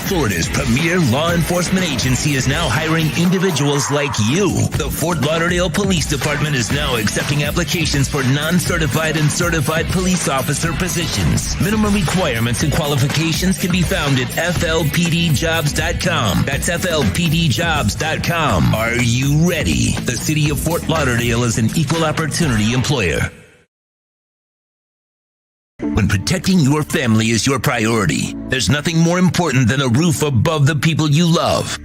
Florida's premier law enforcement agency is now hiring individuals like you. The Fort Lauderdale Police Department is now accepting applications for non-certified and certified police officer positions. Minimum requirements and qualifications can be found at flpdjobs.com. That's flpdjobs.com. Are you ready? The city of Fort Lauderdale is an equal opportunity employer. When protecting your family is your priority, there's nothing more important than a roof above the people you love.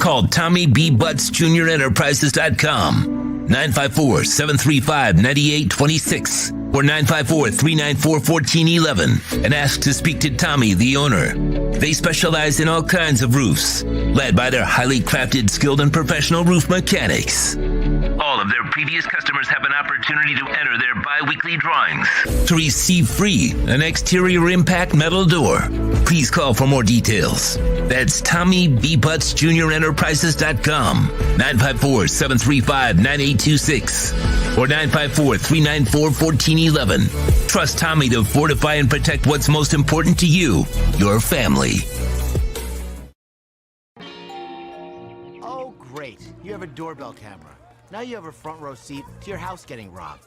Call Tommy B. Butts Jr. Enterprises.com, 954-735-9826 or 954-394-1411 and ask to speak to Tommy, the owner. They specialize in all kinds of roofs, led by their highly crafted, skilled, and professional roof mechanics. All of their previous customers have an opportunity to enter their bi-weekly drawings to receive free an exterior impact metal door. Please call for more details. That's Tommy B. Butts Jr. Enterprises.com, 954-735-9826 or 954-394-1411. Trust Tommy to fortify and protect what's most important to you, your family. Oh, great. You have a doorbell camera. Now you have a front row seat to your house getting robbed.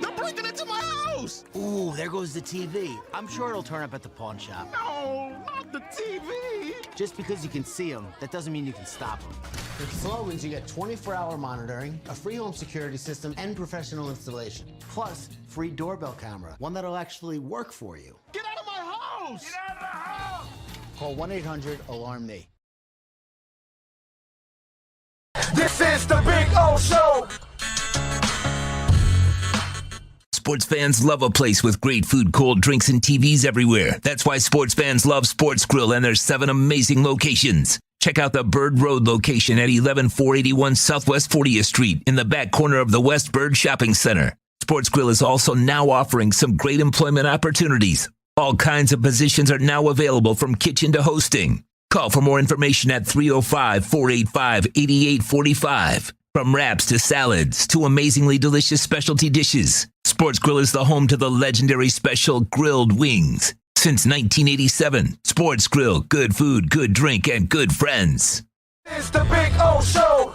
They're breaking into my house! Ooh, there goes the TV. I'm sure it'll turn up at the pawn shop. No, not the TV! Just because you can see them, that doesn't mean you can stop them. With Slogans, you get 24-hour monitoring, a free home security system, and professional installation. Plus, free doorbell camera, one that'll actually work for you. Get out of my house! Get out of the house! Call 1-800-ALARM-ME. This is the Big O Show! Sports fans love a place with great food, cold drinks, and TVs everywhere. That's why sports fans love Sports Grill and their 7 amazing locations. Check out the Bird Road location at 11481 Southwest 40th Street in the back corner of the West Bird Shopping Center. Sports Grill is also now offering some great employment opportunities. All kinds of positions are now available from kitchen to hosting. Call for more information at 305-485-8845. From wraps to salads to amazingly delicious specialty dishes, Sports Grill is the home to the legendary special grilled wings. Since 1987, Sports Grill, good food, good drink, and good friends. It's the Big O Show!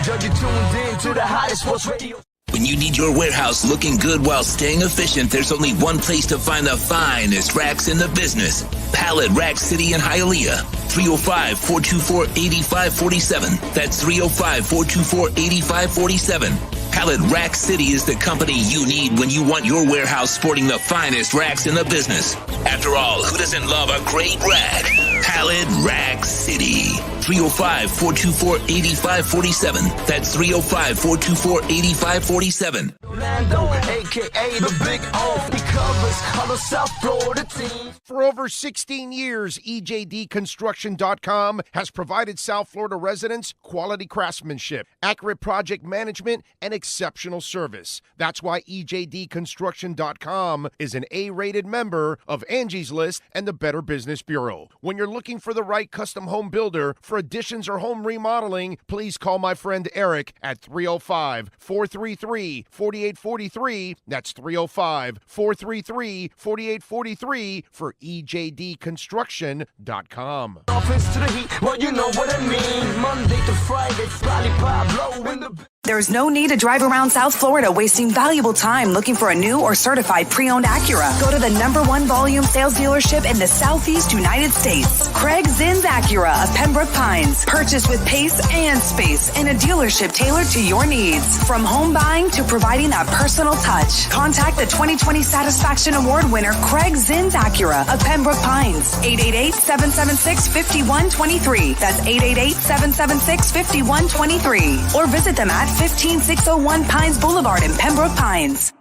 Judge, you tuned in to the hottest sports radio. When you need your warehouse looking good while staying efficient, there's only one place to find the finest racks in the business. Pallet Rack City in Hialeah. 305-424-8547. That's 305-424-8547. Pallet Rack City is the company you need when you want your warehouse sporting the finest racks in the business. After all, who doesn't love a great rack? Pallet Rack City. 305-424-8547. That's 305-424-8547. Orlando, a.k.a. the Big O. He covers all the South Florida teams. For over 16 years, EJDconstruction.com has provided South Florida residents quality craftsmanship, accurate project management, and exceptional service. That's why EJDconstruction.com is an A-rated member of Angie's List and the Better Business Bureau. When you're looking for the right custom home builder for additions or home remodeling, please call my friend Eric at 305-433-4843. That's 305-433-4843 for EJDconstruction.com. Dolphins to the heat, well, you know what I mean. Monday to Friday, Friday, Pablo in the... There's no need to drive around South Florida wasting valuable time looking for a new or certified pre-owned Acura. Go to the #1 volume sales dealership in the Southeast United States. Craig Zinn's Acura of Pembroke Pines. Purchase with pace and space in a dealership tailored to your needs. From home buying to providing that personal touch. Contact the 2020 Satisfaction Award winner Craig Zinn's Acura of Pembroke Pines. 888-776-5123. That's 888-776-5123. Or visit them at 15601 Pines Boulevard in Pembroke Pines.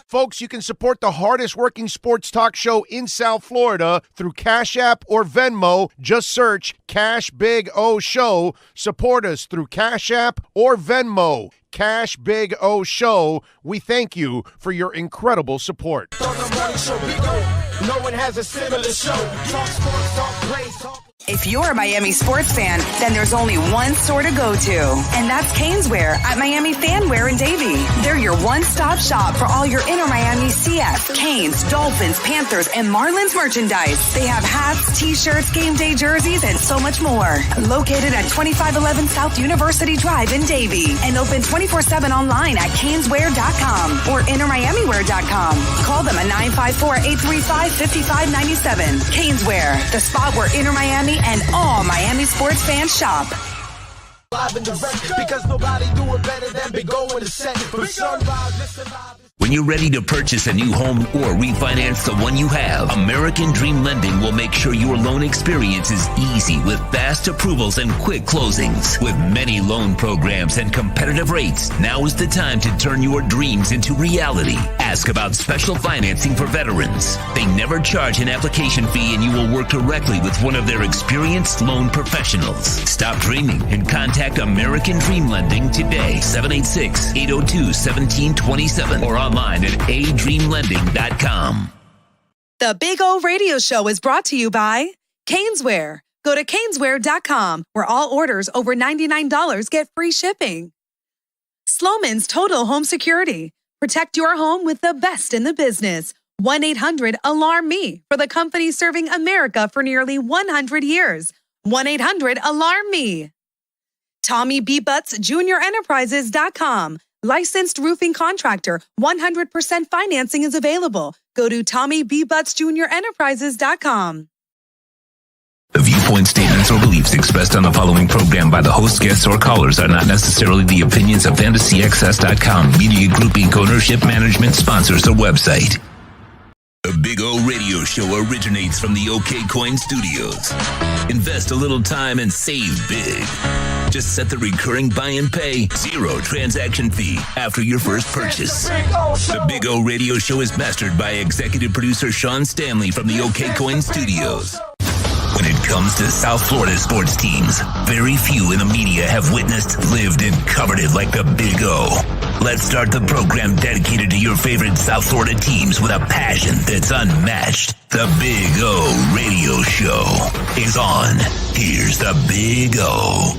Folks, you can support the hardest working sports talk show in South Florida through Cash App or Venmo. Just search Cash Big O Show. Support us through Cash App or Venmo. Cash Big O Show. We thank you for your incredible support. No one has a similar show. Talk sports, talk plays, talk... If you're a Miami sports fan, then there's only one store to go to, and that's Caneswear at Miami Fanwear in Davie. They're your one-stop shop for all your inner Miami CF, Canes, Dolphins, Panthers, and Marlins merchandise. They have hats, t-shirts, game day jerseys, and so much more. Located at 2511 South University Drive in Davie, and open 24/7 online at caneswear.com or innermiamiwear.com. Call them at 954-835-5597. Caneswear, the spot where inner Miami and all Miami sports fans shop. Live and direct, because nobody do it better than Big O in the set. From sunrise, listen live. When you're ready to purchase a new home or refinance the one you have, American Dream Lending will make sure your loan experience is easy with fast approvals and quick closings. With many loan programs and competitive rates, now is the time to turn your dreams into reality. Ask about special financing for veterans. They never charge an application fee, and you will work directly with one of their experienced loan professionals. Stop dreaming and contact American Dream Lending today, 786-802-1727, or online at adreamlending.com. The Big O Radio Show is brought to you by Caneswear. Go to caneswear.com, where all orders over $99 get free shipping. Sloman's Total Home Security. Protect your home with the best in the business. 1-800-ALARM-ME for the company serving America for nearly 100 years. 1-800-ALARM-ME. Tommy B. Butts Jr. Enterprises.com. Licensed roofing contractor. 100% financing is available. Go to Tommy B. Butts Jr. Enterprises.com. The viewpoints, statements, or beliefs expressed on the following program by the host, guests, or callers are not necessarily the opinions of FantasyAccess.com, Media Group Inc., ownership, management, sponsors, or website. The Big O Radio Show originates from the OK Coin Studios. Invest a little time and save big. Just set the recurring buy and pay, zero transaction fee after your first purchase. The Big O Radio Show is mastered by executive producer Sean Stanley from the OK Coin Studios. When it comes to South Florida sports teams, very few in the media have witnessed, lived, and covered it like the Big O. Let's start the program dedicated to your favorite South Florida teams with a passion that's unmatched. The Big O Radio Show is on. Here's the Big O.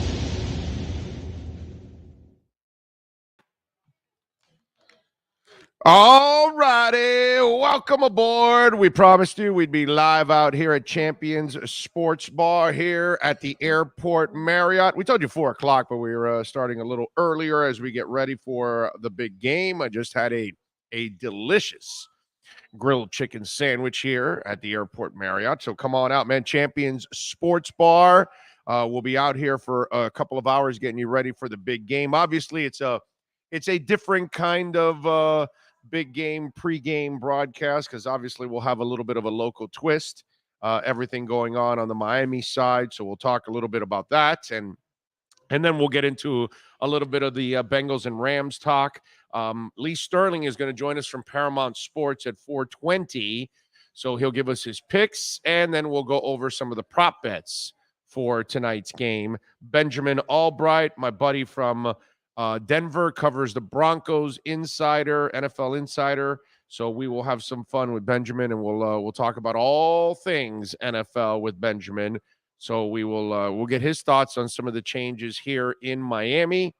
All righty, welcome aboard. We promised you we'd be live out here at Champions Sports Bar here at the Airport Marriott. We told you 4 o'clock, but we were starting a little earlier as we get ready for the big game. I just had a delicious grilled chicken sandwich here at the Airport Marriott. So come on out, man. Champions Sports Bar. We'll be out here for a couple of hours getting you ready for the big game. Obviously, it's a different kind of big game pregame broadcast, because obviously we'll have a little bit of a local twist, everything going on the Miami side. So we'll talk a little bit about that, and then we'll get into a little bit of the Bengals and Rams talk. Lee Sterling is going to join us from Paramount Sports at 4:20, so he'll give us his picks, and then we'll go over some of the prop bets for tonight's game. Benjamin Albright, my buddy from Denver, covers the Broncos Insider, NFL Insider. So we will have some fun with Benjamin, and we'll talk about all things NFL with Benjamin. So we'll get his thoughts on some of the changes here in Miami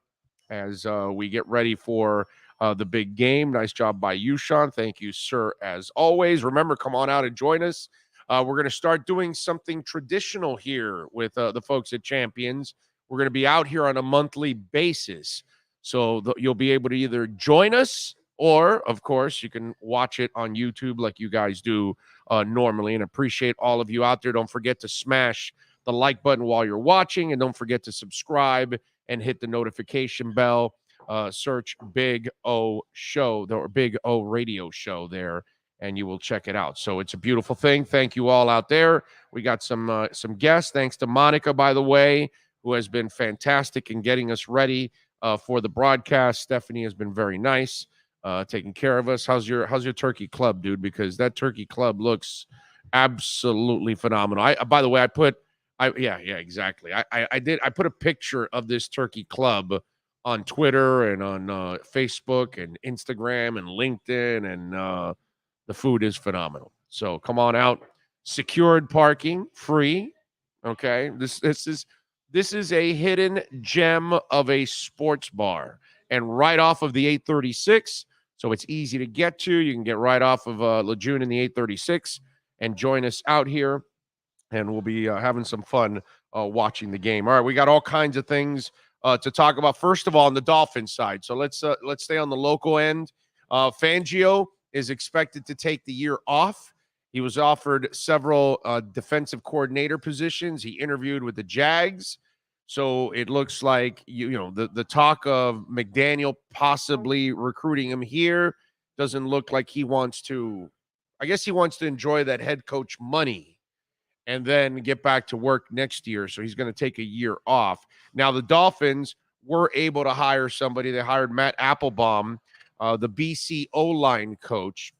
as we get ready for the big game. Nice job by you, Sean. Thank you, sir, as always. Remember, come on out and join us. We're going to start doing something traditional here with the folks at Champions. We're going to be out here on a monthly basis. So you'll be able to either join us, or, of course, you can watch it on YouTube like you guys do normally. And appreciate all of you out there. Don't forget to smash the like button while you're watching. And don't forget to subscribe and hit the notification bell. Search Big O Show, or Big O Radio Show there, and you will check it out. So it's a beautiful thing. Thank you all out there. We got some guests. Thanks to Monica, by the way, who has been fantastic in getting us ready for the broadcast. Stephanie has been very nice, taking care of us. How's your turkey club, dude? Because that turkey club looks absolutely phenomenal. By the way, exactly. I put a picture of this turkey club on Twitter and on Facebook and Instagram and LinkedIn, and the food is phenomenal. So come on out. Secured parking, free. Okay, this is a hidden gem of a sports bar, and right off of the 836, so it's easy to get to. You can get right off of Lejeune in the 836 and join us out here, and we'll be having some fun watching the game. All right, we got all kinds of things to talk about. First of all, on the Dolphins side, so let's stay on the local end. Fangio is expected to take the year off. He was offered several defensive coordinator positions. He interviewed with the Jags. So it looks like, the talk of McDaniel possibly recruiting him here doesn't look like he wants to. I guess he wants to enjoy that head coach money and then get back to work next year. So he's going to take a year off. Now, the Dolphins were able to hire somebody. They hired Matt Applebaum, the BC O-line coach.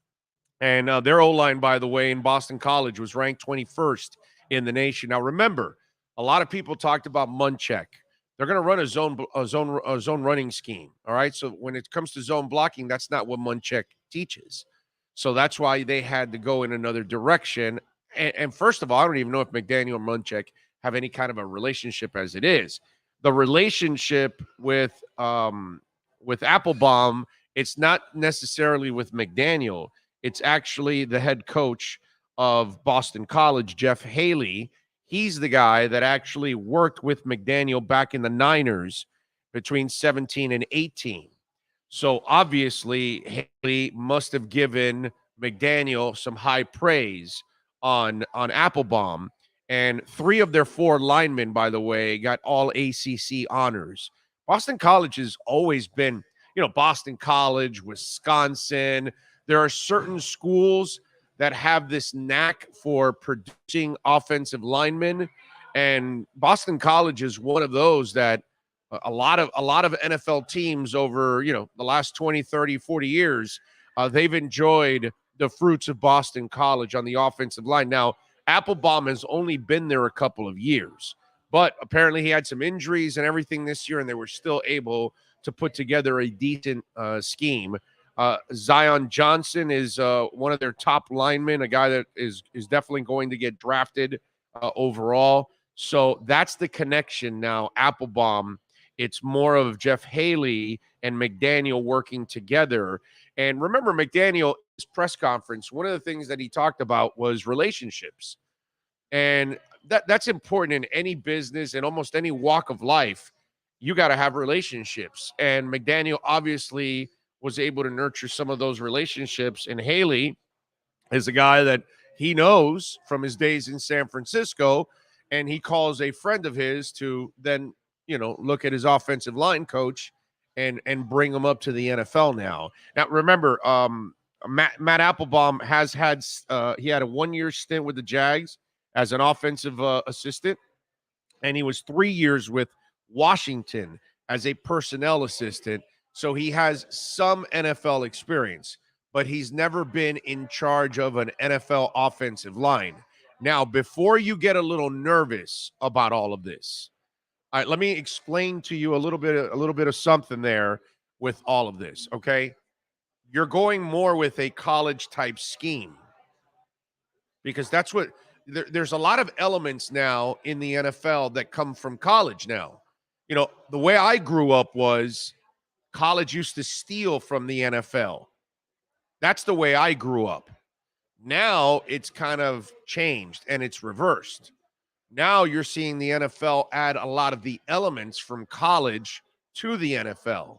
And their O-line, by the way, in Boston College was ranked 21st in the nation. Now, remember, a lot of people talked about Munchak. They're going to run a zone running scheme, all right? So when it comes to zone blocking, that's not what Munchak teaches. So that's why they had to go in another direction. And first of all, I don't even know if McDaniel and Munchak have any kind of a relationship as it is. The relationship with Applebaum, it's not necessarily with McDaniel. It's actually the head coach of Boston College, Jeff Haley. He's the guy that actually worked with McDaniel back in the Niners between 17 and 18. So obviously, Haley must have given McDaniel some high praise on Applebaum. And 3 of their 4 linemen, by the way, got all ACC honors. Boston College has always been, Boston College, Wisconsin. There are certain schools that have this knack for producing offensive linemen, and Boston College is one of those that a lot of NFL teams over, the last 20, 30, 40 years, they've enjoyed the fruits of Boston College on the offensive line. Now, Applebaum has only been there a couple of years, but apparently he had some injuries and everything this year, and they were still able to put together a decent scheme. Zion Johnson is one of their top linemen, a guy that is definitely going to get drafted overall. So that's the connection now. Applebaum, it's more of Jeff Haley and McDaniel working together. And remember, McDaniel, his press conference, one of the things that he talked about was relationships. And that's important in any business and almost any walk of life. You got to have relationships. And McDaniel obviously was able to nurture some of those relationships. And Haley is a guy that he knows from his days in San Francisco, and he calls a friend of his to then, look at his offensive line coach and bring him up to the NFL now. Now, remember, Matt Applebaum has had he had a 1-year stint with the Jags as an offensive assistant, and he was 3 years with Washington as a personnel assistant. So he has some NFL experience, but he's never been in charge of an NFL offensive line. Now, before you get a little nervous about all of this, all right, let me explain to you a little bit of something there with all of this, okay? You're going more with a college type scheme because that's what there's a lot of elements now in the NFL that come from college now. The way I grew up was college used to steal from the NFL. That's the way I grew up. Now it's kind of changed and it's reversed. Now you're seeing the NFL add a lot of the elements from college to the NFL.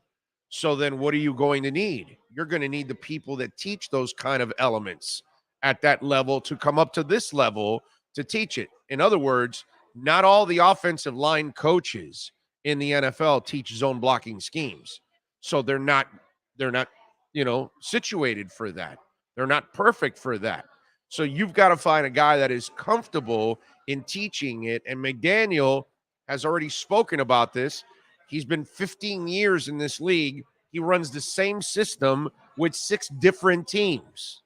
So then what are you going to need? You're going to need the people that teach those kind of elements at that level to come up to this level to teach it. In other words, not all the offensive line coaches in the NFL teach zone blocking schemes. So they're not, situated for that. They're not perfect for that. So you've got to find a guy that is comfortable in teaching it. And McDaniel has already spoken about this. He's been 15 years in this league. He runs the same system with 6 different teams.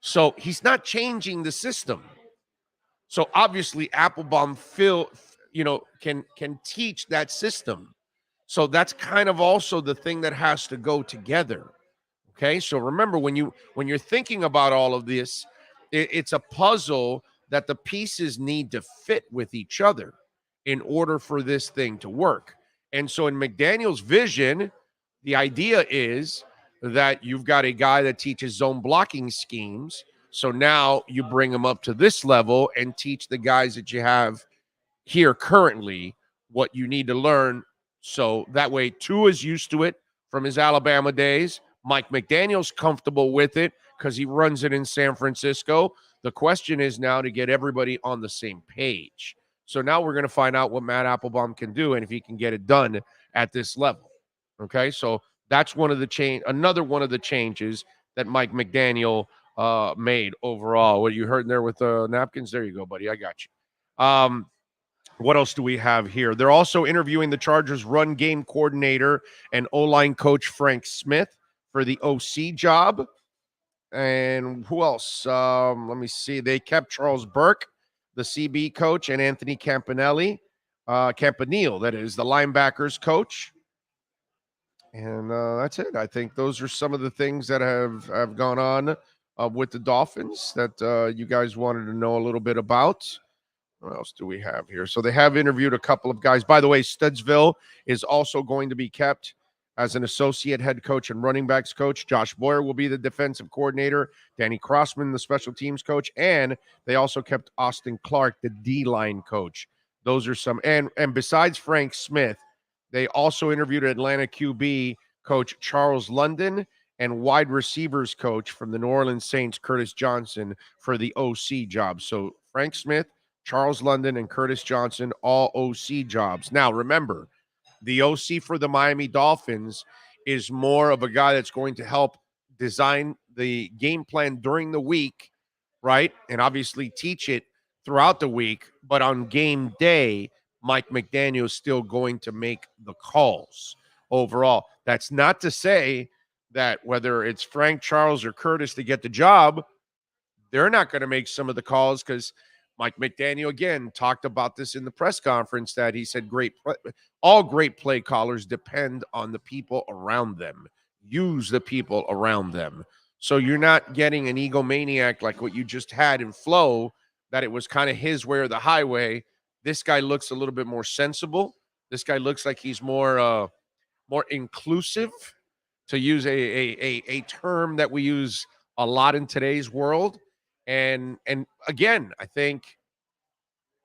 So he's not changing the system. So obviously Applebaum can teach that system. So that's kind of also the thing that has to go together. Okay, so remember when you're thinking about all of this, it's a puzzle that the pieces need to fit with each other in order for this thing to work. And so in McDaniel's vision, the idea is that you've got a guy that teaches zone blocking schemes. So now you bring him up to this level and teach the guys that you have here currently what you need to learn. So that way Tua is used to it from his Alabama days. Mike McDaniel's comfortable with it because he runs it in San Francisco. The question is now to get everybody on the same page. So now we're going to find out what Matt Applebaum can do and if he can get it done at this level. Okay, so that's another one of the changes that Mike McDaniel made overall. What you heard there with the napkins? There you go, buddy. I got you. What else do we have here? They're also interviewing the Chargers run game coordinator and O-line coach Frank Smith for the OC job. And who else? Let me see. They kept Charles Burke, the CB coach, and Anthony Campanile, that is, the linebackers coach. And that's it. I think those are some of the things that have gone on with the Dolphins that you guys wanted to know a little bit about. What else do we have here? So they have interviewed a couple of guys. By the way, Studsville is also going to be kept as an associate head coach and running backs coach. Josh Boyer will be the defensive coordinator. Danny Crossman, the special teams coach. And they also kept Austin Clark, the D-line coach. Those are some. And besides Frank Smith, they also interviewed Atlanta QB coach Charles London and wide receivers coach from the New Orleans Saints, Curtis Johnson, for the OC job. So Frank Smith, Charles London, and Curtis Johnson, all OC jobs. Now, remember, the OC for the Miami Dolphins is more of a guy that's going to help design the game plan during the week, right? And obviously teach it throughout the week. But on game day, Mike McDaniel is still going to make the calls overall. That's not to say that whether it's Frank, Charles, or Curtis to get the job, they're not going to make some of the calls because Mike McDaniel, again, talked about this in the press conference that he said all great play callers depend on the people around them. Use the people around them. So you're not getting an egomaniac like what you just had in Flo, that it was kind of his way or the highway. This guy looks a little bit more sensible. This guy looks like he's more inclusive, to use a term that we use a lot in today's world. And again, I think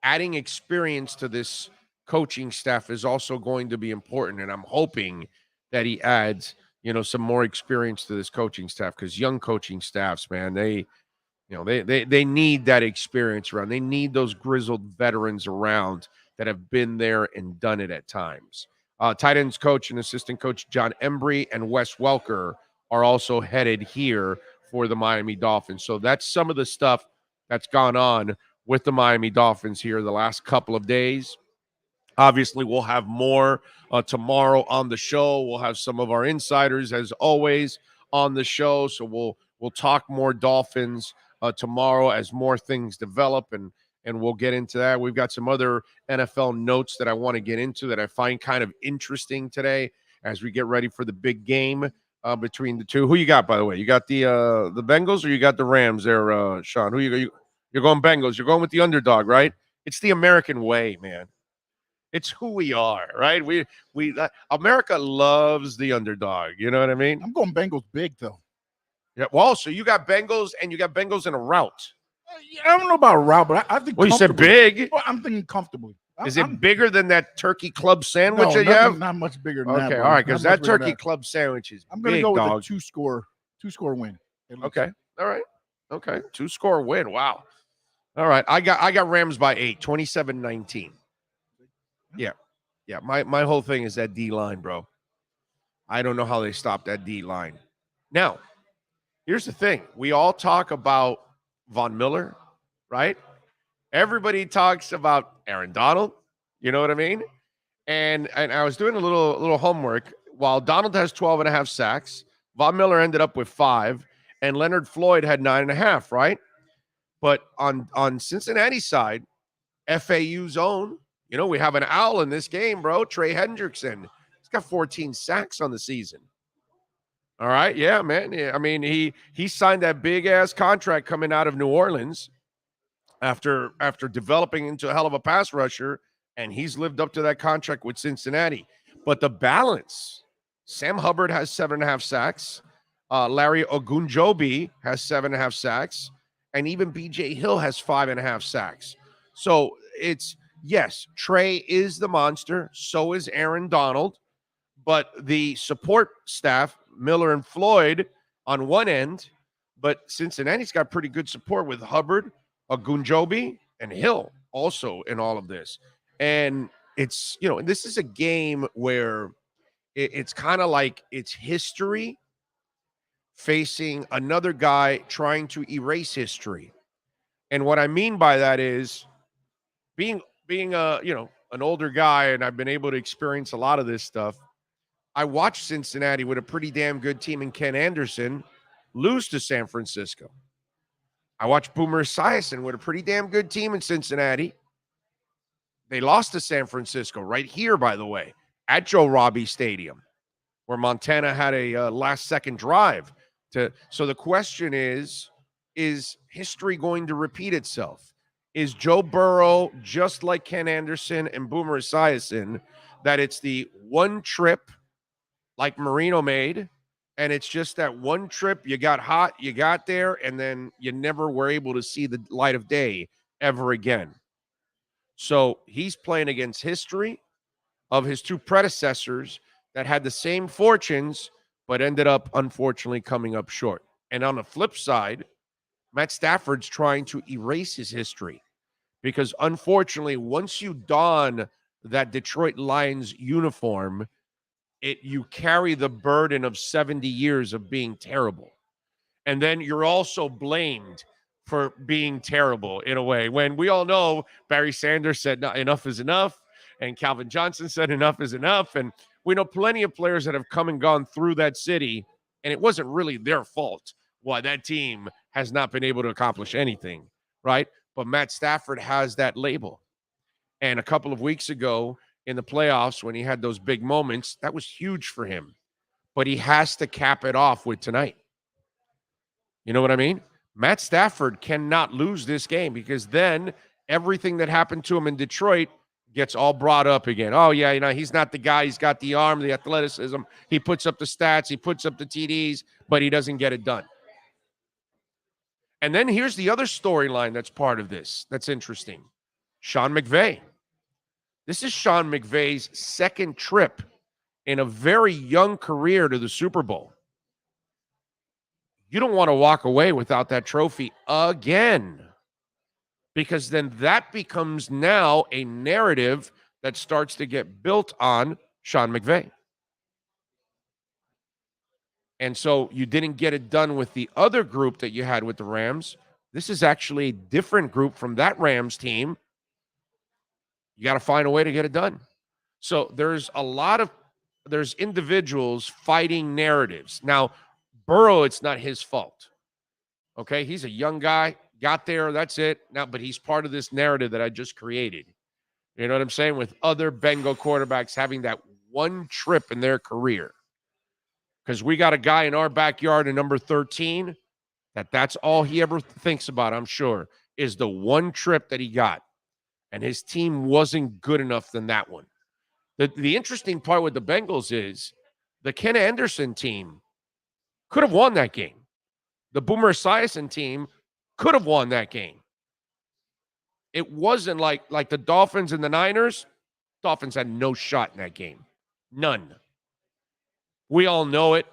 adding experience to this coaching staff is also going to be important. And I'm hoping that he adds, some more experience to this coaching staff, because young coaching staffs, man, they need that experience around. They need those grizzled veterans around that have been there and done it at times. Tight ends coach and assistant coach John Embry and Wes Welker are also headed here for the Miami Dolphins. So that's some of the stuff that's gone on with the Miami Dolphins here the last couple of days. Obviously, we'll have more tomorrow on the show. We'll have some of our insiders, as always, on the show. So we'll talk more Dolphins tomorrow as more things develop, and we'll get into that. We've got some other NFL notes that I want to get into that I find kind of interesting today as we get ready for the big game between the two. Who you got, by the way? You got the Bengals or you got the Rams there, Sean? Who you're going Bengals. You're going with the underdog, right? It's the American way, man. It's who we are, right? We America loves the underdog. You know what I mean? I'm going Bengals big, though. Yeah. Well, so you got Bengals, and you got Bengals in a route. I don't know about a route, but I think. Well, you said big. Well, I'm thinking comfortably. Is it bigger than that turkey club sandwich that you have? Not much bigger than that. Okay, all right, because that turkey club sandwich is I'm going to go with a two-score win. Okay, all right. Okay, 2-score win. Wow. All right, I got Rams by 8, 27-19. Yeah. My whole thing is that D line, bro. I don't know how they stopped that D line. Now, here's the thing: we all talk about Von Miller, right? Everybody talks about Aaron Donald. You know what I mean? And I was doing a little homework. While Donald has 12.5 sacks, Von Miller ended up with 5, and Leonard Floyd had 9.5, right? But on Cincinnati's side, FAU's own, we have an owl in this game, bro. Trey Hendrickson. He's got 14 sacks on the season. All right. Yeah, man. Yeah, I mean, he signed that big ass contract coming out of New Orleans. after developing into a hell of a pass rusher, and he's lived up to that contract with Cincinnati. But the balance, Sam Hubbard has 7.5 sacks. Larry Ogunjobi has 7.5 sacks. And even B.J. Hill has 5.5 sacks. So it's, yes, Trey is the monster. So is Aaron Donald. But the support staff, Miller and Floyd on one end, but Cincinnati's got pretty good support with Hubbard, Ogunjobi, and Hill also in all of this. And it's, this is a game where it's kind of like it's history facing another guy trying to erase history. And what I mean by that is being an older guy, and I've been able to experience a lot of this stuff. I watched Cincinnati with a pretty damn good team in Ken Anderson lose to San Francisco. I watched Boomer Esiason with a pretty damn good team in Cincinnati. They lost to San Francisco right here, by the way, at Joe Robbie Stadium, where Montana had a last-second drive. So the question is history going to repeat itself? Is Joe Burrow, just like Ken Anderson and Boomer Esiason, that it's the one trip like Marino made, and it's just that one trip, you got hot, you got there, and then you never were able to see the light of day ever again? So he's playing against history of his two predecessors that had the same fortunes, but ended up, unfortunately, coming up short. And on the flip side, Matt Stafford's trying to erase his history because, unfortunately, once you don that Detroit Lions uniform, you carry the burden of 70 years of being terrible. And then you're also blamed for being terrible in a way, when we all know Barry Sanders said enough is enough, and Calvin Johnson said enough is enough. And we know plenty of players that have come and gone through that city, and it wasn't really their fault why that team has not been able to accomplish anything, right? But Matt Stafford has that label. And a couple of weeks ago in the playoffs, when he had those big moments, that was huge for him. But he has to cap it off with tonight. You know what I mean? Matt Stafford cannot lose this game, because then everything that happened to him in Detroit gets all brought up again. Oh, yeah, he's not the guy. He's got the arm, the athleticism. He puts up the stats. He puts up the TDs, but he doesn't get it done. And then here's the other storyline that's part of this that's interesting. Sean McVay. This is Sean McVay's second trip in a very young career to the Super Bowl. You don't want to walk away without that trophy again, because then that becomes now a narrative that starts to get built on Sean McVay. And so you didn't get it done with the other group that you had with the Rams. This is actually a different group from that Rams team. You got to find a way to get it done. So there's individuals fighting narratives. Now, Burrow, it's not his fault. Okay, he's a young guy, got there, that's it. Now, but he's part of this narrative that I just created. You know what I'm saying? With other Bengal quarterbacks having that one trip in their career. Because we got a guy in our backyard in number 13 that's all he ever thinks about, I'm sure, is the one trip that he got. And his team wasn't good enough than that one. The interesting part with the Bengals is the Ken Anderson team could have won that game. The Boomer Esiason team could have won that game. It wasn't like the Dolphins and the Niners. Dolphins had no shot in that game. None. We all know it.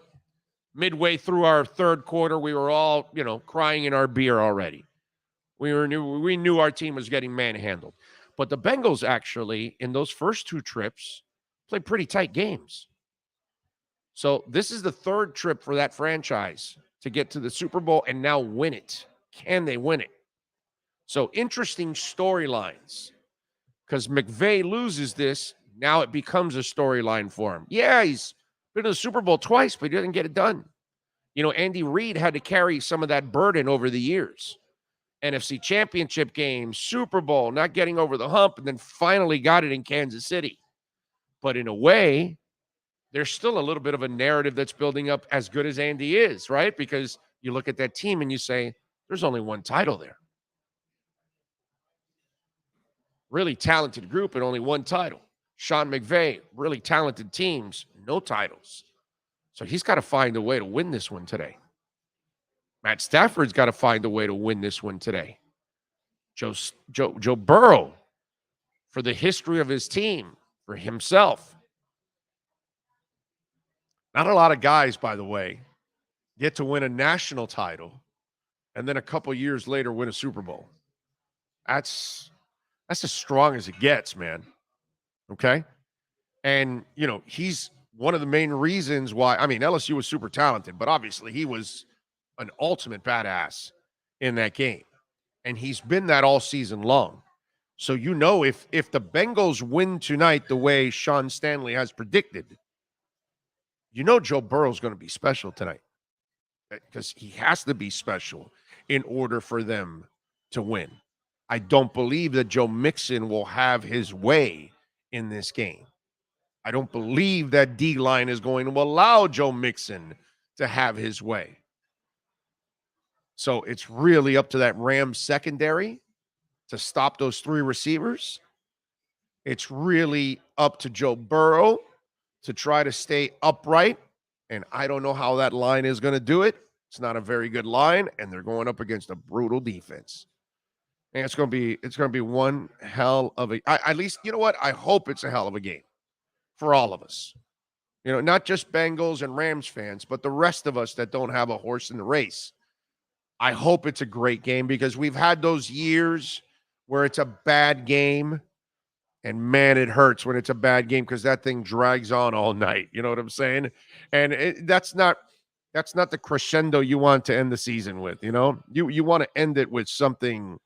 Midway through our third quarter, we were all, crying in our beer already. We knew our team was getting manhandled. But the Bengals actually, in those first two trips, played pretty tight games. So this is the third trip for that franchise to get to the Super Bowl and now win it. Can they win it? So interesting storylines, because McVay loses this. Now it becomes a storyline for him. Yeah, he's been to the Super Bowl twice, but he didn't get it done. Andy Reid had to carry some of that burden over the years. NFC Championship game, Super Bowl, not getting over the hump, and then finally got it in Kansas City. But in a way, there's still a little bit of a narrative that's building up, as good as Andy is, right? Because you look at that team and you say, there's only one title there. really talented group and only one title. Sean McVay, really talented teams, no titles. So he's got to find a way to win this one today. Matt Stafford's got to find a way to win this one today. Joe Burrow, for the history of his team, for himself. Not a lot of guys, by the way, get to win a national title and then a couple years later win a Super Bowl. That's as strong as it gets, man. Okay? And, he's one of the main reasons why, LSU was super talented, but obviously he was an ultimate badass in that game. And he's been that all season long. So, if the Bengals win tonight the way Sean Stanley has predicted, Joe Burrow's going to be special tonight because he has to be special in order for them to win. I don't believe that Joe Mixon will have his way in this game. I don't believe that D-line is going to allow Joe Mixon to have his way. So it's really up to that Rams secondary to stop those three receivers. It's really up to Joe Burrow to try to stay upright. And I don't know how that line is going to do it. It's not a very good line, and they're going up against a brutal defense. And it's going to be one hell of a, at least, I hope it's a hell of a game for all of us. Not just Bengals and Rams fans, but the rest of us that don't have a horse in the race. I hope it's a great game because we've had those years where it's a bad game, and man, it hurts when it's a bad game because that thing drags on all night. You know what I'm saying? And that's not the crescendo you want to end the season with. You want to end it with something,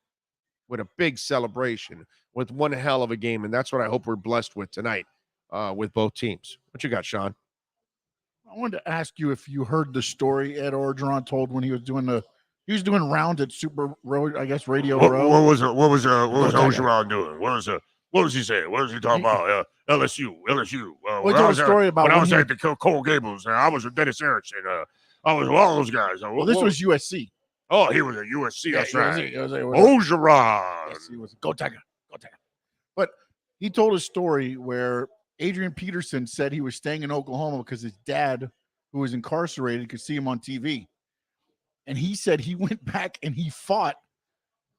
with a big celebration, with one hell of a game, and that's what I hope we're blessed with tonight with both teams. What you got, Sean? I wanted to ask you if you heard the story Ed Orgeron told when he was doing rounds at Super Road, I guess Radio Row. What was Orgeron doing? What was he saying? What was he talking about? LSU. What's the story about when I was at the Coral Gables? I was with Dennis Erickson. I was with all those guys. Well, this was USC. Oh, he was at USC. Yeah, that's right. Orgeron. Yes, he was. Go Tiger. But he told a story where Adrian Peterson said he was staying in Oklahoma because his dad, who was incarcerated, could see him on TV. And he said he went back and he fought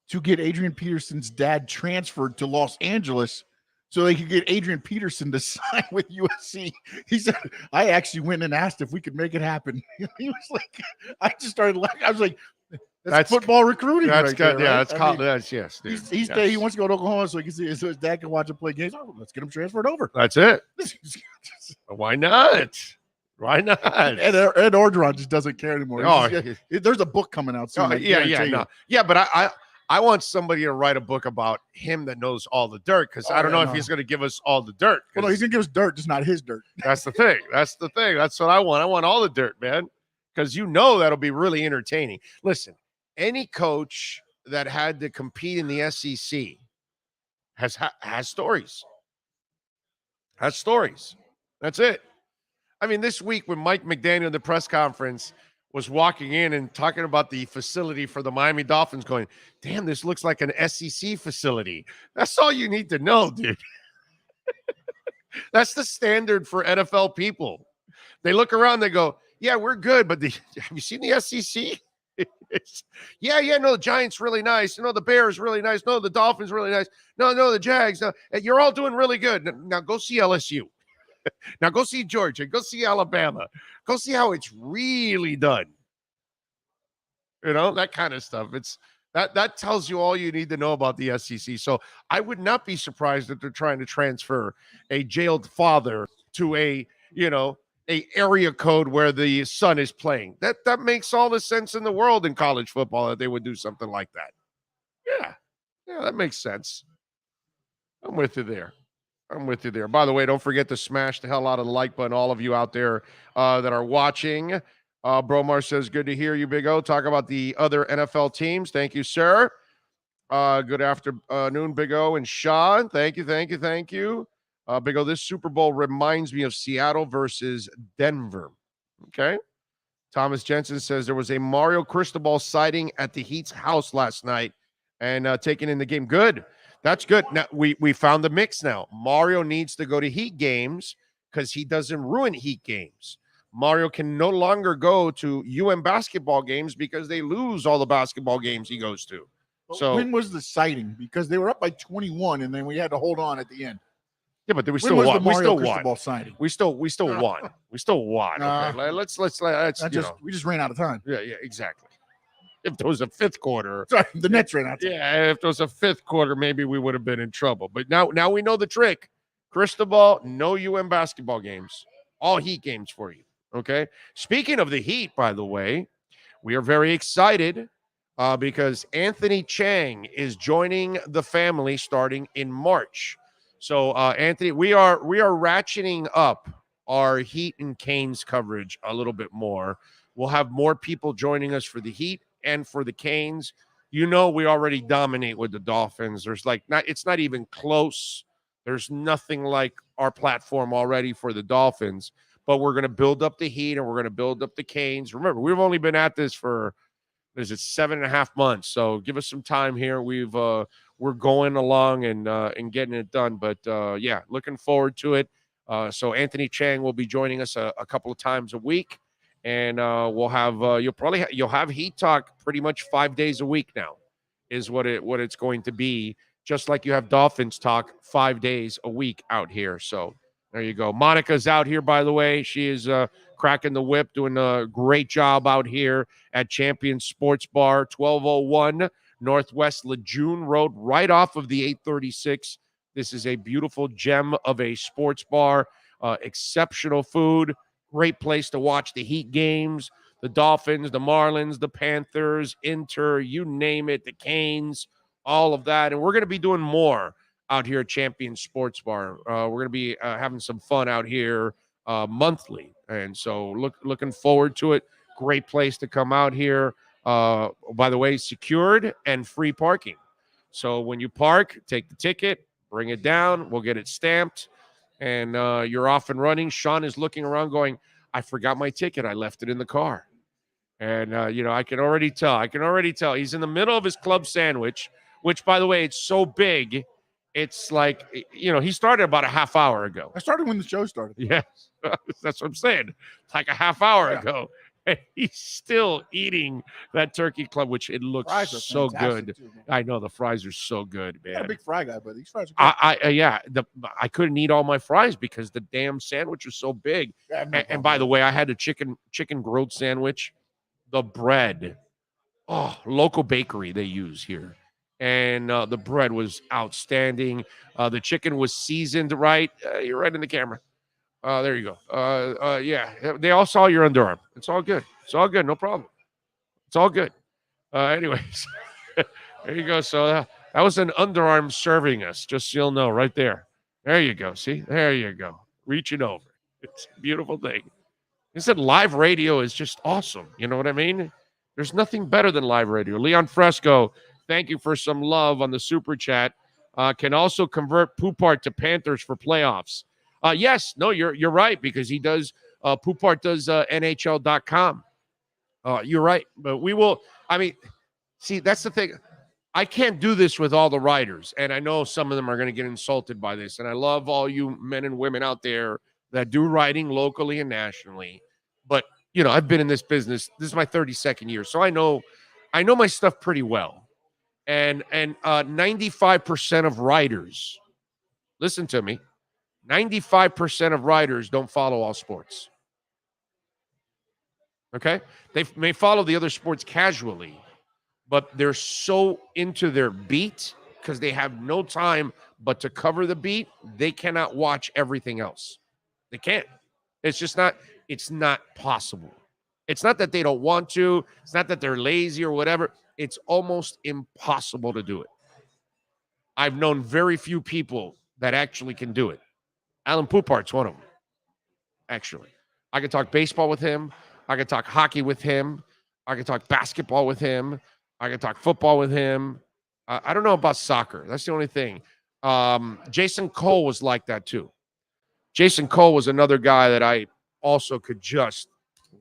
to get Adrian Peterson's dad transferred to Los Angeles so they could get Adrian Peterson to sign with USC. He said, I actually went and asked if we could make it happen. He was like, I just started laughing. I was like, that's football recruiting. That's right good. there, Yeah, right? that's called. That's yes. Dude. He wants to go to Oklahoma so he can see, so his dad can watch him play games. Oh, let's get him transferred over. That's it. Why not? Why not? Ed Orgeron just doesn't care anymore. There's a book coming out soon. But I want somebody to write a book about him that knows all the dirt because I don't know if he's going to give us all the dirt. Well, no, he's going to give us dirt, just not his dirt. That's the thing. That's what I want. I want all the dirt, man, because that'll be really entertaining. Listen, any coach that had to compete in the SEC has stories. Has stories. That's it. I mean, this week when Mike McDaniel in the press conference was walking in and talking about the facility for the Miami Dolphins, going, damn, this looks like an SEC facility. That's all you need to know, dude. That's the standard for NFL people. They look around, they go, yeah, we're good, but have you seen the SEC? No, the Giants really nice. No, the Bears really nice. No, the Dolphins really nice. No, the Jags. No, you're all doing really good. Now go see LSU. Now go see Georgia. Go see Alabama. Go see how it's really done. That kind of stuff. It's that tells you all you need to know about the SEC. So I would not be surprised that they're trying to transfer a jailed father to a area code where the son is playing. That makes all the sense in the world in college football that they would do something like that. Yeah, that makes sense. I'm with you there. By the way, don't forget to smash the hell out of the like button, all of you out there that are watching. Bromar says, good to hear you, Big O. Talk about the other NFL teams. Thank you, sir. Good afternoon, Big O and Sean. Thank you. Big O, this Super Bowl reminds me of Seattle versus Denver. Okay. Thomas Jensen says there was a Mario Cristobal sighting at the Heat's house last night and taken in the game. Good. That's good. Now we found the mix now. Mario needs to go to Heat games because he doesn't ruin Heat games. Mario can no longer go to UM basketball games because they lose all the basketball games he goes to. But So when was the sighting? Because they were up by 21, and then we had to hold on at the end. yeah, but we When still was won. the We Mario still crystal won. ball signing? We still won. We still won. Okay, let's We just ran out of time. yeah, exactly. If there was a fifth quarter, Sorry, the Nets ran out of time. yeah, if there was a fifth quarter, maybe we would have been in trouble. But now we know the trick. Crystal ball, no UM basketball games, all Heat games for you. Okay. Speaking of the Heat, by the way, we are very excited because Anthony Chang is joining the family starting in March. So, Anthony, we are ratcheting up our Heat and Canes coverage a little bit more. We'll have more people joining us for the Heat and for the Canes. You know, we already dominate with the Dolphins. It's not even close. There's nothing like our platform already for the Dolphins, but we're going to build up the Heat and we're going to build up the Canes. Remember, we've only been at this for 7.5 months. So give us some time here. We're going along and getting it done. But yeah, looking forward to it. So Anthony Chang will be joining us a couple of times a week, and we'll have you'll have Heat Talk pretty much 5 days a week now, is what it's going to be. Just like you have Dolphins Talk 5 days a week out here. So there you go. Monica's out here, by the way. She is cracking the whip, doing a great job out here at Champion Sports Bar, 1201 Northwest Lejeune Road, right off of the 836. This is a beautiful gem of a sports bar, exceptional food, great place to watch the Heat games, the Dolphins, the Marlins, the Panthers, Inter, you name it, the Canes, all of that. And we're going to be doing more out here at Champion Sports Bar. We're going to be having some fun out here monthly. And so looking forward to it. Great place to come out here. By the way, secured and free parking. So when you park, take the ticket, bring it down. We'll get it stamped, and you're off and running. Sean is looking around going, I forgot my ticket. I left it in the car. And, I can already tell. He's in the middle of his club sandwich, which, by the way, it's so big. It's like, he started about a half hour ago. I started when the show started. Yes, that's what I'm saying. It's like a half hour ago. And he's still eating that turkey club, which it looks so good. Too, I know the fries are so good, man. I'm not a big fry guy, but these fries are good. I couldn't eat all my fries because the damn sandwich was so big. Yeah, and by the way, I had a chicken grilled sandwich. The bread, local bakery they use here. And the bread was outstanding. The chicken was seasoned right. You're right in the camera. There you go. Yeah, they all saw your underarm. It's all good. It's all good. No problem. It's all good. Anyways, there you go. So that was an underarm serving us, just so you'll know right there. There you go. See? There you go. Reaching over. It's a beautiful thing. He said live radio is just awesome. You know what I mean? There's nothing better than live radio. Leon Fresco, thank you for some love on the super chat. Can also convert Poupart to Panthers for playoffs. Yes, no, you're right, because he does. Poupart does NHL.com. You're right, but we will. I mean, see, that's the thing. I can't do this with all the writers, and I know some of them are going to get insulted by this. And I love all you men and women out there that do writing locally and nationally. But I've been in this business. This is my 32nd year, so I know my stuff pretty well. And 95% of writers, listen to me. 95% of writers don't follow all sports. Okay? They may follow the other sports casually, but they're so into their beat because they have no time but to cover the beat, they cannot watch everything else. They can't. It's not possible. It's not that they don't want to. It's not that they're lazy or whatever. It's almost impossible to do it. I've known very few people that actually can do it. Alan Poupart's one of them, actually. I can talk baseball with him. I can talk hockey with him. I can talk basketball with him. I can talk football with him. I don't know about soccer. That's the only thing. Jason Cole was like that too. Jason Cole was another guy that I also could just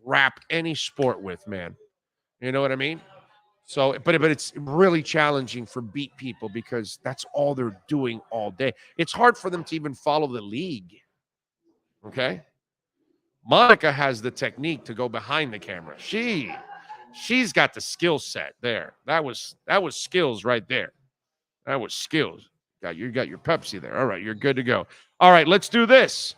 wrap any sport with, man. You know what I mean? So, but it's really challenging for beat people because that's all they're doing all day. It's hard for them to even follow the league. Okay. Monica has the technique to go behind the camera. She's got the skill set there. That was skills right there. That was skills. You got your Pepsi there. All right, you're good to go. All right, let's do this.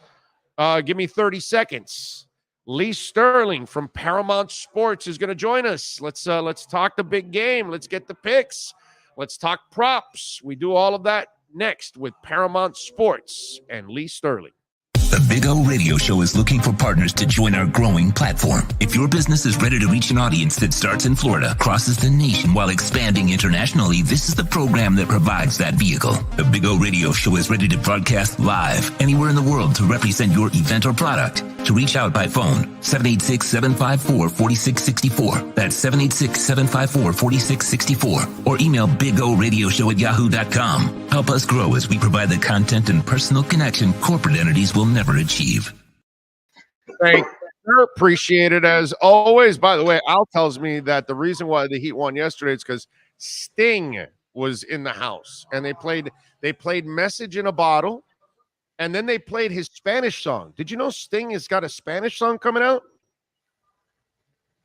Give me 30 seconds. Lee Sterling from Paramount Sports is going to join us. Let's talk the big game. Let's get the picks. Let's talk props. We do all of that next with Paramount Sports and Lee Sterling. The Big O Radio Show is looking for partners to join our growing platform. If your business is ready to reach an audience that starts in Florida, crosses the nation while expanding internationally, this is the program that provides that vehicle. The Big O Radio Show is ready to broadcast live anywhere in the world to represent your event or product. To reach out by phone, 786-754-4664. That's 786-754-4664. Or email bigoradioshow@yahoo.com. Help us grow as we provide the content and personal connection corporate entities will never achieve. Thank you. Appreciate it as always. By the way, Al tells me that the reason why the Heat won yesterday is because Sting was in the house and they played Message in a Bottle, and then they played his Spanish song. Did you know Sting has got a Spanish song coming out?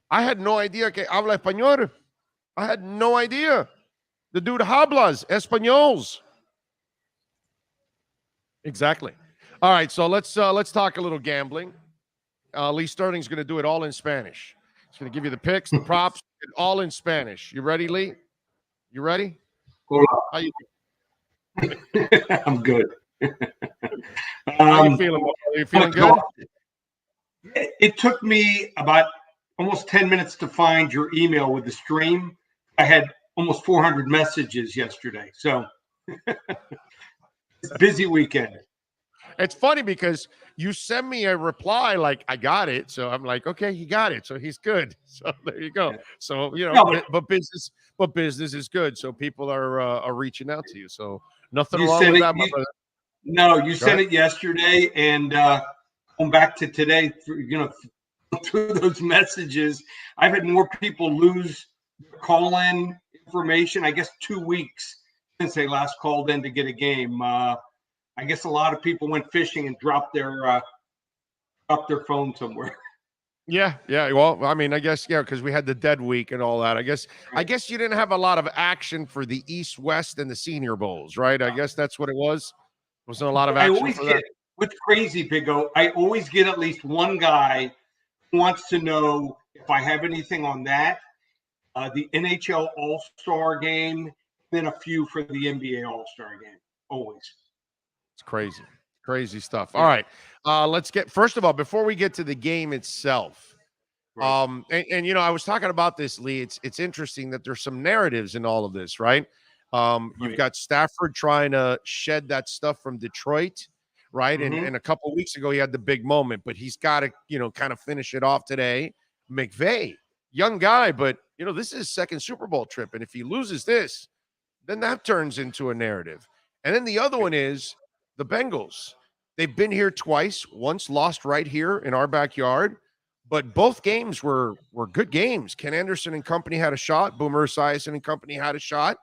I had no idea que habla español. I had no idea. The dude hablas españols. Exactly. All right, so let's talk a little gambling. Lee Sterling's going to do it all in Spanish. He's going to give you the picks, the props, all in Spanish. You ready, Lee? You ready? Hola. How you doing? I'm good. How you feeling? Are you feeling good? It took me about almost 10 minutes to find your email with the stream. I had almost 400 messages yesterday, so it's a busy weekend. It's funny because you send me a reply like, I got it. So I'm like, okay, he got it. So he's good. So there you go. So, you know, No, but business is good. So people are reaching out to you. So nothing You wrong sent with it- that, my you- brother. No, you Go sent ahead. it yesterday, and going back to today, through those messages, I've had more people lose their call-in information. I guess 2 weeks since they last called in to get a game. I guess a lot of people went fishing and dropped their phone somewhere. Yeah. Well, I mean, I guess, because we had the dead week and all that. I guess you didn't have a lot of action for the East, West, and the Senior Bowls, right? I guess that's what it was. Wasn't a lot of I action always for get that. what's crazy, Big O. I always get at least one guy who wants to know if I have anything on that, the NHL All-Star game, then a few for the NBA All-Star game. Always. It's crazy stuff. All right, let's get, first of all, before we get to the game itself, Right. and you know, I was talking about this, Lee. It's interesting that there's some narratives in all of this, right? You've Right. got Stafford trying to shed that stuff from Detroit, right? Mhm. And a couple of weeks ago, he had the big moment, but he's got to, kind of finish it off today. McVay, young guy, but this is his second Super Bowl trip, and if he loses this, then that turns into a narrative. And then the other one is the Bengals. They've been here twice, once lost right here in our backyard, but both games were good games. Ken Anderson and company had a shot. Boomer Esiason and company had a shot.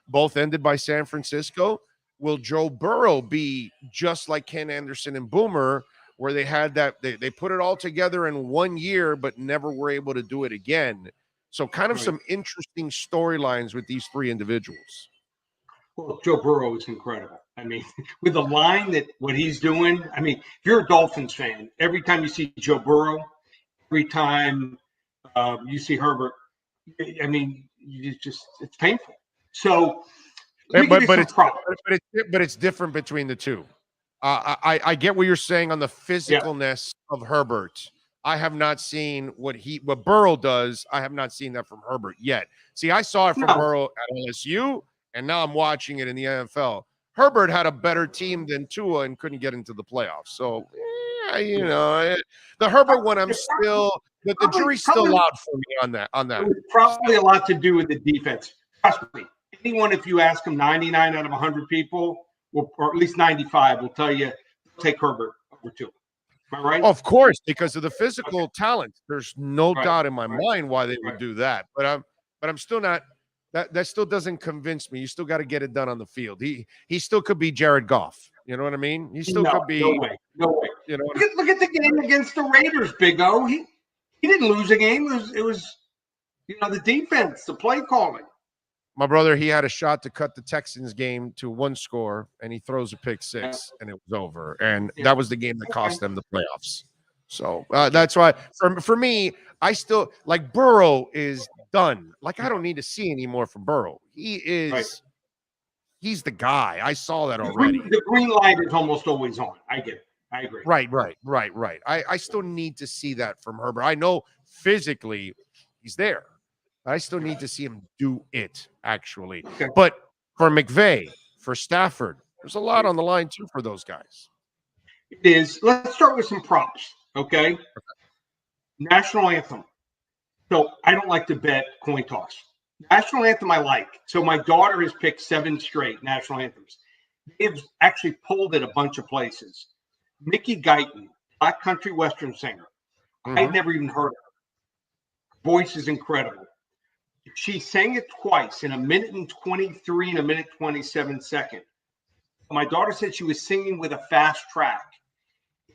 Both ended by San Francisco. Will Joe Burrow be just like Ken Anderson and Boomer, where they had that, they put it all together in 1 year, but never were able to do it again? So kind of Right. some interesting storylines with these three individuals. Well, Joe Burrow is incredible. I mean, with the line that what he's doing, I mean, if you're a Dolphins fan, every time you see Joe Burrow, every time you see Herbert, I mean, it's painful. So, let me give you some props. But it's different between the two. I get what you're saying on the physicalness of Herbert. I have not seen what Burrow does. I have not seen that from Herbert yet. See, I saw it from No. Burrow at LSU, and now I'm watching it in the NFL. Herbert had a better team than Tua and couldn't get into the playoffs. So, the Herbert one, I'm still the jury's still out for me on that. It was probably a lot to do with the defense. Trust me. Anyone, if you ask them, 99 out of 100 people, or at least 95, will tell you take Herbert over Tua. Am I right? Of course, because of the physical talent. There's no Right. doubt in my Right. mind why they would Right. do that. But but I'm still not. That still doesn't convince me. You still got to get it done on the field. He still could be Jared Goff. You know what I mean? He still could be. No way. No way. You know, Look at the game against the Raiders, Big O. He didn't lose a game. It was the defense, the play calling. my brother, he had a shot to cut the Texans game to 1 score, and he throws a pick 6, and it was over. And that was the game that cost them the playoffs. So that's why, for me, I still like Burrow is done. Like, I don't need to see any more from Burrow. He is, he's the guy. I saw that already. The green light is almost always on. I get it. I agree. Right. I still need to see that from Herbert. I know physically he's there. I still need to see him do it, actually. Okay. But for McVay, for Stafford, there's a lot on the line, too, for those guys. It is. Let's start with some props, okay? National anthem. So I don't like to bet coin toss. National anthem I like. So my daughter has picked 7 straight national anthems. They've actually pulled it a bunch of places. Mickey Guyton, Black Country Western singer. I'd never even heard of her. Her voice is incredible. She sang it twice in 1:23 and 1:27. My daughter said she was singing with a fast track,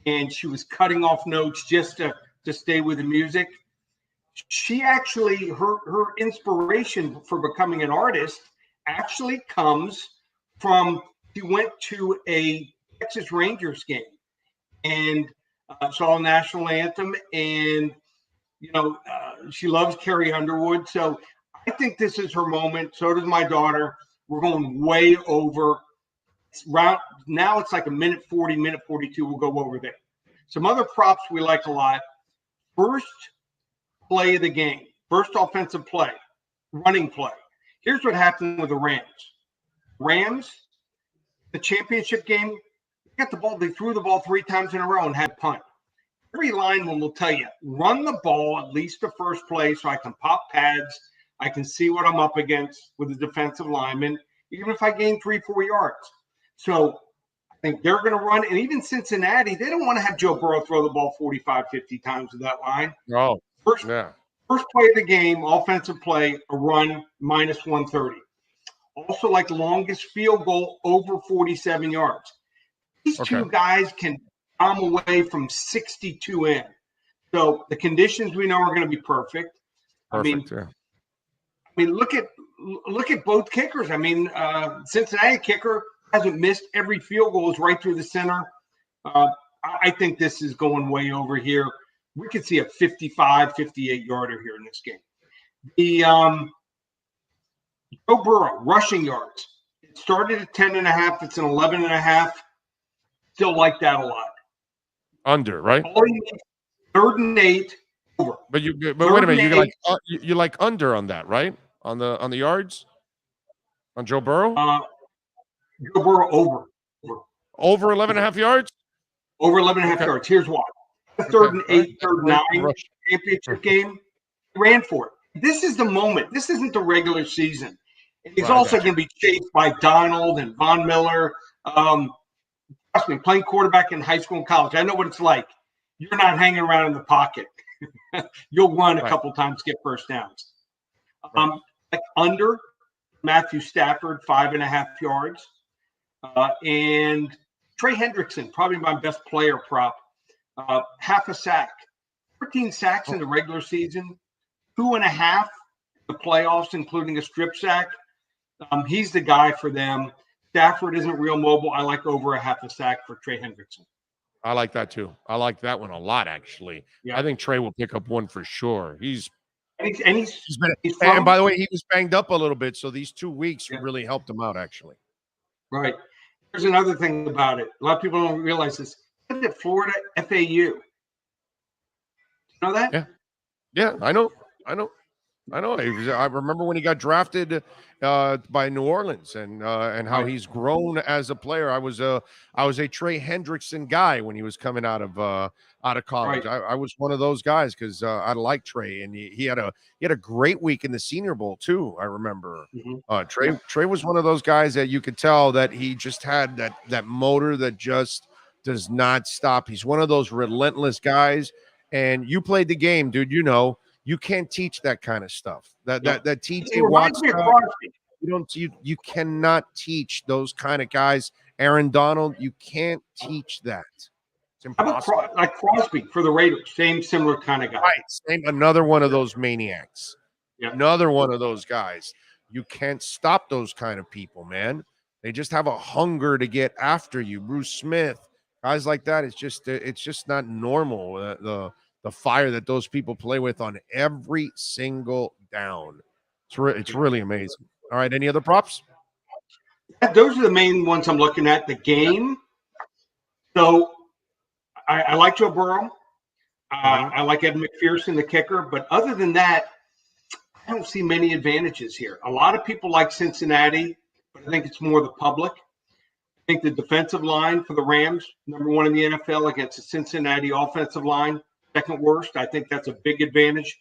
and she was cutting off notes just to stay with the music. She actually, her inspiration for becoming an artist actually comes from, she went to a Texas Rangers game and saw a national anthem, and she loves Carrie Underwood. So I think this is her moment. So does my daughter. We're going way over. Now it's like 1:40, 1:42. We'll go over there. Some other props we like a lot. First play of the game. First offensive play. Running play. Here's what happened with the Rams, the championship game, they got the ball. They threw the ball 3 times in a row and had a punt. Every lineman will tell you, run the ball at least the first play so I can pop pads. I can see what I'm up against with the defensive lineman, even if I gain 3-4 yards. So I think they're going to run. And even Cincinnati, they don't want to have Joe Burrow throw the ball 45, 50 times with that line. Oh, First play of the game, offensive play, a run, -130. Also, like longest field goal, over 47 yards. These two guys can bomb away from 62 in. So the conditions we know are going to be perfect. I mean, look at both kickers. I mean, Cincinnati kicker hasn't missed every field goal, is right through the center. I think this is going way over here. We could see a 55, 58 yarder here in this game. The Joe Burrow rushing yards. It started at 10.5. It's an 11.5. Still like that a lot. Under, right? 3rd and 8. Over. But wait a minute, you like under on that, right? On the yards on Joe Burrow. Joe Burrow over 11.5 yards. Over 11.5 yards. Here's why: 3rd and 8, 3rd and 9 championship game. He ran for it. This is the moment. This isn't the regular season. He's also going to be chased by Donald and Von Miller. Trust me, playing quarterback in high school and college, I know what it's like. You're not hanging around in the pocket. You'll run a couple times, get first downs. Like under Matthew Stafford, 5.5 yards. And Trey Hendrickson, probably my best player prop, half a sack. 13 sacks in the regular season, 2.5 in the playoffs, including a strip sack. He's the guy for them. Stafford isn't real mobile. I like over a half a sack for Trey Hendrickson. I like that too. I like that one a lot, actually. Yeah. I think Trey will pick up one for sure. And by the way, he was banged up a little bit, so these 2 weeks really helped him out, actually. Right. There's another thing about it. A lot of people don't realize this. Look at Florida FAU. You know that? Yeah, I know. I remember when he got drafted by New Orleans and how he's grown as a player. I was a Trey Hendrickson guy when he was coming out of college. Right. I was one of those guys because I like Trey, and he had a great week in the Senior Bowl too. I remember Trey was one of those guys that you could tell that he just had that motor that just does not stop. He's one of those relentless guys. And you played the game, dude. You can't teach that kind of stuff. That It TJ Watt reminds me of stuff. Crosby. You that TJ It Watt reminds me of stuff. Crosby. You cannot teach those kind of guys. Aaron Donald, you can't teach that. It's How about impossible. like Crosby for the Raiders? Similar kind of guy. Right. Another one of those maniacs. Yeah. Another one of those guys. You can't stop those kind of people, man. They just have a hunger to get after you. Bruce Smith, guys like that. It's just not normal. The fire that those people play with on every single down. It's really amazing. All right. Any other props? Those are the main ones I'm looking at. The game. So I like Joe Burrow. I like Evan McPherson, the kicker. But other than that, I don't see many advantages here. A lot of people like Cincinnati, but I think it's more the public. I think the defensive line for the Rams, number 1 in the NFL against the Cincinnati offensive line, second worst. I think that's a big advantage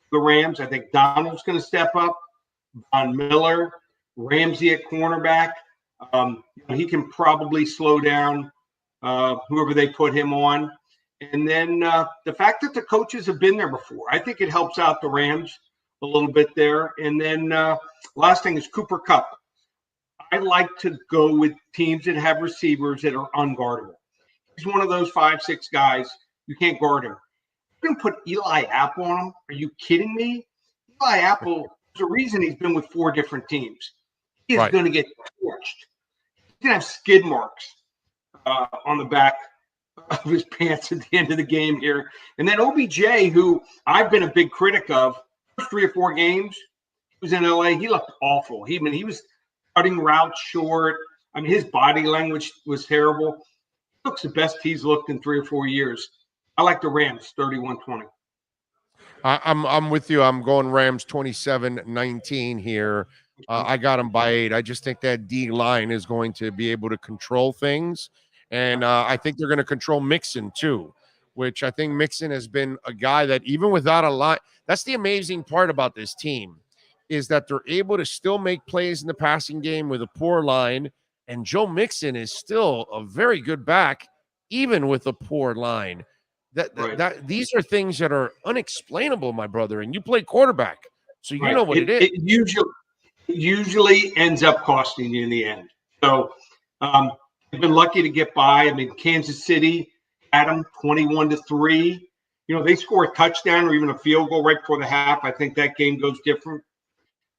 for the Rams. I think Donald's going to step up. Von Miller, Ramsey at cornerback. He can probably slow down whoever they put him on. And then the fact that the coaches have been there before, I think it helps out the Rams a little bit there. And then last thing is Cooper Kupp. I like to go with teams that have receivers that are unguardable. He's one of those 5'6" guys. You can't guard him. You're going to put Eli Apple on him? Are you kidding me? Eli Apple, there's a reason he's been with 4 different teams. He is going to get torched. He's going to have skid marks on the back of his pants at the end of the game here. And then OBJ, who I've been a big critic of, first 3 or 4 games, he was in LA. He looked awful. He was cutting routes short. I mean, his body language was terrible. He looks the best he's looked in 3 or 4 years. I like the Rams 31-20. I'm with you. I'm going Rams 27-19 here. I got them by 8. I just think that D line is going to be able to control things. And I think they're going to control Mixon too, which I think Mixon has been a guy that even without a line, that's the amazing part about this team is that they're able to still make plays in the passing game with a poor line. And Joe Mixon is still a very good back, even with a poor line. That these are things that are unexplainable, my brother. And you play quarterback, so you know what it is. It usually ends up costing you in the end. So I've been lucky to get by. I mean, Kansas City had them 21-3. You know, they score a touchdown or even a field goal right before the half. I think that game goes differently.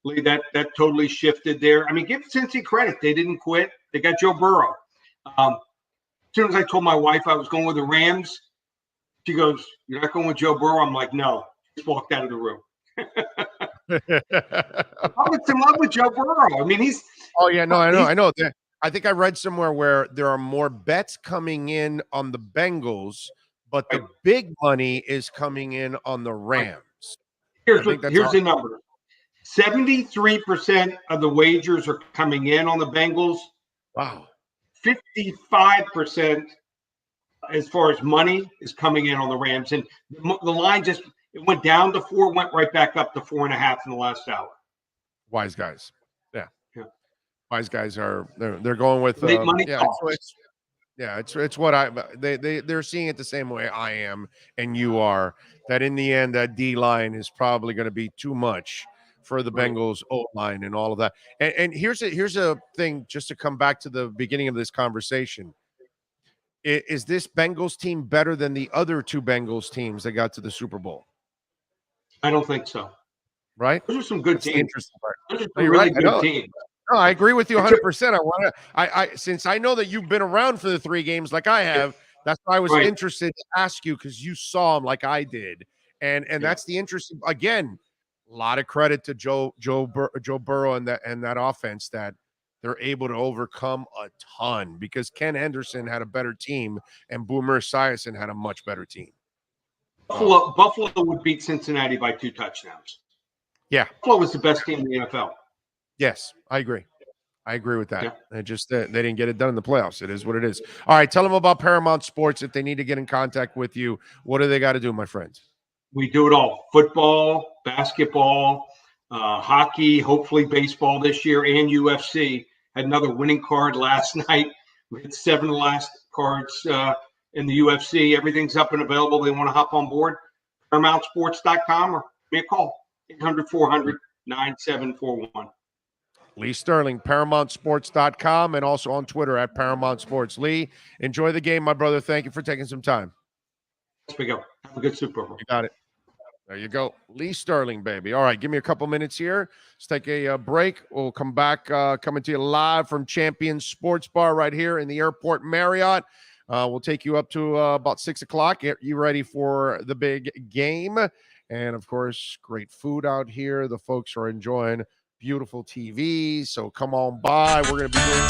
That totally shifted there. I mean, give Cincy credit. They didn't quit. They got Joe Burrow. As soon as I told my wife I was going with the Rams, she goes, "You're not going with Joe Burrow?" I'm like, "No." Just walked out of the room. I'm in love with Joe Burrow. I mean, he's. Oh yeah, no, I know. I think I read somewhere where there are more bets coming in on the Bengals, but the big money is coming in on the Rams. Here's the number: 73% of the wagers are coming in on the Bengals. Wow. 55%, as far as money, is coming in on the Rams, and the line it went down to 4, went right back up to 4.5 in the last hour. Wise guys, yeah. Wise guys they're going with money. It's what they're seeing it the same way I am and you are. That in the end, that D line is probably going to be too much for the Bengals O line and all of that. And here's a thing, just to come back to the beginning of this conversation. Is this Bengals team better than the other 2 Bengals teams that got to the Super Bowl? I don't think so. Right? Those are some good teams. Interesting part. Those are some really good teams. No, I agree with you 100%. Since I know that you've been around for the 3 games like I have, that's why I was interested to ask you, because you saw them like I did. And that's the interesting, again, a lot of credit to Joe Burrow and that offense that they're able to overcome a ton, because Ken Henderson had a better team and Boomer Esiason had a much better team. Buffalo would beat Cincinnati by 2 touchdowns. Yeah. Buffalo was the best team in the NFL. Yes, I agree. I agree with that. Yeah. They didn't get it done in the playoffs. It is what it is. All right, tell them about Paramount Sports. If they need to get in contact with you, what do they got to do, my friends? We do it all: football, basketball, hockey, hopefully baseball this year, and UFC. Had another winning card last night. We had 7 last cards in the UFC. Everything's up and available. They want to hop on board. ParamountSports.com or me a call, 800-400-9741. Lee Sterling, ParamountSports.com, and also on Twitter at Paramount Sports. Lee, enjoy the game, my brother. Thank you for taking some time. Let's go. Have a good Super Bowl. You got it. There you go. Lee Sterling, baby. All right, give me a couple minutes here. Let's take a break. We'll come back, coming to you live from Champion Sports Bar right here in the Airport Marriott. We'll take you up to about 6 o'clock. Get you ready for the big game. And, of course, great food out here. The folks are enjoying beautiful TV. So come on by. We're going to be doing...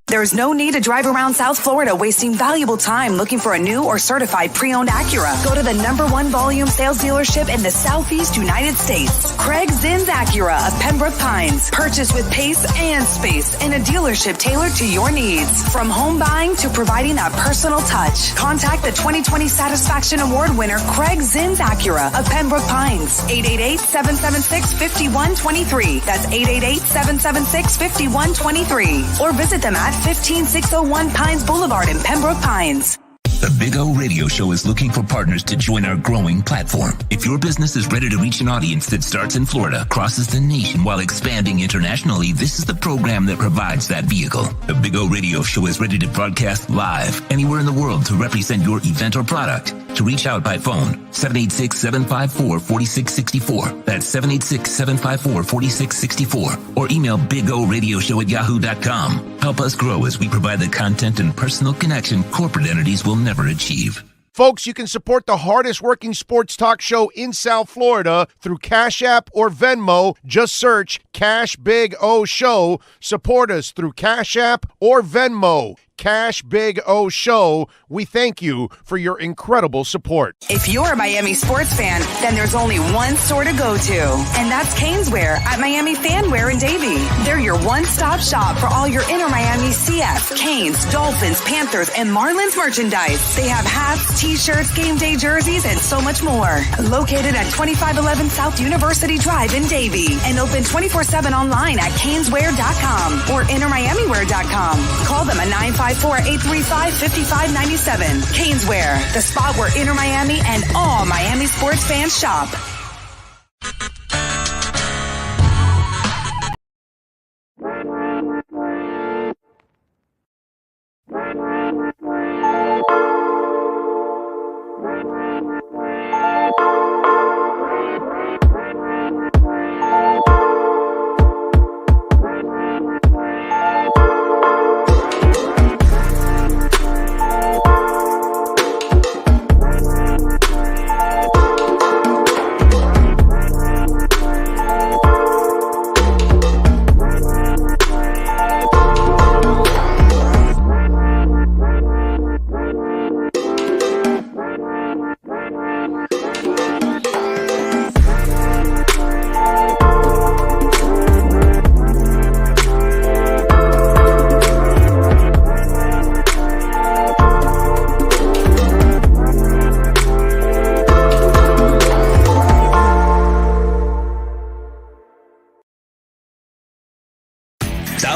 There's no need to drive around South Florida wasting valuable time looking for a new or certified pre-owned Acura. Go to the #1 volume sales dealership in the Southeast United States. Craig Zinn's Acura of Pembroke Pines. Purchase with pace and space in a dealership tailored to your needs. From home buying to providing a personal touch. Contact the 2020 Satisfaction Award winner Craig Zinn's Acura of Pembroke Pines. 888-776-5123. That's 888-776-5123. Or visit them at 15601 Pines Boulevard in Pembroke Pines. The Big O Radio Show is looking for partners to join our growing platform. If your business is ready to reach an audience that starts in Florida, crosses the nation while expanding internationally, this is the program that provides that vehicle. The Big O Radio Show is ready to broadcast live anywhere in the world to represent your event or product. To reach out by phone, 786-754-4664. That's 786-754-4664. Or email bigoradioshow@yahoo.com. Help us grow as we provide the content and personal connection corporate entities will never achieve. Folks, you can support the hardest working sports talk show in South Florida through Cash App or Venmo. Just search Cash Big O Show. Support us through Cash App or Venmo. Cash Big O Show. We thank you for your incredible support. If you're a Miami sports fan, then there's only one store to go to, and that's Caneswear at Miami Fanwear in Davie. They're your one-stop shop for all your inner Miami CF, Canes, Dolphins, Panthers, and Marlins merchandise. They have hats, t-shirts, game day jerseys, and so much more. Located at 2511 South University Drive in Davie and open 24/7 online at caneswear.com or innermiamiwear.com. Call them at 954-835-5597. Caneswear, the spot where Inner Miami and all Miami sports fans shop.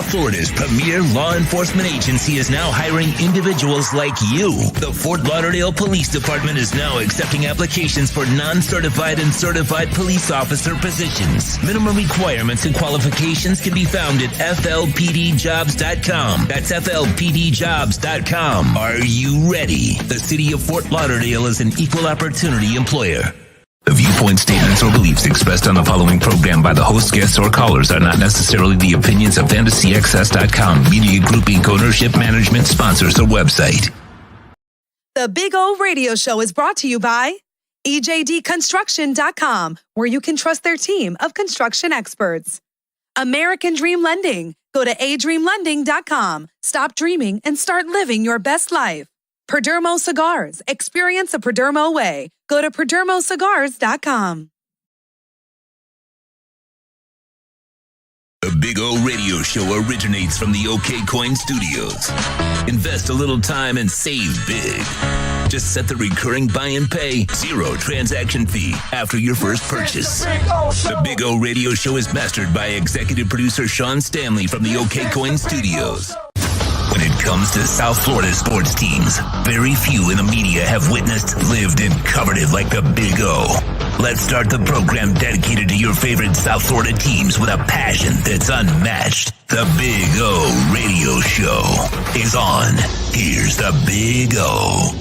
Florida's premier law enforcement agency is now hiring individuals like you. The Fort Lauderdale Police Department is now accepting applications for non-certified and certified police officer positions. Minimum requirements and qualifications can be found at flpdjobs.com. That's flpdjobs.com. Are you ready? The city of Fort Lauderdale is an equal opportunity employer. The viewpoint, statements, or beliefs expressed on the following program by the host, guests, or callers are not necessarily the opinions of FantasyXS.com, Media Group Inc., ownership, management, sponsors, or website. The Big O Radio Show is brought to you by EJDConstruction.com, where you can trust their team of construction experts. American Dream Lending. Go to adreamlending.com. Stop dreaming and start living your best life. Perdermo Cigars. Experience a Perdermo way. Go to PerdermoCigars.com. The Big O Radio Show originates from the OK Coin Studios. Invest a little time and save big. Just set the recurring buy and pay, zero transaction fee after your first purchase. The Big O Radio Show is mastered by executive producer Sean Stanley from the OK Coin Studios. When it comes to South Florida sports teams, very few in the media have witnessed, lived, and covered it like the Big O. Let's start the program dedicated to your favorite South Florida teams with a passion that's unmatched. The Big O Radio Show is on. Here's the Big O.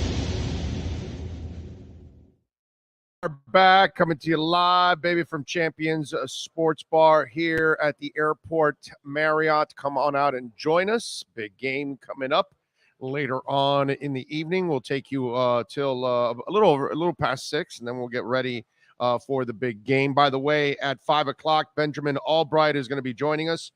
We're back, coming to you live, baby, from Champions Sports Bar here at the airport Marriott. Come on out and join us. Big game coming up later on in the evening. We'll take you till a little past 6, and then we'll get ready for the big game. By the way, at 5 o'clock, Benjamin Albright is going to be joining us.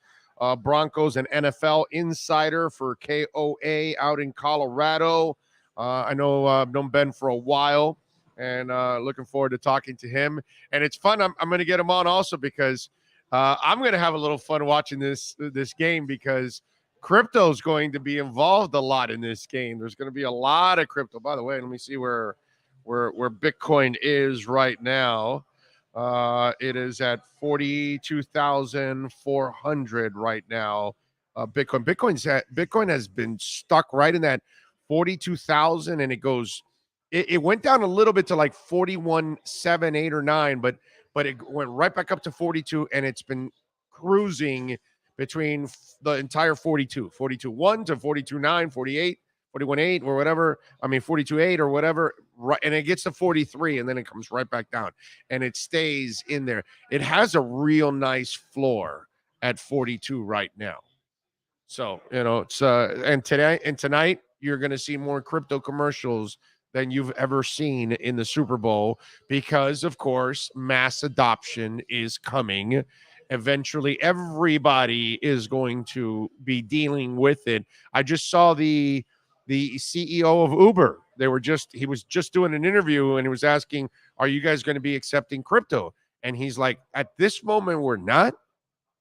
Broncos and NFL insider for KOA out in Colorado. I know I've known Ben for a while. And looking forward to talking to him. And it's fun. I'm going to get him on also because I'm going to have a little fun watching this game because crypto is going to be involved a lot in this game. There's going to be a lot of crypto. By the way, let me see where Bitcoin is right now. It is at 42,400 right now. Bitcoin has been stuck right in that 42,000, and it goes. It went down a little bit to like 41.7, 8 or 9, but it went right back up to 42, and it's been cruising between the entire 42.1 to 42.9, 48, 41.8 or whatever. I mean 42.8 or whatever, right? And it gets to 43, and then it comes right back down, and it stays in there. It has a real nice floor at 42 right now. So it's and tonight you're going to see more crypto commercials than you've ever seen in the Super Bowl because, of course, mass adoption is coming. Eventually, everybody is going to be dealing with it. I just saw the CEO of Uber. He was just doing an interview, and he was asking, are you guys going to be accepting crypto? And he's like, at this moment, we're not.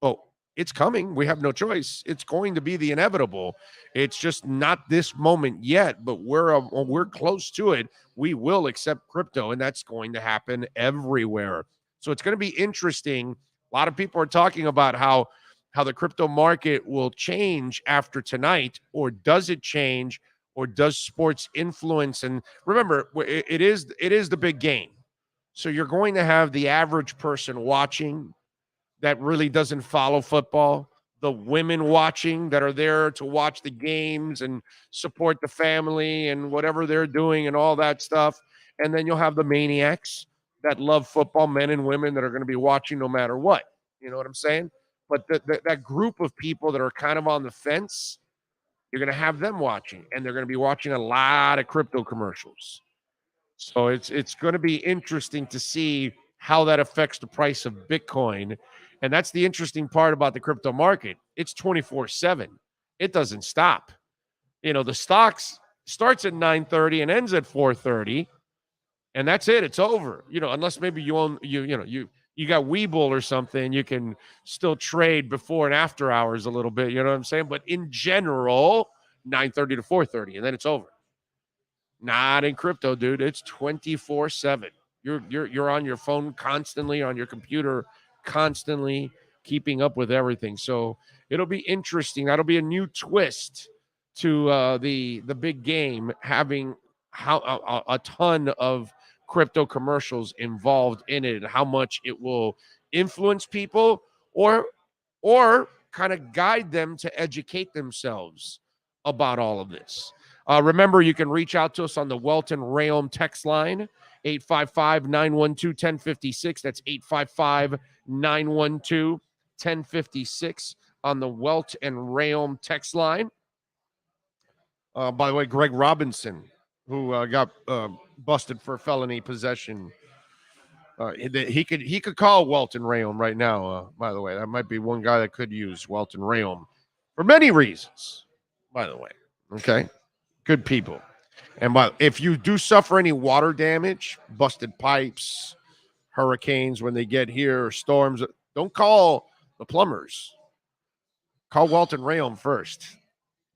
Oh, it's coming. We have no choice. It's going to be the inevitable. It's just not this moment yet, but we're close to it. We will accept crypto, and that's going to happen everywhere. So it's going to be interesting. A lot of people are talking about how the crypto market will change after tonight, or does it change, or does sports influence? And remember, it is the big game. So you're going to have the average person watching that really doesn't follow football, the women watching that are there to watch the games and support the family and whatever they're doing and all that stuff. And then you'll have the maniacs that love football, men and women that are going to be watching no matter what. You know what I'm saying? But that group of people that are kind of on the fence, you're going to have them watching, and they're going to be watching a lot of crypto commercials. So it's going to be interesting to see how that affects the price of Bitcoin. And that's the interesting part about the crypto market. It's 24/7. It doesn't stop. The stocks starts at 9:30 and ends at 4:30, and that's it. It's over. Unless maybe you own you got Webull or something, you can still trade before and after hours a little bit. You know what I'm saying? But in general, 9:30 to 4:30, and then it's over. Not in crypto, dude. It's 24/7. You're on your phone constantly, on your computer constantly, keeping up with everything. So it'll be interesting. That'll be a new twist to the big game, having a ton of crypto commercials involved in it, and how much it will influence people or kind of guide them to educate themselves about all of this. Remember, you can reach out to us on the Welton Rayom text line, 855-912-1056. That's 855-912-1056 on the Welt and Rayom text line. By the way, Greg Robinson, who got busted for felony possession, he could call Welt and Rayom right now. By the way, that might be one guy that could use Welt and Rayom for many reasons. By the way, okay, good people. And if you do suffer any water damage, busted pipes, hurricanes when they get here, or storms, don't call the plumbers. Call Welt and Rayom first.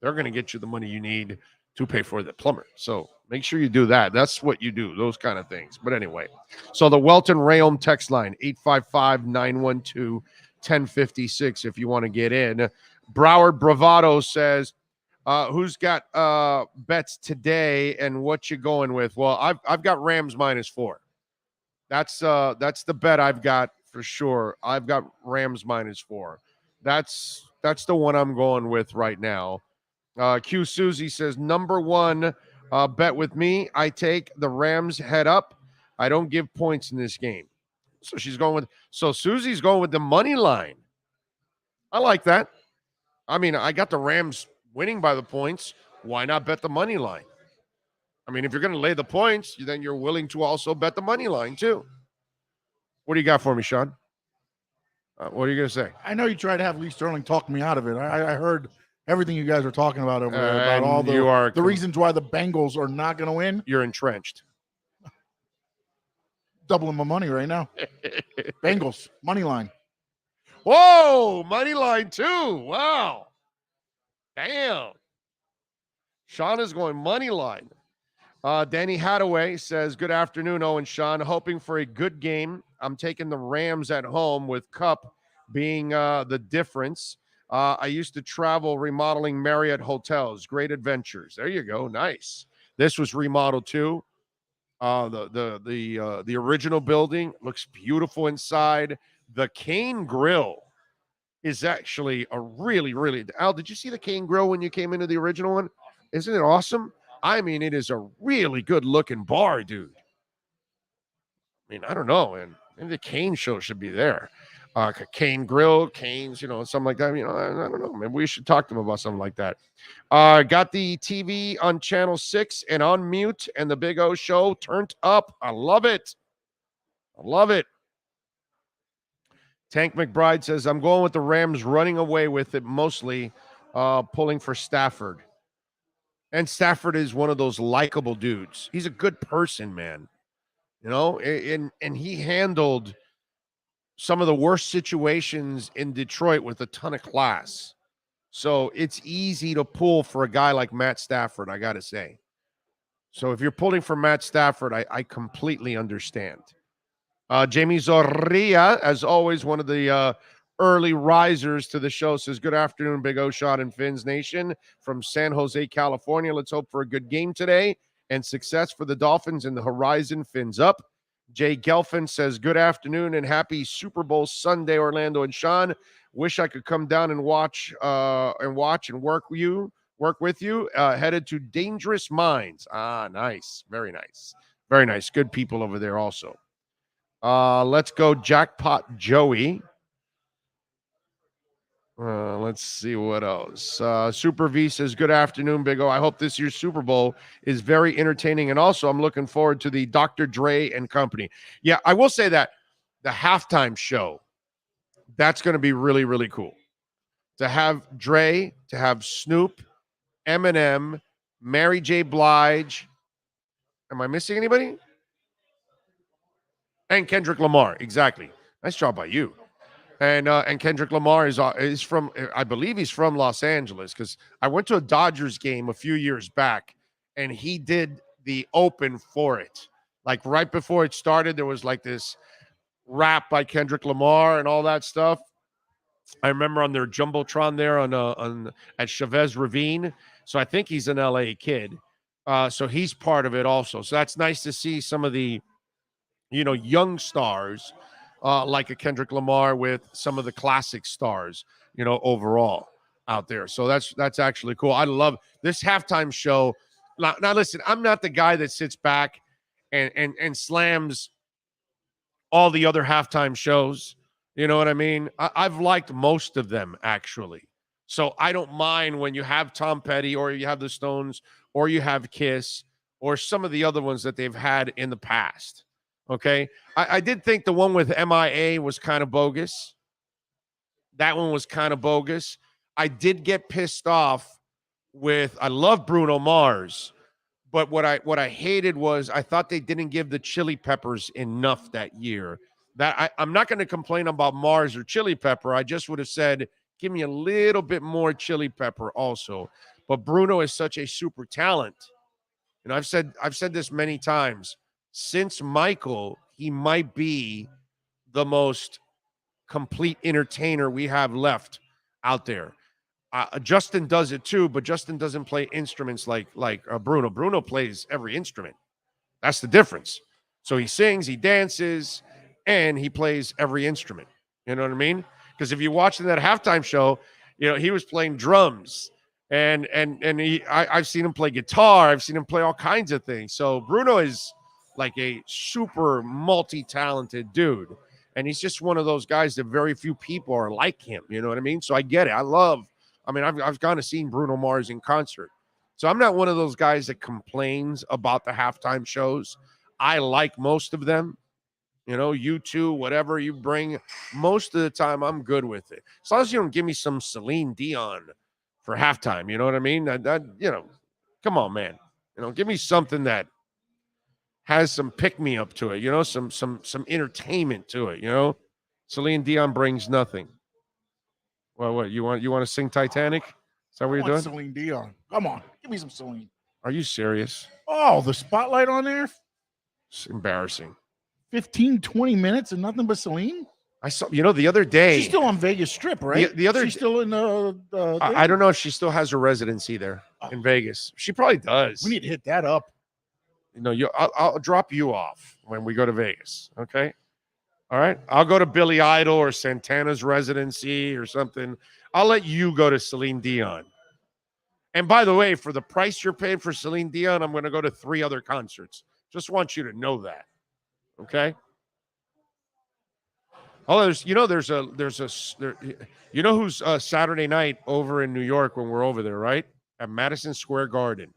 They're going to get you the money you need to pay for the plumber. So make sure you do that. That's what you do, those kind of things. But anyway, so the Welt and Rayom text line, 855-912-1056 if you want to get in. Broward Bravado says, Who's got bets today and what you going with? Well, I've got Rams -4. That's the bet I've got for sure. I've got Rams -4. That's the one I'm going with right now. Q Susie says number one bet with me. I take the Rams head up. I don't give points in this game. So Susie's going with the money line. I like that. I mean, I got the Rams winning by the points. Why not bet the money line? I mean, if you're going to lay the points, then you're willing to also bet the money line too. What do you got for me, Sean? What are you going to say? I know you tried to have Lee Sterling talk me out of it. I heard everything you guys were talking about over there about all the reasons why the Bengals are not going to win. You're entrenched. Doubling my money right now. Bengals, money line. Whoa, money line too. Wow. Damn. Sean is going money line. Danny Hadaway says, good afternoon, Owen Sean. Hoping for a good game. I'm taking the Rams at home with Cup being the difference. I used to travel remodeling Marriott hotels. Great adventures. There you go. Nice. This was remodeled too. The original building looks beautiful inside. The Cane Grill is actually a really, really. Al, did you see the Cane Grill when you came into the original one? Isn't it awesome? I mean, it is a really good looking bar, dude. I mean, I don't know, and maybe the Cane Show should be there. Cane Grill, Canes, something like that. I don't know. Maybe we should talk to them about something like that. Got the TV on channel 6 and on mute, and the Big O Show turned up. I love it. Tank McBride says, I'm going with the Rams running away with it, mostly pulling for Stafford. And Stafford is one of those likable dudes. He's a good person, man. And he handled some of the worst situations in Detroit with a ton of class. So it's easy to pull for a guy like Matt Stafford, I got to say. So if you're pulling for Matt Stafford, I completely understand. Jamie Zorria, as always, one of the early risers to the show, says, good afternoon, Big O Shot and Fins Nation from San Jose, California. Let's hope for a good game today and success for the Dolphins and the horizon. Fins up. Jay Gelfin says, good afternoon and happy Super Bowl Sunday, Orlando and Sean. Wish I could come down and watch and work with you. Headed to Dangerous Minds. Nice. Very nice. Very nice. Good people over there also. Let's go Jackpot Joey. Let's see what else. Super V says, good afternoon, Big O. I hope this year's Super Bowl is very entertaining. And also, I'm looking forward to the Dr. Dre and company. Yeah, I will say that the halftime show, that's going to be really, really cool. To have Dre, to have Snoop, Eminem, Mary J. Blige. Am I missing anybody? And Kendrick Lamar. Exactly. Nice job by you. And Kendrick Lamar is from, I believe he's from Los Angeles, because I went to a Dodgers game a few years back and he did the open for it. Like right before it started, there was like this rap by Kendrick Lamar and all that stuff. I remember on their Jumbotron there at Chavez Ravine. So I think he's an LA kid. So he's part of it also. So that's nice to see some of the, young stars like a Kendrick Lamar with some of the classic stars, overall out there. So that's actually cool. I love this halftime show. Now listen, I'm not the guy that sits back and slams all the other halftime shows. You know what I mean? I've liked most of them, actually. So I don't mind when you have Tom Petty or you have the Stones or you have Kiss or some of the other ones that they've had in the past. Okay? I did think the one with MIA was kind of bogus. That one was kind of bogus. I did get pissed off with, I love Bruno Mars, but what I hated was I thought they didn't give the Chili Peppers enough that year. That I'm not going to complain about Mars or Chili Pepper. I just would have said, give me a little bit more Chili Pepper also. But Bruno is such a super talent. And I've said this many times. Since Michael, he might be the most complete entertainer we have left out there. Justin does it too, but Justin doesn't play instruments like Bruno. Bruno plays every instrument. That's the difference. So he sings, he dances, and he plays every instrument. You know what I mean? Because if you watch that halftime show, he was playing drums, and I've seen him play guitar. I've seen him play all kinds of things. So Bruno is like a super multi-talented dude, and he's just one of those guys that very few people are like him. You know what I mean? So I get it. I've gone to see Bruno Mars in concert. So I'm not one of those guys that complains about the halftime shows. I like most of them. U2, whatever you bring, most of the time I'm good with it. As long as you don't give me some Celine Dion for halftime, you know what I mean? Come on, man. Give me something that has some pick-me-up to it, some entertainment to it, Celine Dion brings nothing. Well, what, you want to sing Titanic? Is that what you're doing? Celine Dion. Come on, give me some Celine. Are you serious? Oh, the spotlight on there? It's embarrassing. 15, 20 minutes and nothing but Celine? I saw, the other day. She's still on Vegas Strip, right? She's still in I don't know if she still has a residency there in Vegas. She probably does. We need to hit that up. I'll drop you off when we go to Vegas. Okay. All right. I'll go to Billy Idol or Santana's residency or something. I'll let you go to Celine Dion. And by the way, for the price you're paying for Celine Dion, I'm going to go to 3 other concerts. Just want you to know that. Okay. Oh, there's who's Saturday night over in New York when we're over there, right? At Madison Square Garden.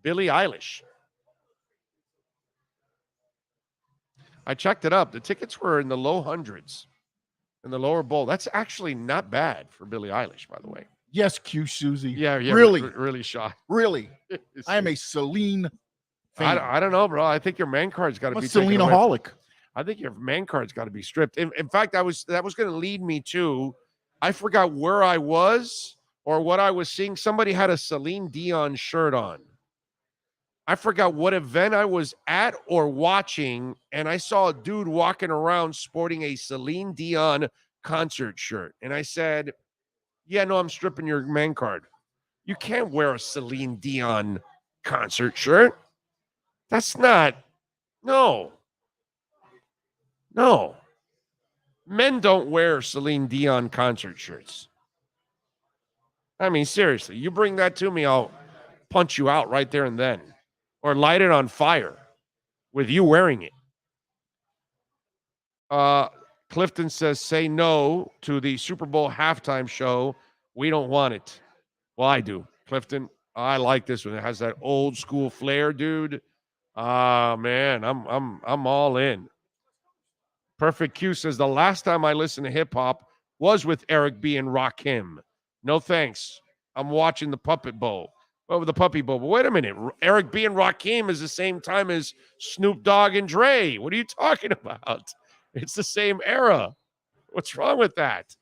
Billie Eilish. I checked it up. The tickets were in the low hundreds in the lower bowl. That's actually not bad for Billie Eilish, by the way. Yes, Q Susie. Yeah. Really? Really shocked. Really? I am a Celine fan. I don't know, bro. I think your man card's got to be Celine-aholic. I think your man card's got to be stripped. In fact, that was going to lead me to, I forgot where I was or what I was seeing. Somebody had a Celine Dion shirt on. I forgot what event I was at or watching, and I saw a dude walking around sporting a Celine Dion concert shirt. And I said, yeah, no, I'm stripping your man card. You can't wear a Celine Dion concert shirt. That's not, no. Men don't wear Celine Dion concert shirts. I mean, seriously, you bring that to me, I'll punch you out right there and then. Or light it on fire with you wearing it. Clifton says, say no to the Super Bowl halftime show. We don't want it. Well, I do. Clifton, I like this one. It has that old school flair, dude. Man, I'm all in. Perfect Q says, the last time I listened to hip-hop was with Eric B. and Rakim. No thanks. I'm watching the Puppet Bowl. Over the Puppy Bowl. But wait a minute. Eric B. and Rakim is the same time as Snoop Dogg and Dre. What are you talking about? It's the same era. What's wrong with that?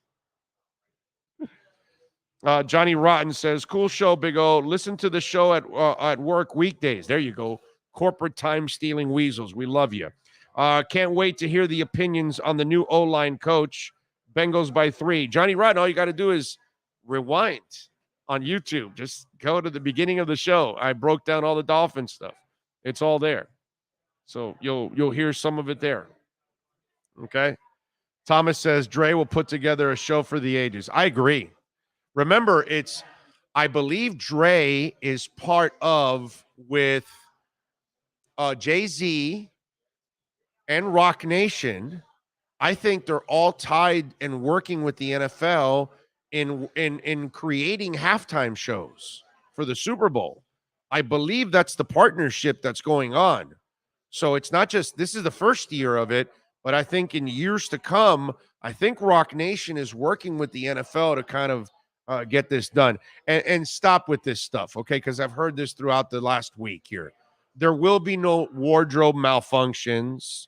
Johnny Rotten says, cool show, Big O. Listen to the show at work weekdays. There you go. Corporate time-stealing weasels. We love you. Can't wait to hear the opinions on the new O-line coach. Bengals by 3. Johnny Rotten, all you got to do is rewind on YouTube. Just go to the beginning of the show. I broke down all the Dolphin stuff. It's all there. So you'll hear some of it there. Okay. Thomas says Dre will put together a show for the ages. I agree. Remember, I believe Dre is part of with Jay-Z and Rock Nation. I think they're all tied and working with the NFL in creating halftime shows for the Super Bowl. I believe that's the partnership that's going on. So it's not just, this is the first year of it, but I think in years to come, I think Rock Nation is working with the NFL to kind of get this done and stop with this stuff, okay? Because I've heard this throughout the last week here. There will be no wardrobe malfunctions.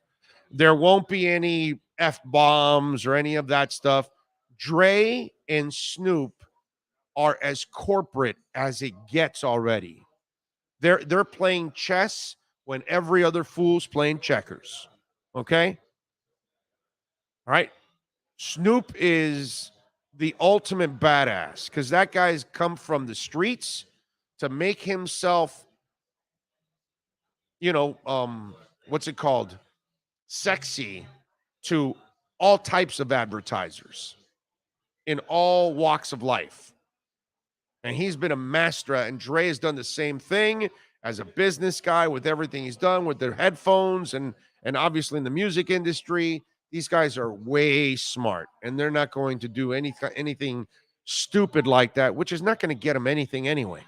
There won't be any F-bombs or any of that stuff. Dre and Snoop are as corporate as it gets already. They're playing chess when every other fool's playing checkers. Okay? All right? Snoop is the ultimate badass because that guy's come from the streets to make himself, what's it called? Sexy to all types of advertisers in all walks of life. And he's been a master. And Dre has done the same thing as a business guy with everything he's done with their headphones and obviously in the music industry. These guys are way smart, and they're not going to do anything stupid like that, which is not going to get them anything anyway.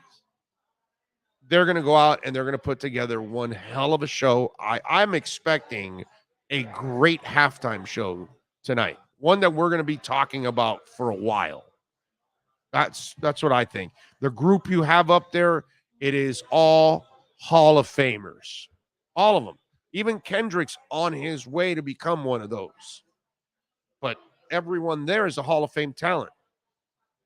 They're going to go out and they're going to put together one hell of a show. I'm expecting a great halftime show tonight, one that we're going to be talking about for a while. That's what I think. The group you have up there, it is all Hall of Famers, all of them. Even Kendrick's on his way to become one of those. But everyone there is a Hall of Fame talent,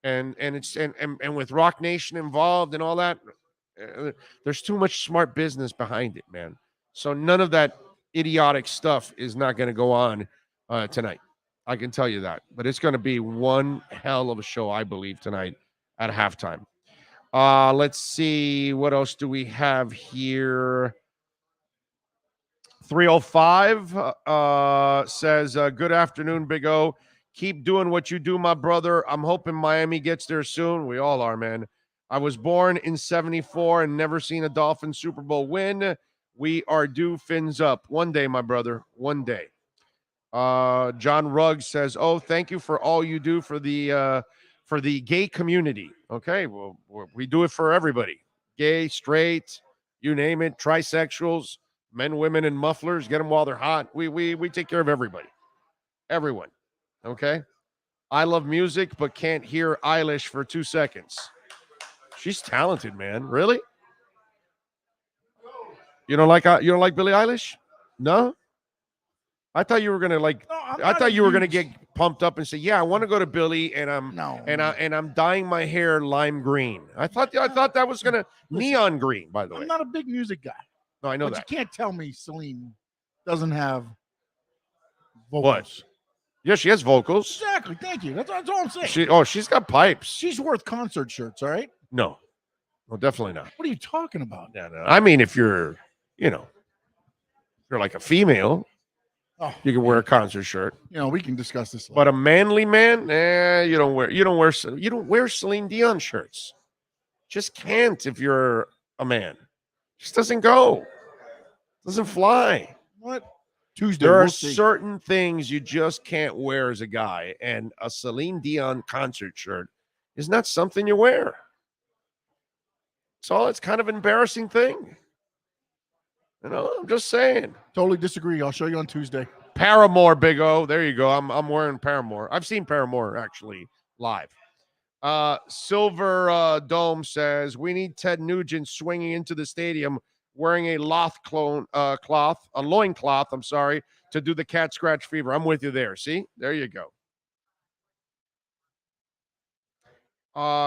and with Rock Nation involved and all that, there's too much smart business behind it, man. So none of that idiotic stuff is not going to go on tonight. I can tell you that. But it's going to be one hell of a show, I believe, tonight at halftime. Let's see. What else do we have here? 305 says, good afternoon, Big O. Keep doing what you do, my brother. I'm hoping Miami gets there soon. We all are, man. I was born in 74 and never seen a Dolphins Super Bowl win. We are due fins up. One day, my brother. One day. John Ruggs says, oh, thank you for all you do for the gay community. Okay, well, we do it for everybody. Gay, straight, you name it, trisexuals, men, women, and mufflers. Get them while they're hot. We take care of everybody. Everyone. Okay? I love music, but can't hear Eilish for 2 seconds. She's talented, man. Really? You don't like Billie Eilish? No? I thought you were gonna get pumped up and say, "Yeah, I want to go to Billie, and I'm dyeing my hair lime green." I thought that was gonna neon green. By the way, I'm not a big music guy. No, I know but that. You can't tell me Celine doesn't have vocals. What? Yeah, she has vocals. Exactly. Thank you. That's all I'm saying. She's got pipes. She's worth concert shirts. All right. No, definitely not. What are you talking about? No. I mean, if you're like a female. Oh, you can wear a concert shirt. We can discuss this later. But a manly man, you don't wear Celine Dion shirts. Just can't if you're a man. Just doesn't go. Doesn't fly. What? Tuesday. There are certain things you just can't wear as a guy, and a Celine Dion concert shirt is not something you wear. So it's kind of an embarrassing thing. I'm just saying. Totally disagree. I'll show you on Tuesday. Paramore, Big O. There you go. I'm wearing Paramore. I've seen Paramore actually live. Silver Dome says we need Ted Nugent swinging into the stadium wearing a loincloth, to do the cat scratch fever. I'm with you there. See? There you go.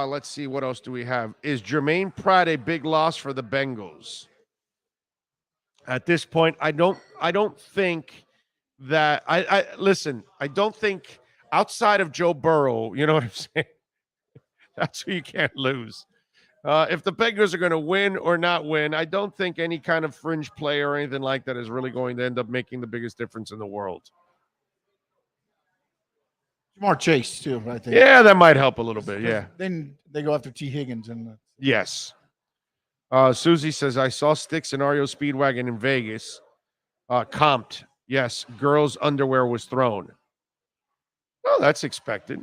Let's see. What else do we have? Is Jermaine Pratt a big loss for the Bengals? At this point, I don't think that listen, I don't think outside of Joe Burrow, you know what I'm saying? That's who you can't lose. If the Bengals are going to win or not win, I don't think any kind of fringe play or anything like that is really going to end up making the biggest difference in the world. Jamar Chase, too, I think. Yeah, that might help a little bit, yeah. Then they go after T. Higgins. Yes. Susie says, I saw Styx and REO Speedwagon in Vegas. Comped. Yes, girls' underwear was thrown. Well, that's expected.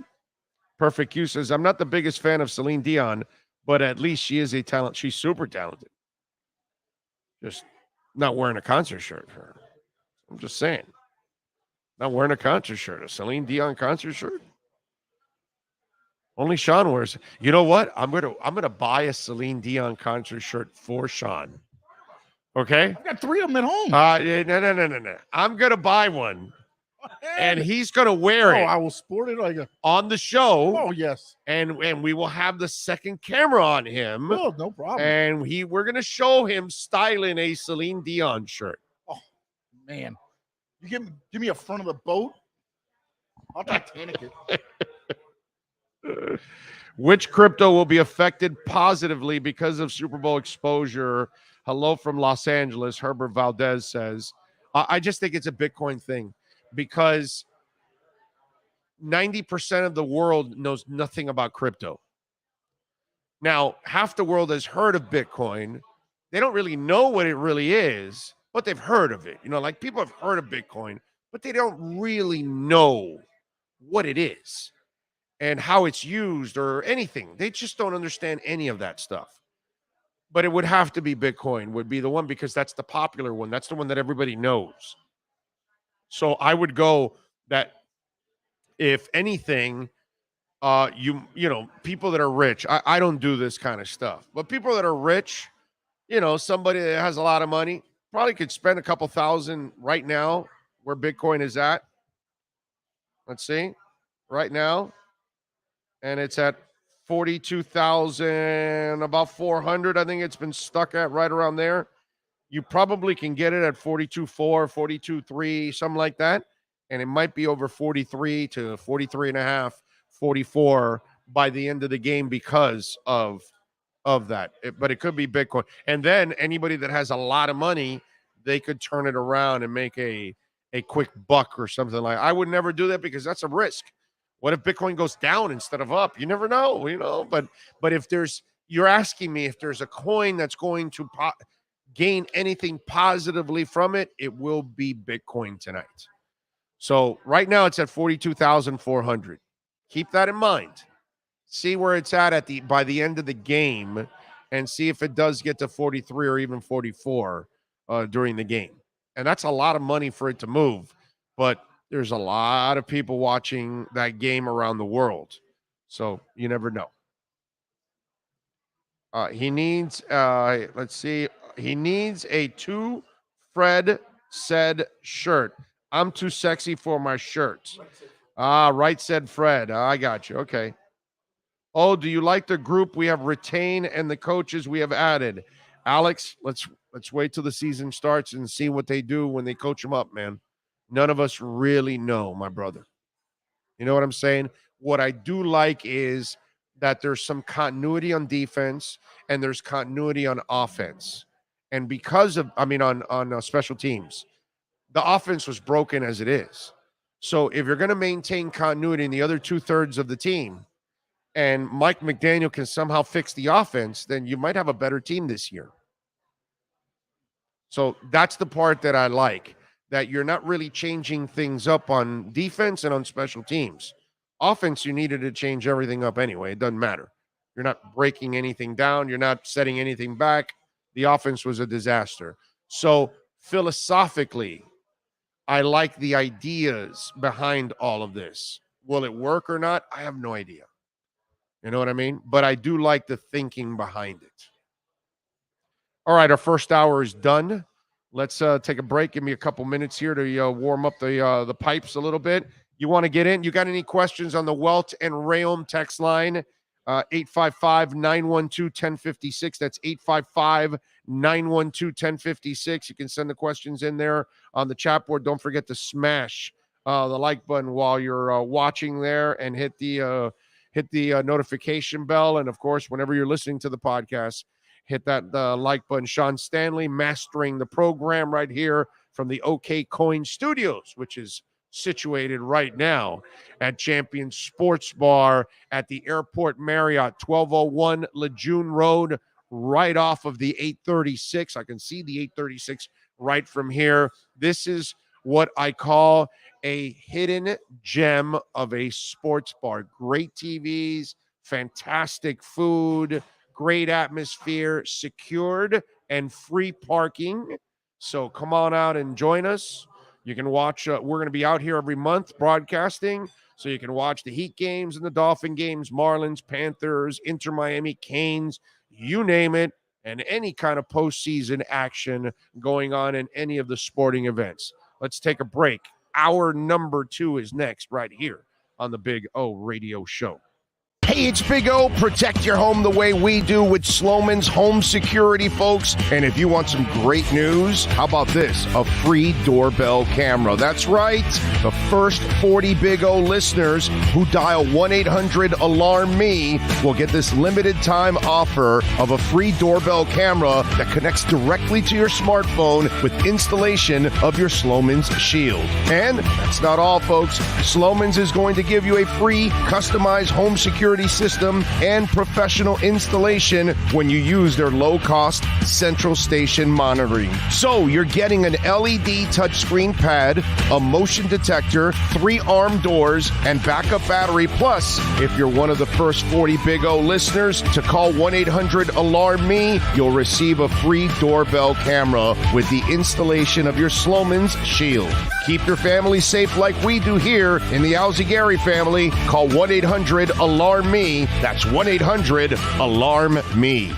Perfect Q says, I'm not the biggest fan of Celine Dion, but at least she is a talent. She's super talented. Just not wearing a concert shirt for her. I'm just saying. Not wearing a concert shirt. A Celine Dion concert shirt? Only Sean wears it. You know what? I'm gonna buy a Celine Dion concert shirt for Sean. Okay? I've got 3 of them at home. No. I'm gonna buy one. And he's gonna wear it. I will sport it on the show. Oh, yes. And we will have the second camera on him. Oh, no problem. And we're gonna show him styling a Celine Dion shirt. Oh, man. You give me a front of the boat, I'll Titanic it. Which crypto will be affected positively because of Super Bowl exposure? Hello from Los Angeles. Herbert Valdez says, I just think it's a Bitcoin thing because 90% of the world knows nothing about crypto. Now, half the world has heard of Bitcoin. They don't really know what it really is, but they've heard of it. Like people have heard of Bitcoin, but they don't really know what it is and how it's used or anything. They just don't understand any of that stuff. But it would have to be Bitcoin would be the one because that's the popular one. That's the one that everybody knows. So I would go that if anything, people that are rich, I don't do this kind of stuff, but people that are rich, somebody that has a lot of money probably could spend a couple thousand right now where Bitcoin is at. Let's see, right now. And it's at 42,000, about 400. I think it's been stuck at right around there. You probably can get it at 42.4, 42.3, something like that. And it might be over 43 to 43 and a half, 44 by the end of the game because of that. But it could be Bitcoin. And then anybody that has a lot of money, they could turn it around and make a quick buck or something like that. I would never do that because that's a risk. What if Bitcoin goes down instead of up? You never know, But if you're asking me if there's a coin that's going to gain anything positively from it, it will be Bitcoin tonight. So right now it's at 42,400. Keep that in mind. See where it's at by the end of the game and see if it does get to 43 or even 44 during the game. And that's a lot of money for it to move, but there's a lot of people watching that game around the world. So you never know. He needs, let's see. He needs a two Fred said shirt. I'm too sexy for my shirts. Right said Fred. I got you. Okay. Oh, do you like the group we have retained and the coaches we have added? Alex, let's wait till the season starts and see what they do when they coach them up, man. None of us really know, my brother. You know what I'm saying? What I do like is that there's some continuity on defense and there's continuity on offense. And because of, on special teams, the offense was broken as it is. So if you're going to maintain continuity in the other 2/3 of the team and Mike McDaniel can somehow fix the offense, then you might have a better team this year. So that's the part that I like, that you're not really changing things up on defense and on special teams. Offense, you needed to change everything up anyway. It doesn't matter. You're not breaking anything down. You're not setting anything back. The offense was a disaster. So philosophically, I like the ideas behind all of this. Will it work or not? I have no idea. You know what I mean? But I do like the thinking behind it. All right, our first hour is done. Let's take a break. Give me a couple minutes here to warm up the pipes a little bit. You want to get in? You got any questions on the Welt and Rayom text line? 855-912-1056. That's 855-912-1056. You can send the questions in there on the chat board. Don't forget to smash the like button while you're watching there and hit the notification bell. And, of course, whenever you're listening to the podcast, hit that like button. Sean Stanley mastering the program right here from the OK Coin Studios, which is situated right now at Champion Sports Bar at the Airport Marriott, 1201 Lejeune Road, right off of the 836. I can see the 836 right from here. This is what I call a hidden gem of a sports bar. Great TVs, fantastic food, great atmosphere, secured and free parking. So come on out and join us. You can watch, we're going to be out here every month broadcasting, so you can watch the Heat games and the Dolphin games, Marlins, Panthers, Inter Miami, Canes, you name it, and any kind of postseason action going on in any of the sporting events. Let's take a break. Hour number 2 is next right here on the Big O Radio Show. Hey, it's Big O. Protect your home the way we do with Sloman's Home Security, folks. And if you want some great news, how about this? A free doorbell camera. That's right. The first 40 Big O listeners who dial 1-800-ALARM-ME will get this limited time offer of a free doorbell camera that connects directly to your smartphone with installation of your Sloman's Shield. And that's not all, folks. Sloman's is going to give you a free customized home security system and professional installation when you use their low-cost central station monitoring. So you're getting an LED touchscreen pad, a motion detector, 3 arm doors, and backup battery. Plus, if you're one of the first 40 Big O listeners to call 1-800-ALARM-ME, you'll receive a free doorbell camera with the installation of your Sloman's Shield. Keep your family safe like we do here in the Alzugaray family. Call 1-800-ALARM-ME. That's 1-800-ALARM-ME.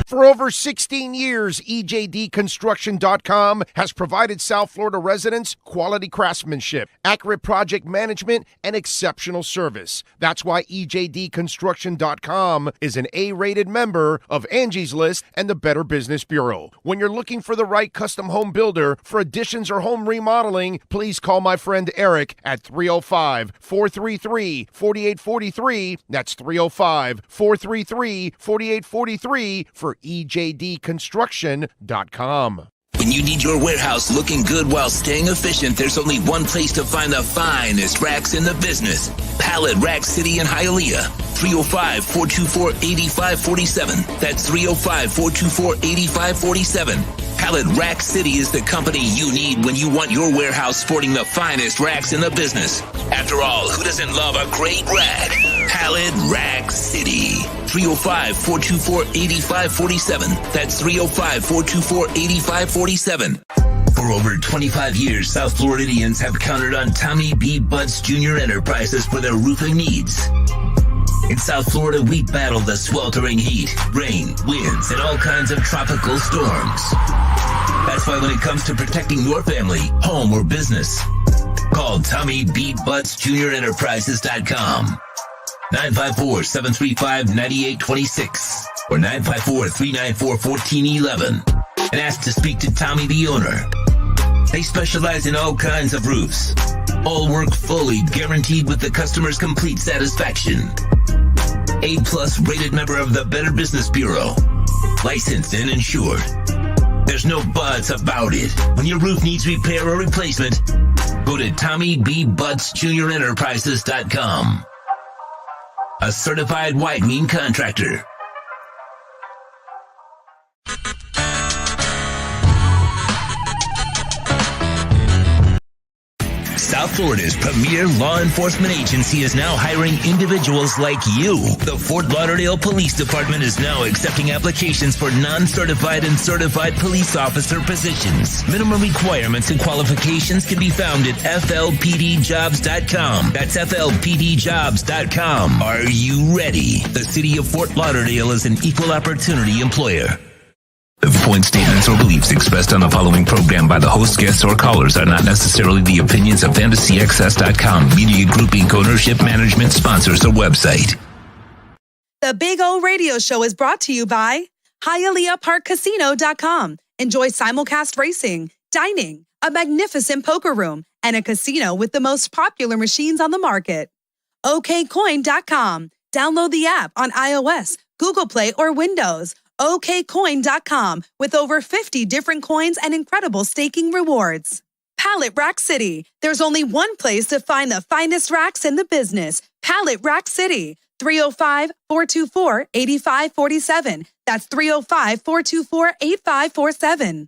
For over 16 years, EJDconstruction.com has provided South Florida residents quality craftsmanship, accurate project management, and exceptional service. That's why EJDconstruction.com is an A-rated member of Angie's List and the Better Business Bureau. When you're looking for the right custom home builder for additions or home remodeling, please call my friend Eric at 305-433-4843. That's 305-433-4843 for EJDconstruction.com. When you need your warehouse looking good while staying efficient, there's only one place to find the finest racks in the business. Pallet Rack City in Hialeah. 305-424-8547. That's 305-424-8547. Pallet Rack City is the company you need when you want your warehouse sporting the finest racks in the business. After all, who doesn't love a great rack? Pallet Rack City. 305-424-8547. That's 305-424-8547. For over 25 years, South Floridians have counted on Tommy B. Butts Jr. Enterprises for their roofing needs. In South Florida, we battle the sweltering heat, rain, winds, and all kinds of tropical storms. That's why when it comes to protecting your family, home, or business, call Tommy B. Butts Jr. Enterprises.com. 954-735-9826 or 954-394-1411 and ask to speak to Tommy, the owner. They specialize in all kinds of roofs. All work fully guaranteed with the customer's complete satisfaction. A-plus rated member of the Better Business Bureau. Licensed and insured. There's no buts about it. When your roof needs repair or replacement, go to TommyBButtsJrEnterprises.com. A certified whitening contractor. South Florida's premier law enforcement agency is now hiring individuals like you. The Fort Lauderdale Police Department is now accepting applications for non-certified and certified police officer positions. Minimum requirements and qualifications can be found at FLPDjobs.com. That's FLPDjobs.com. Are you ready? The city of Fort Lauderdale is an equal opportunity employer. The point statements or beliefs expressed on the following program by the host, guests, or callers are not necessarily the opinions of FantasyXS.com, Media Group Inc. ownership, management, sponsors, or website. The Big O Radio Show is brought to you by HialeahParkCasino.com. Enjoy simulcast racing, dining, a magnificent poker room, and a casino with the most popular machines on the market. OKCoin.com. Download the app on iOS, Google Play, or Windows. OKCoin.com with over 50 different coins and incredible staking rewards. Pallet Rack City. There's only one place to find the finest racks in the business. Pallet Rack City. 305-424-8547. That's 305-424-8547.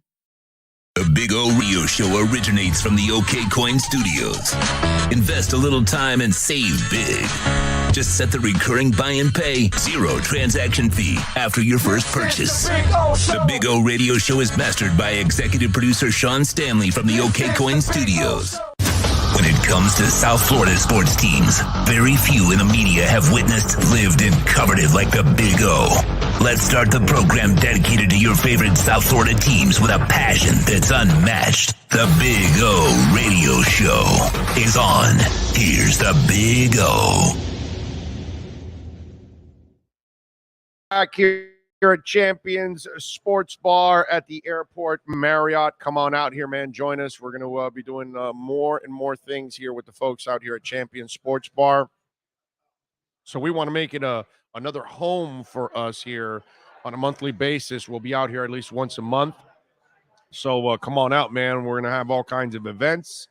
The Big O Radio Show originates from the OK Coin Studios. Invest a little time and save big. Just set the recurring buy and pay, zero transaction fee after your first purchase. The Big O Radio Show is mastered by executive producer Sean Stanley from the OK Coin Studios. When it comes to South Florida sports teams, very few in the media have witnessed, lived, and covered it like the Big O. Let's start the program dedicated to your favorite South Florida teams with a passion that's unmatched. The Big O Radio Show is on. Here's the Big O. Back here at Champions Sports Bar at the airport Marriott. Come on out here, man. Join us. We're going to be doing more and more things here with the folks out here at Champions Sports Bar. So we want to make it another home for us here on a monthly basis. We'll be out here at least once a month. So come on out, man. We're going to have all kinds of events,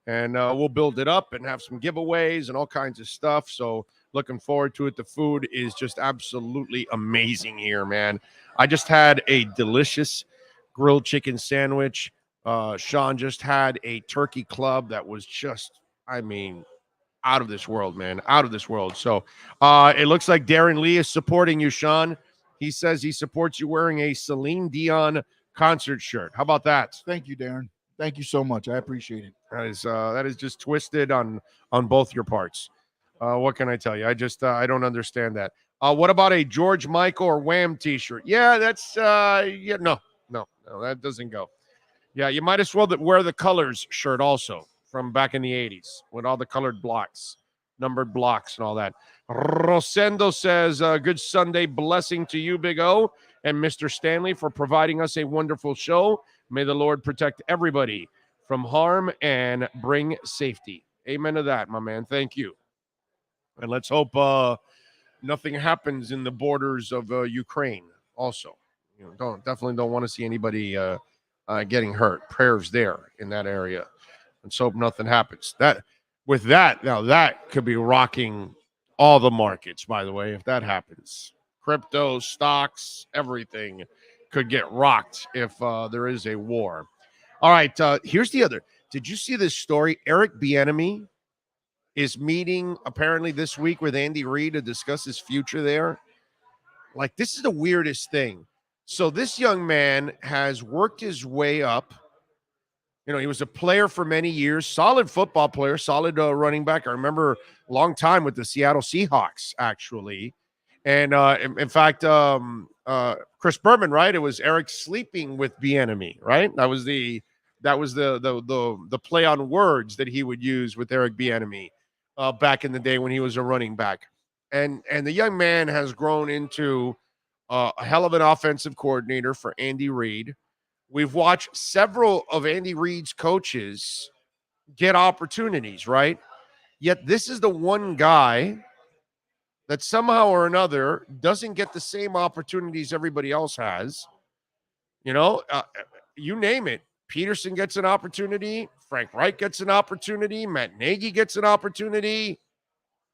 and we'll build it up and have some giveaways and all kinds of stuff. So looking forward to it. The food is just absolutely amazing here, man. I just had a delicious grilled chicken sandwich. Sean just had a turkey club that was just, I mean, out of this world, man. Out of this world. So it looks like Darren Lee is supporting you, Sean. He says he supports you wearing a Celine Dion concert shirt. How about that? Thank you, Darren. Thank you so much. I appreciate it. That is just twisted on both your parts. What can I tell you? I don't understand that. What about a George Michael or Wham t-shirt? Yeah, that's no, that doesn't go. Yeah, you might as well wear the Colors shirt also from back in the 80s with all the colored blocks, numbered blocks and all that. Rosendo says, good Sunday blessing to you, Big O, and Mr. Stanley for providing us a wonderful show. May the Lord protect everybody from harm and bring safety. Amen to that, my man. Thank you. And let's hope nothing happens in the borders of Ukraine. Also, definitely don't want to see anybody getting hurt. Prayers there in that area. Let's hope nothing happens. That could be rocking all the markets. By the way, if that happens, crypto, stocks, everything could get rocked if there is a war. All right, here's the other. Did you see this story? Eric Bieniemy is meeting apparently this week with Andy Reid to discuss his future there. Like, this is the weirdest thing. So this young man has worked his way up. He was a player for many years, solid football player, solid running back. I remember a long time with the Seattle Seahawks, actually. And in fact, Chris Berman, right? It was Eric sleeping with Bieniemy, right? That was the play on words that he would use with Eric Bieniemy. Back in the day when he was a running back. And the young man has grown into a hell of an offensive coordinator for Andy Reid. We've watched several of Andy Reid's coaches get opportunities, right? Yet this is the one guy that somehow or another doesn't get the same opportunities everybody else has. You name it. Peterson gets an opportunity. Frank Reich gets an opportunity. Matt Nagy gets an opportunity.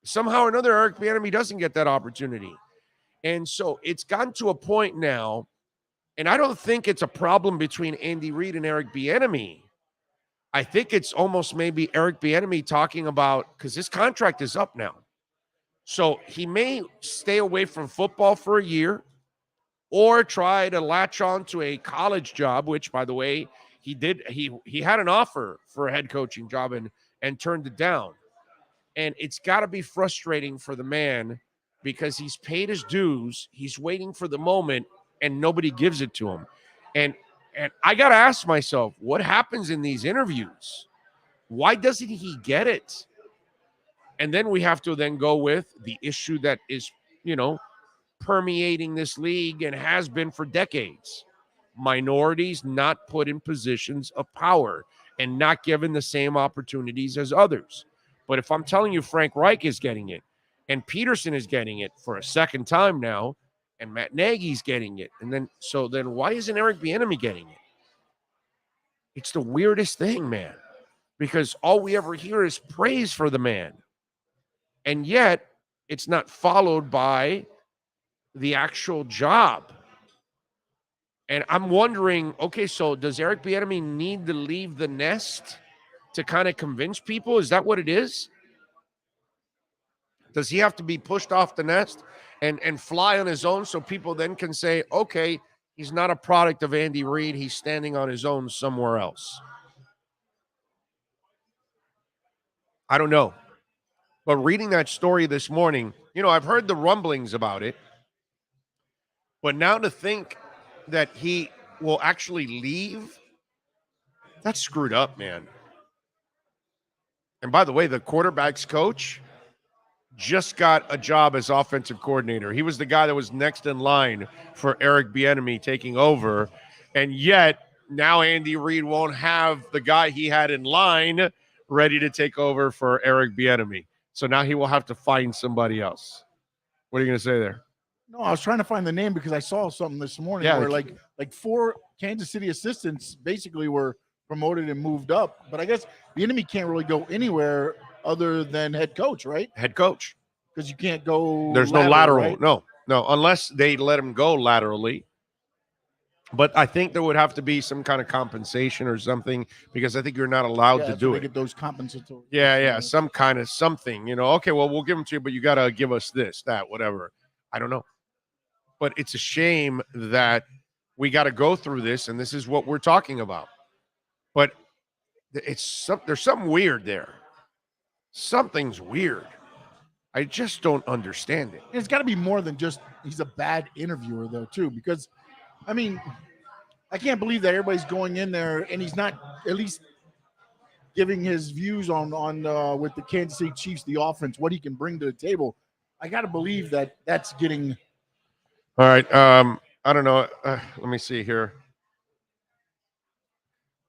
Somehow or another, Eric Bieniemy doesn't get that opportunity. And so it's gotten to a point now, and I don't think it's a problem between Andy Reid and Eric Bieniemy. I think it's almost maybe Eric Bieniemy talking about, because his contract is up now. So he may stay away from football for a year or try to latch on to a college job, which, by the way, he did. He had an offer for a head coaching job and turned it down. And it's got to be frustrating for the man because he's paid his dues. He's waiting for the moment and nobody gives it to him. And I got to ask myself, what happens in these interviews? Why doesn't he get it? And then we have to then go with the issue that is, permeating this league and has been for decades. Minorities not put in positions of power and not given the same opportunities as others. But if I'm telling you Frank Reich is getting it and Peterson is getting it for a second time now and Matt Nagy's getting it, and then why isn't Eric Bieniemy getting it? It's the weirdest thing, man, because all we ever hear is praise for the man. And yet it's not followed by the actual job. And I'm wondering, okay, so does Eric Bieniemy need to leave the nest to kind of convince people? Is that what it is? Does he have to be pushed off the nest and fly on his own so people then can say, okay, he's not a product of Andy Reid. He's standing on his own somewhere else. I don't know. But reading that story this morning, I've heard the rumblings about it. But now to think that he will actually leave, that's screwed up, man. And by the way, the quarterback's coach just got a job as offensive coordinator. He was the guy that was next in line for Eric Bieniemy taking over. And yet now Andy Reid won't have the guy he had in line ready to take over for Eric Bieniemy. So now he will have to find somebody else. What are you going to say there? No, I was trying to find the name because I saw something this morning where like 4 Kansas City assistants basically were promoted and moved up. But I guess Bieniemy can't really go anywhere other than head coach, right? Head coach. Because you can't go. There's no lateral. Right? No, unless they let him go laterally. But I think there would have to be some kind of compensation or something because I think you're not allowed to do it. Get those compensatory. Yeah, some kind of something. Okay, well, we'll give them to you, but you got to give us this, that, whatever. I don't know. But it's a shame that we got to go through this, and this is what we're talking about. But there's something weird there. Something's weird. I just don't understand it. It's got to be more than just he's a bad interviewer, though, too, because, I mean, I can't believe that everybody's going in there and he's not at least giving his views on with the Kansas City Chiefs, the offense, what he can bring to the table. I got to believe that that's getting. All right. I don't know. Let me see here.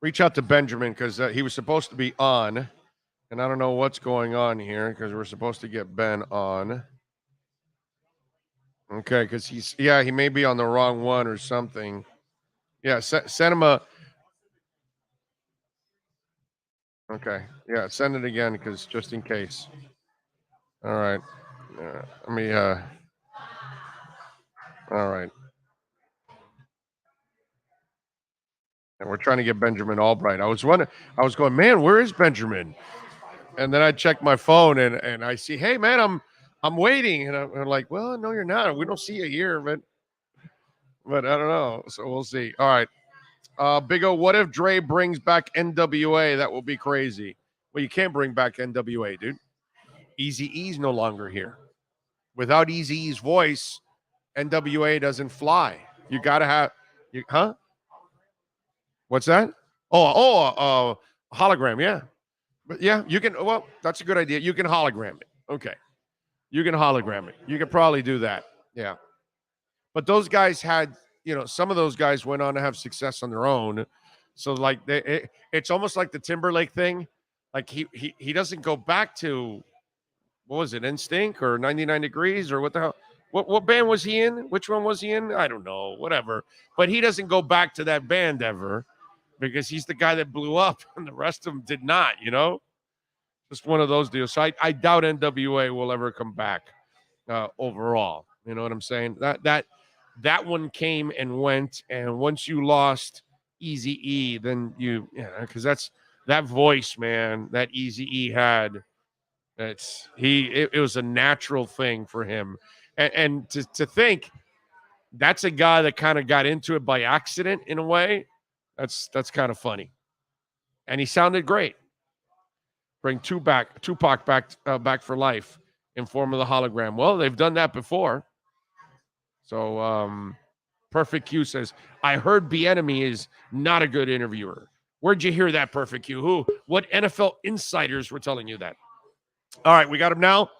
Reach out to Benjamin because he was supposed to be on. And I don't know what's going on here because we're supposed to get Ben on. Okay, because he may be on the wrong one or something. Yeah, send him a. Okay, yeah, send it again because just in case. All right. Let me. All right. And we're trying to get Benjamin Albright. I was going, man, where is Benjamin? And then I check my phone and I see, hey man, I'm waiting. And I'm like, well, no, you're not. We don't see you here, but I don't know. So we'll see. All right. Big O, what if Dre brings back NWA? That will be crazy. Well, you can't bring back NWA, dude. Eazy-E's no longer here. Without Eazy-E's voice, NWA doesn't fly. You got to have, huh? What's that? Oh, hologram, yeah. But yeah, you can. Well, that's a good idea. You can hologram it. Okay, you can hologram it. You could probably do that. Yeah, but those guys had, some of those guys went on to have success on their own. So like, it's almost like the Timberlake thing. Like he doesn't go back to, what was it, Instinct or 99 Degrees or what the hell? What band was he in? Which one was he in? I don't know. Whatever. But he doesn't go back to that band ever. Because he's the guy that blew up and the rest of them did not, Just one of those deals. So I doubt NWA will ever come back overall. You know what I'm saying? That one came and went. And once you lost Eazy-E, then because that's that voice, man, that Eazy-E had. It was a natural thing for him. And to think that's a guy that kind of got into it by accident in a way. That's kind of funny, and he sounded great. Bring Tupac back for life in form of the hologram. Well, they've done that before. So, Perfect Q says, "I heard Bieniemy is not a good interviewer." Where'd you hear that, Perfect Q? Who? What NFL insiders were telling you that? All right, we got him now.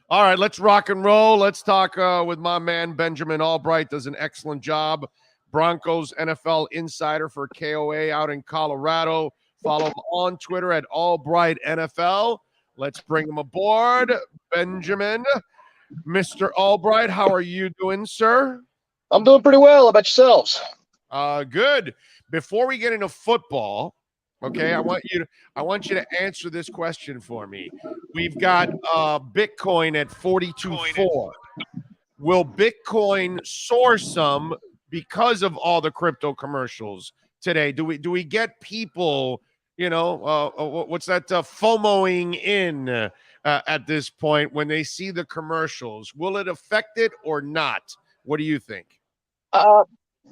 All right, let's rock and roll. Let's talk with my man Benjamin Albright. Does an excellent job. Broncos NFL insider for KOA out in Colorado. Follow him on Twitter at Albright NFL. Let's bring him aboard. Benjamin, Mr. Albright, how are you doing, sir? I'm doing pretty well. How about yourselves? Good. Before we get into football, okay, I want you to answer this question for me. We've got Bitcoin at 42.4. Will Bitcoin soar some because of all the crypto commercials today? Do we get people, what's that, FOMOing in at this point when they see the commercials? Will it affect it or not? What do you think?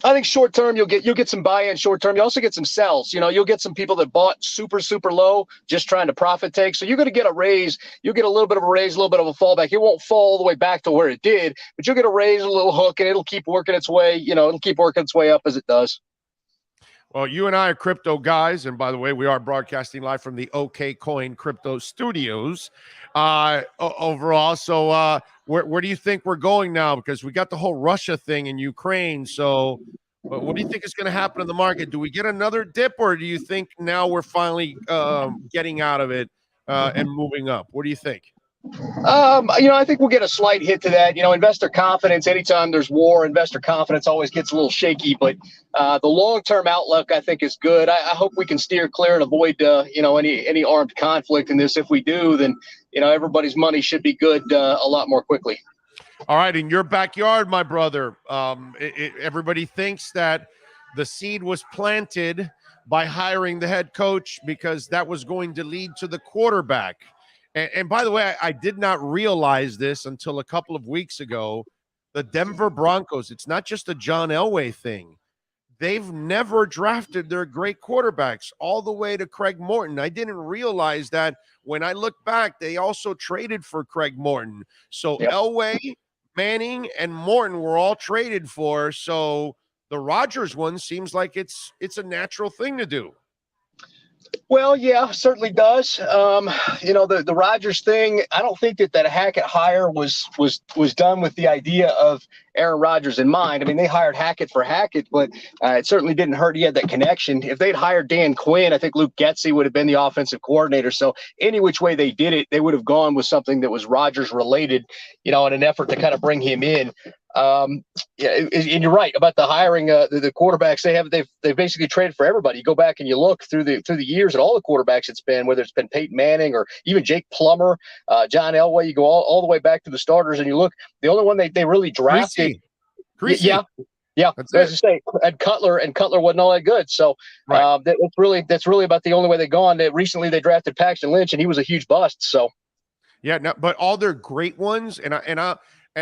I think short term you'll get some buy-in short term. You also get some sells. You'll get some people that bought super low, just trying to profit take. So you're going to get a raise. You'll get a little bit of a raise, a little bit of a fallback. It won't fall all the way back to where it did, but you'll get a raise, a little hook, and it'll keep working its way. It'll keep working its way up as it does. Well, you and I are crypto guys, and by the way, we are broadcasting live from the OK Coin Crypto Studios. Overall, so where do you think we're going now? Because we got the whole Russia thing in Ukraine. So, what do you think is going to happen in the market? Do we get another dip, or do you think now we're finally getting out of it and moving up? What do you think? I think we'll get a slight hit to that. Investor confidence, anytime there's war, investor confidence always gets a little shaky, but the long-term outlook, I think, is good. I hope we can steer clear and avoid, any armed conflict in this. If we do, then, everybody's money should be good a lot more quickly. All right. In your backyard, my brother, everybody thinks that the seed was planted by hiring the head coach because that was going to lead to the quarterback. And by the way, I did not realize this until a couple of weeks ago. The Denver Broncos, it's not just a John Elway thing. They've never drafted their great quarterbacks all the way to Craig Morton. I didn't realize that when I look back, they also traded for Craig Morton. So yep. Elway, Manning, and Morton were all traded for. So the Rodgers one seems like it's a natural thing to do. Well, yeah, certainly does. The Rodgers thing, I don't think that Hackett hire was done with the idea of Aaron Rodgers in mind. I mean, they hired Hackett for Hackett, but it certainly didn't hurt he had that connection. If they'd hired Dan Quinn, I think Luke Getsy would have been the offensive coordinator. So any which way they did it, they would have gone with something that was Rodgers related, in an effort to kind of bring him in. And you're right about the hiring the quarterbacks. They've basically traded for everybody. You go back and you look through the years at all the quarterbacks it's been, whether it's been Peyton Manning or even Jake Plummer, John Elway. You go all the way back to the starters, and you look. The only one they really drafted, Greasy. Yeah. As I say, and Cutler wasn't all that good. So right. That's really about the only way they've gone. Recently they drafted Paxton Lynch, and he was a huge bust. So yeah, no, but all their great ones, and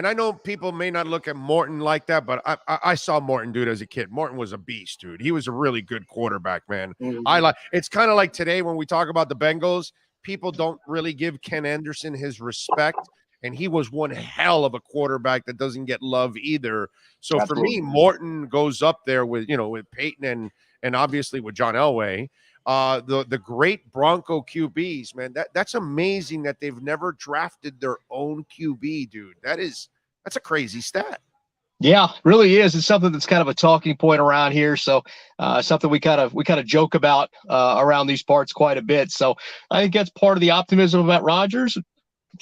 I know people may not look at Morton like that, but I saw Morton, dude, as a kid. Morton was a beast, dude. He was a really good quarterback, man. Mm-hmm. It's kind of like today when we talk about the Bengals, people don't really give Ken Anderson his respect, and he was one hell of a quarterback that doesn't get love either. So Absolutely. For me, Morton goes up there with Peyton and obviously with John Elway. The great Bronco QBs, man, that's amazing that they've never drafted their own QB, dude. That's a crazy stat. Yeah, really is. It's something that's kind of a talking point around here. So something we kind of joke about around these parts quite a bit. So I think that's part of the optimism about Rodgers.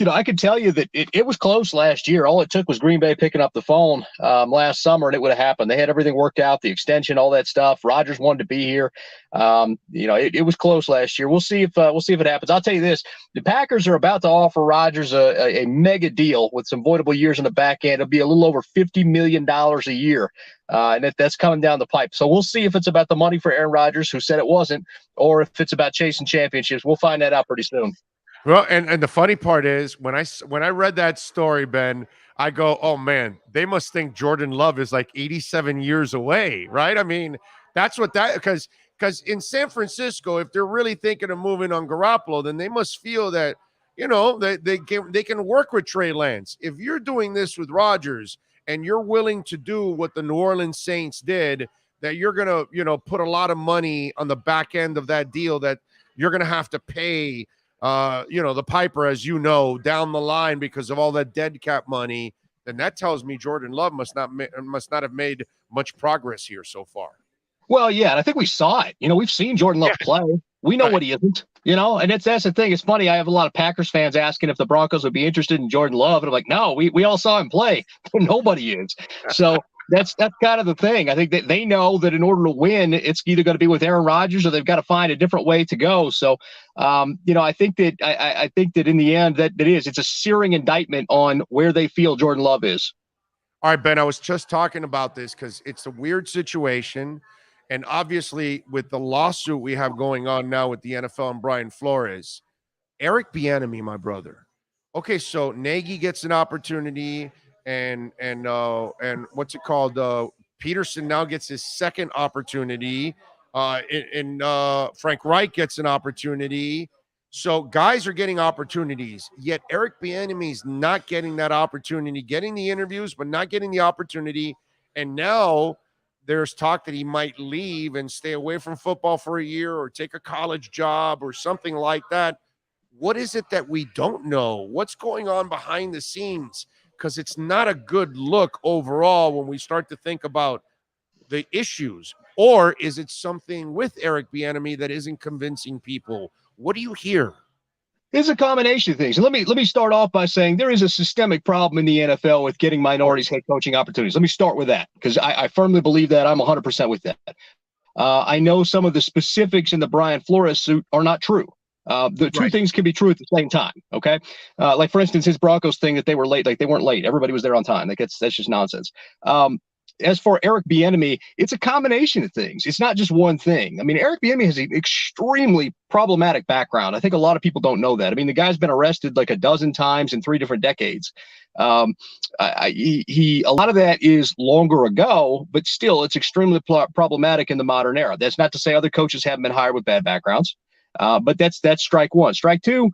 I can tell you that it was close last year. All it took was Green Bay picking up the phone last summer, and it would have happened. They had everything worked out, the extension, all that stuff. Rodgers wanted to be here. It was close last year. We'll see if it happens. I'll tell you this: the Packers are about to offer Rodgers a mega deal with some voidable years on the back end. It'll be a little over $50 million a year, and that's coming down the pipe. So we'll see if it's about the money for Aaron Rodgers, who said it wasn't, or if it's about chasing championships. We'll find that out pretty soon. Well, and the funny part is when I read that story, Ben, I go, oh man, they must think Jordan Love is like 87 years away, right? I mean, that's what because in San Francisco, if they're really thinking of moving on Garoppolo, then they must feel that they can work with Trey Lance. If you're doing this with Rodgers and you're willing to do what the New Orleans Saints did, that you're gonna put a lot of money on the back end of that deal that you're gonna have to pay. The Piper, as you know, down the line because of all that dead cap money, then that tells me Jordan Love must not have made much progress here so far. Well, yeah, and I think we saw it. We've seen Jordan Love play. We know what he isn't. And that's the thing. It's funny. I have a lot of Packers fans asking if the Broncos would be interested in Jordan Love, and I'm like, no, we all saw him play. Nobody is. So. That's kind of the thing. I think that they know that in order to win, it's either going to be with Aaron Rodgers or they've got to find a different way to go. So, I think that in the end it's a searing indictment on where they feel Jordan Love is. All right, Ben, I was just talking about this because it's a weird situation. And obviously with the lawsuit we have going on now with the NFL and Brian Flores, Eric Bieniemy, my brother. Okay, so Nagy gets an opportunity. And what's it called? Peterson now gets his second opportunity. Frank Reich gets an opportunity. So guys are getting opportunities, yet Eric Bieniemy's not getting that opportunity, getting the interviews, but not getting the opportunity. And now there's talk that he might leave and stay away from football for a year or take a college job or something like that. What is it that we don't know? What's going on behind the scenes? Because it's not a good look overall when we start to think about the issues. Or is it something with Eric Bieniemy that isn't convincing people? What do you hear? It's a combination of things. And let me start off by saying there is a systemic problem in the NFL with getting minorities head coaching opportunities. Let me start with that because I firmly believe that. I'm 100% with that. I know some of the specifics in the Brian Flores suit are not true. The two things can be true at the same time. Okay. Like for instance, his Broncos thing that they were late, like they weren't late. Everybody was there on time. Like that's just nonsense. As for Eric Bieniemy, it's a combination of things. It's not just one thing. I mean, Eric Bieniemy has an extremely problematic background. I think a lot of people don't know that. I mean, the guy's been arrested like a dozen times in 3 different decades. A lot of that is longer ago, but still, it's extremely problematic in the modern era. That's not to say other coaches haven't been hired with bad backgrounds. But that's strike one. Strike two,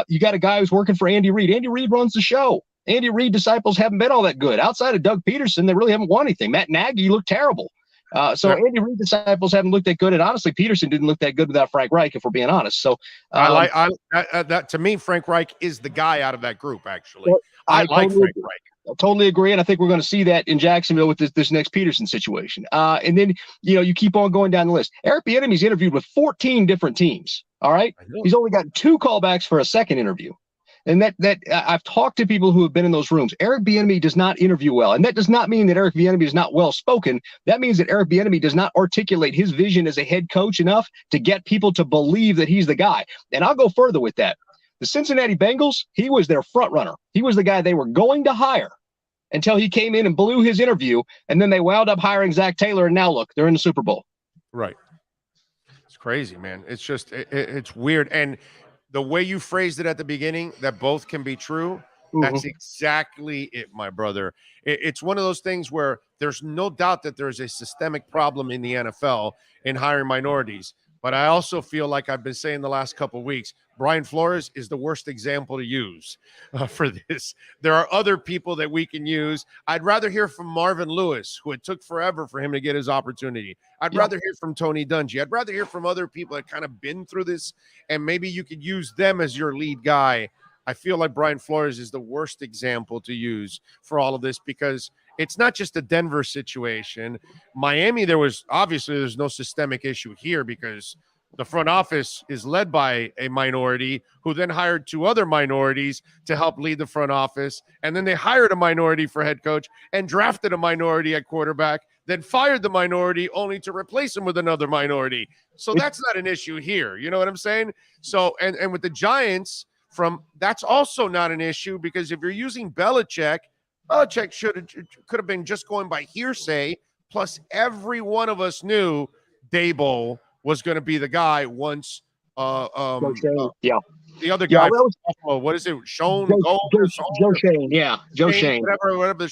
you got a guy who's working for Andy Reid. Andy Reid runs the show. Andy Reid disciples haven't been all that good. Outside of Doug Peterson, they really haven't won anything. Matt Nagy looked terrible. Andy Reid disciples haven't looked that good. And honestly, Peterson didn't look that good without Frank Reich, if we're being honest. So that to me, Frank Reich is the guy out of that group, actually. Well, I like Frank Reich. I totally agree, and I think we're going to see that in Jacksonville with this next Peterson situation. And then, you keep on going down the list. Eric Bieniemy's interviewed with 14 different teams, all right? He's only got 2 callbacks for a second interview. And that I've talked to people who have been in those rooms. Eric Bieniemy does not interview well, and that does not mean that Eric Bieniemy is not well-spoken. That means that Eric Bieniemy does not articulate his vision as a head coach enough to get people to believe that he's the guy. And I'll go further with that. The Cincinnati Bengals, he was their front runner. He was the guy they were going to hire until he came in and blew his interview, and then they wound up hiring Zach Taylor, and now look, they're in the Super Bowl. Right. It's crazy, man. It's just it's weird. And the way you phrased it at the beginning, that both can be true, that's exactly it, my brother. It's one of those things where there's no doubt that there's a systemic problem in the NFL in hiring minorities. But I also feel like I've been saying the last couple of weeks, Brian Flores is the worst example to use for this. There are other people that we can use. I'd rather hear from Marvin Lewis, who it took forever for him to get his opportunity. I'd rather hear from Tony Dungy. I'd rather hear from other people that kind of been through this, and maybe you could use them as your lead guy. I feel like Brian Flores is the worst example to use for all of this because it's not just a Denver situation. Miami, there's no systemic issue here because the front office is led by a minority who then hired 2 other minorities to help lead the front office. And then they hired a minority for head coach and drafted a minority at quarterback, then fired the minority only to replace him with another minority. So that's not an issue here. You know what I'm saying? So, and with the Giants, that's also not an issue because if you're using Belichick could have been just going by hearsay. Plus, every one of us knew Daboll was going to be the guy once. The other guy, what is it? Joe Shane. Yeah, Joe Shane. Whatever.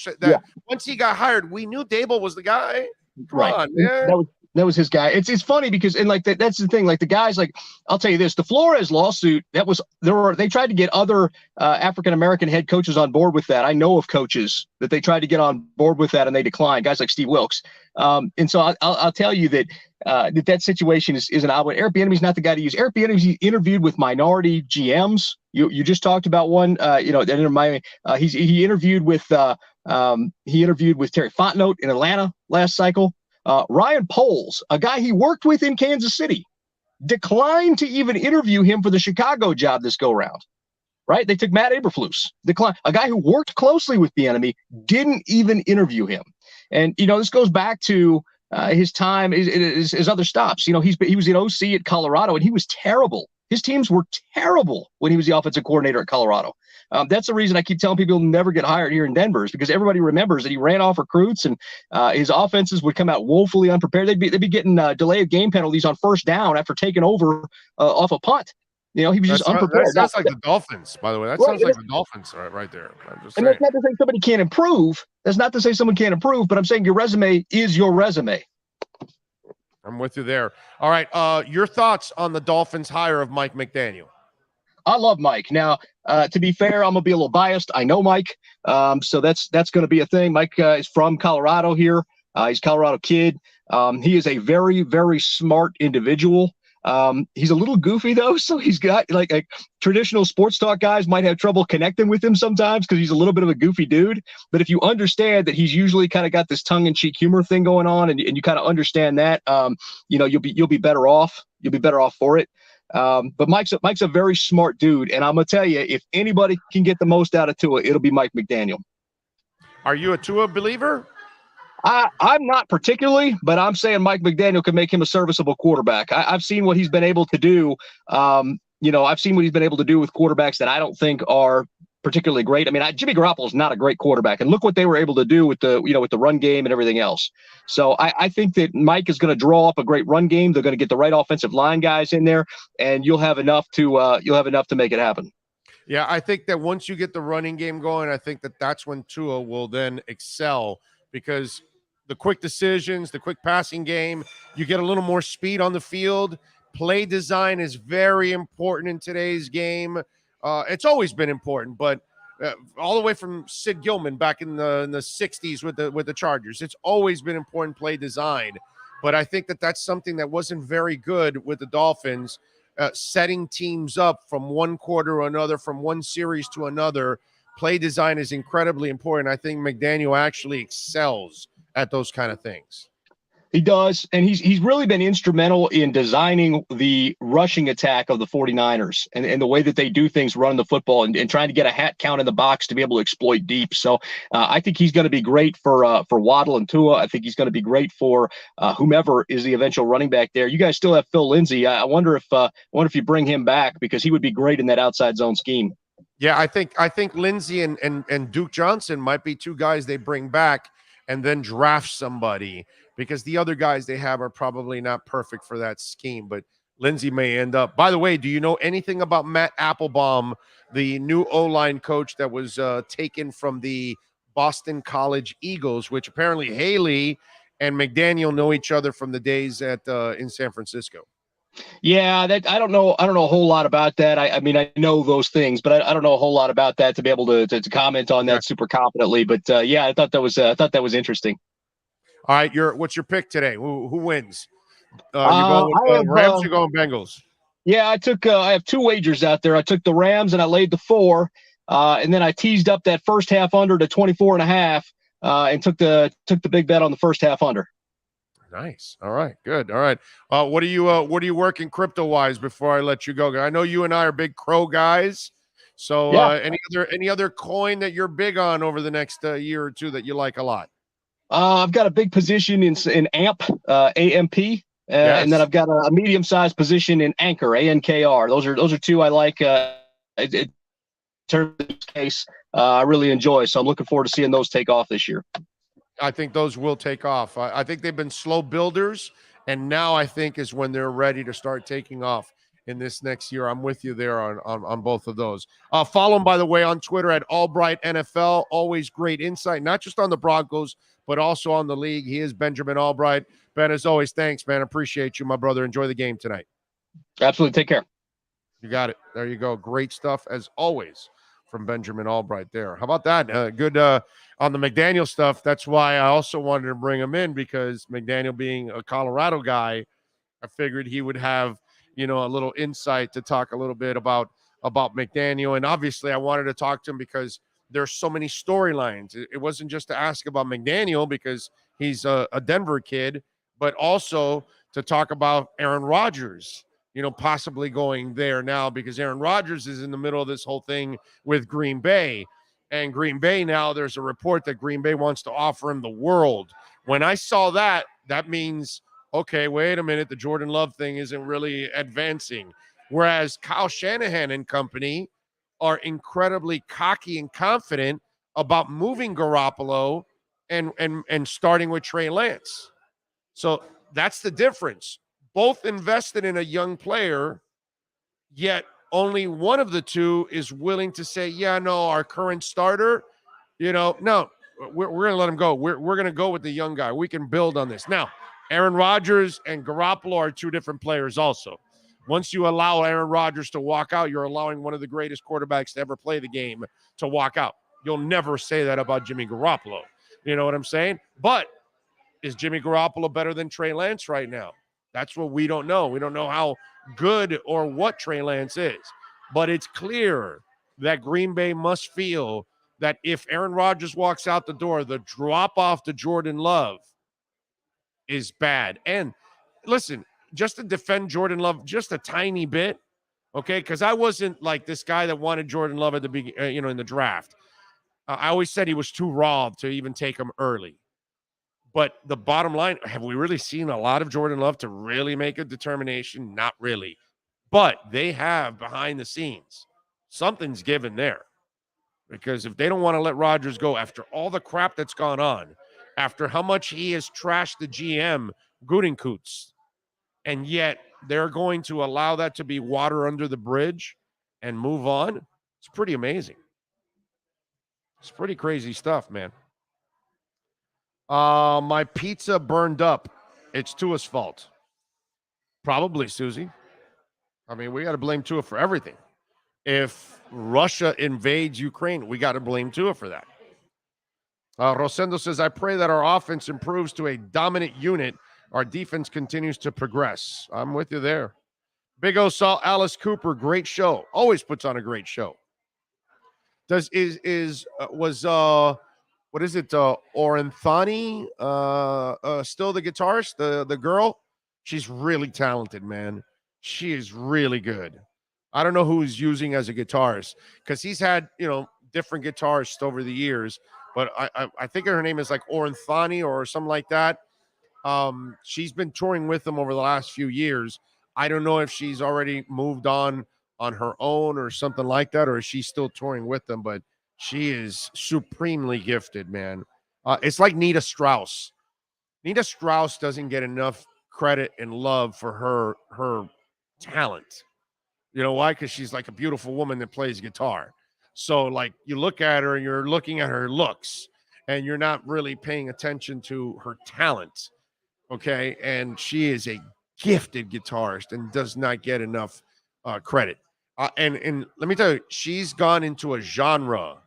Once he got hired, we knew Daboll was the guy. Come on, man. That was his guy. It's funny because that's the thing. Like the guys, like I'll tell you this: the Flores lawsuit. They tried to get other African American head coaches on board with that. I know of coaches that they tried to get on board with that and they declined. Guys like Steve Wilkes. And so I'll tell you that that situation is an odd one. Eric Bieniemy's not the guy to use. Eric Bieniemy's interviewed with minority GMs. You just talked about one. In Miami, he interviewed with Terry Fontenot in Atlanta last cycle. Ryan Poles, a guy he worked with in Kansas City, declined to even interview him for the Chicago job this go round. Right? They took Matt Eberflus. Declined. A guy who worked closely with Bieniemy didn't even interview him. And this goes back to his time, his other stops. He was an OC at Colorado, and he was terrible. His teams were terrible when he was the offensive coordinator at Colorado. That's the reason I keep telling people he'll never get hired here in Denver, is because everybody remembers that he ran off recruits and his offenses would come out woefully unprepared. They'd be getting delay of game penalties on first down after taking over off a punt. You know, he was just unprepared. That sounds like the Dolphins, by the way. That Right, sounds like the Dolphins right there. I'm just and saying. that's not to say somebody can't improve. That's not to say someone can't improve, but I'm saying your resume is your resume. I'm with you there. All right. Your thoughts on the Dolphins hire of Mike McDaniel? I love Mike. Now, to be fair, I'm gonna be a little biased. I know Mike, so that's going to be a thing. Mike is from Colorado here. He's a Colorado kid. He is a very, very smart individual. He's a little goofy though, so he's got like traditional sports talk guys might have trouble connecting with him sometimes because he's a little bit of a goofy dude. But if you understand that he's usually kind of got this tongue-in-cheek humor thing going on, and you kind of understand that, you'll be better off. You'll be better off for it. But Mike's a very smart dude, and I'm gonna tell you, if anybody can get the most out of Tua, it'll be Mike McDaniel. Are you a Tua believer? I'm not particularly, but I'm saying Mike McDaniel can make him a serviceable quarterback. I've seen what he's been able to do. I've seen what he's been able to do with quarterbacks that I don't think are particularly great. I mean, Jimmy Garoppolo is not a great quarterback, and look what they were able to do with the run game and everything else. So I think that Mike is going to draw up a great run game. They're going to get the right offensive line guys in there, and you'll have enough to make it happen. Yeah, I think that once you get the running game going, I think that's when Tua will then excel, because the quick decisions, the quick passing game, you get a little more speed on the field. Play design is very important in today's game. It's always been important, but all the way from Sid Gilman back in the 60s with the Chargers, it's always been important play design. But I think that's something that wasn't very good with the Dolphins, setting teams up from one quarter or another, from one series to another. Play design is incredibly important. I think McDaniel actually excels at those kind of things. He does, and he's really been instrumental in designing the rushing attack of the 49ers and the way that they do things running the football and trying to get a hat count in the box to be able to exploit deep. So I think he's going to be great for Waddle and Tua. I think he's going to be great for whomever is the eventual running back there. You guys still have Phil Lindsay. I wonder if you bring him back, because he would be great in that outside zone scheme. Yeah, I think Lindsay and Duke Johnson might be two guys they bring back and then draft somebody, because the other guys they have are probably not perfect for that scheme. But Lindsay may end up. By the way, do you know anything about Matt Applebaum, the new O-line coach that was taken from the Boston College Eagles, which apparently Haley and McDaniel know each other from the days in San Francisco? Yeah, that I don't know a whole lot about that. I mean, I know those things, but I don't know a whole lot about that to be able to comment on that super confidently. But yeah, I thought that was interesting. All right, what's your pick today? Who wins? You going with Rams or going Bengals? Yeah, I have two wagers out there. I took the Rams and I laid the 4, and then I teased up that first half under to 24.5, and took the big bet on the first half under. Nice. All right. Good. All right. What are you working crypto wise before I let you go? I know you and I are big Crow guys. So yeah. Any other coin that you're big on over the next year or two that you like a lot? I've got a big position in AMP, AMP, yes. And then I've got a medium sized position in Anchor, ANKR. Those are two I like. In terms of this case, I really enjoy. So I'm looking forward to seeing those take off this year. I think those will take off. I think they've been slow builders, and now I think is when they're ready to start taking off in this next year. I'm with you there on both of those. Follow him, by the way, on Twitter at Albright NFL. Always great insight, not just on the Broncos, but also on the league. He is Benjamin Albright. Ben, as always, thanks, man. Appreciate you, my brother. Enjoy the game tonight. Absolutely. Take care. You got it. There you go. Great stuff, as always, from Benjamin Albright there. How about that? Good on the McDaniel stuff. That's why I also wanted to bring him in, because McDaniel being a Colorado guy, I figured he would have, a little insight to talk a little bit about McDaniel. And obviously I wanted to talk to him because there's so many storylines. It wasn't just to ask about McDaniel because he's a Denver kid, but also to talk about Aaron Rodgers, possibly going there now, because Aaron Rodgers is in the middle of this whole thing with Green Bay. And Green Bay now, there's a report that Green Bay wants to offer him the world. When I saw that, that means, okay, wait a minute, the Jordan Love thing isn't really advancing. Whereas Kyle Shanahan and company are incredibly cocky and confident about moving Garoppolo and starting with Trey Lance. So that's the difference. Both invested in a young player, yet only one of the two is willing to say, yeah, no, our current starter, no, we're going to let him go. We're going to go with the young guy. We can build on this. Now, Aaron Rodgers and Garoppolo are two different players also. Once you allow Aaron Rodgers to walk out, you're allowing one of the greatest quarterbacks to ever play the game to walk out. You'll never say that about Jimmy Garoppolo. You know what I'm saying? But is Jimmy Garoppolo better than Trey Lance right now? That's what we don't know. We don't know how good or what Trey Lance is. But it's clear that Green Bay must feel that if Aaron Rodgers walks out the door, the drop-off to Jordan Love is bad. And listen, just to defend Jordan Love just a tiny bit, okay, because I wasn't like this guy that wanted Jordan Love at the beginning, in the draft. I always said he was too raw to even take him early. But the bottom line, have we really seen a lot of Jordan Love to really make a determination? Not really. But they have behind the scenes. Something's given there. Because if they don't want to let Rodgers go after all the crap that's gone on, after how much he has trashed the GM, Gutekunst, and yet they're going to allow that to be water under the bridge and move on, it's pretty amazing. It's pretty crazy stuff, man. My pizza burned up. It's Tua's fault. Probably, Susie. I mean, we got to blame Tua for everything. If Russia invades Ukraine, we got to blame Tua for that. Rosendo says, I pray that our offense improves to a dominant unit. Our defense continues to progress. I'm with you there. Big O saw Alice Cooper. Great show. Always puts on a great show. What is it? Orenthani still the guitarist, the girl? She's really talented, man. She is really good. I don't know who he's using as a guitarist because he's had, different guitarists over the years, but I think her name is like Orenthani or something like that. She's been touring with them over the last few years. I don't know if she's already moved on her own or something like that, or is she still touring with them, but she is supremely gifted, man. It's like Nita Strauss. Nita Strauss doesn't get enough credit and love for her talent. You know why? Because she's like a beautiful woman that plays guitar. So, like, you look at her and you're looking at her looks, and you're not really paying attention to her talent, okay? And she is a gifted guitarist and does not get enough credit. And let me tell you, she's gone into a genre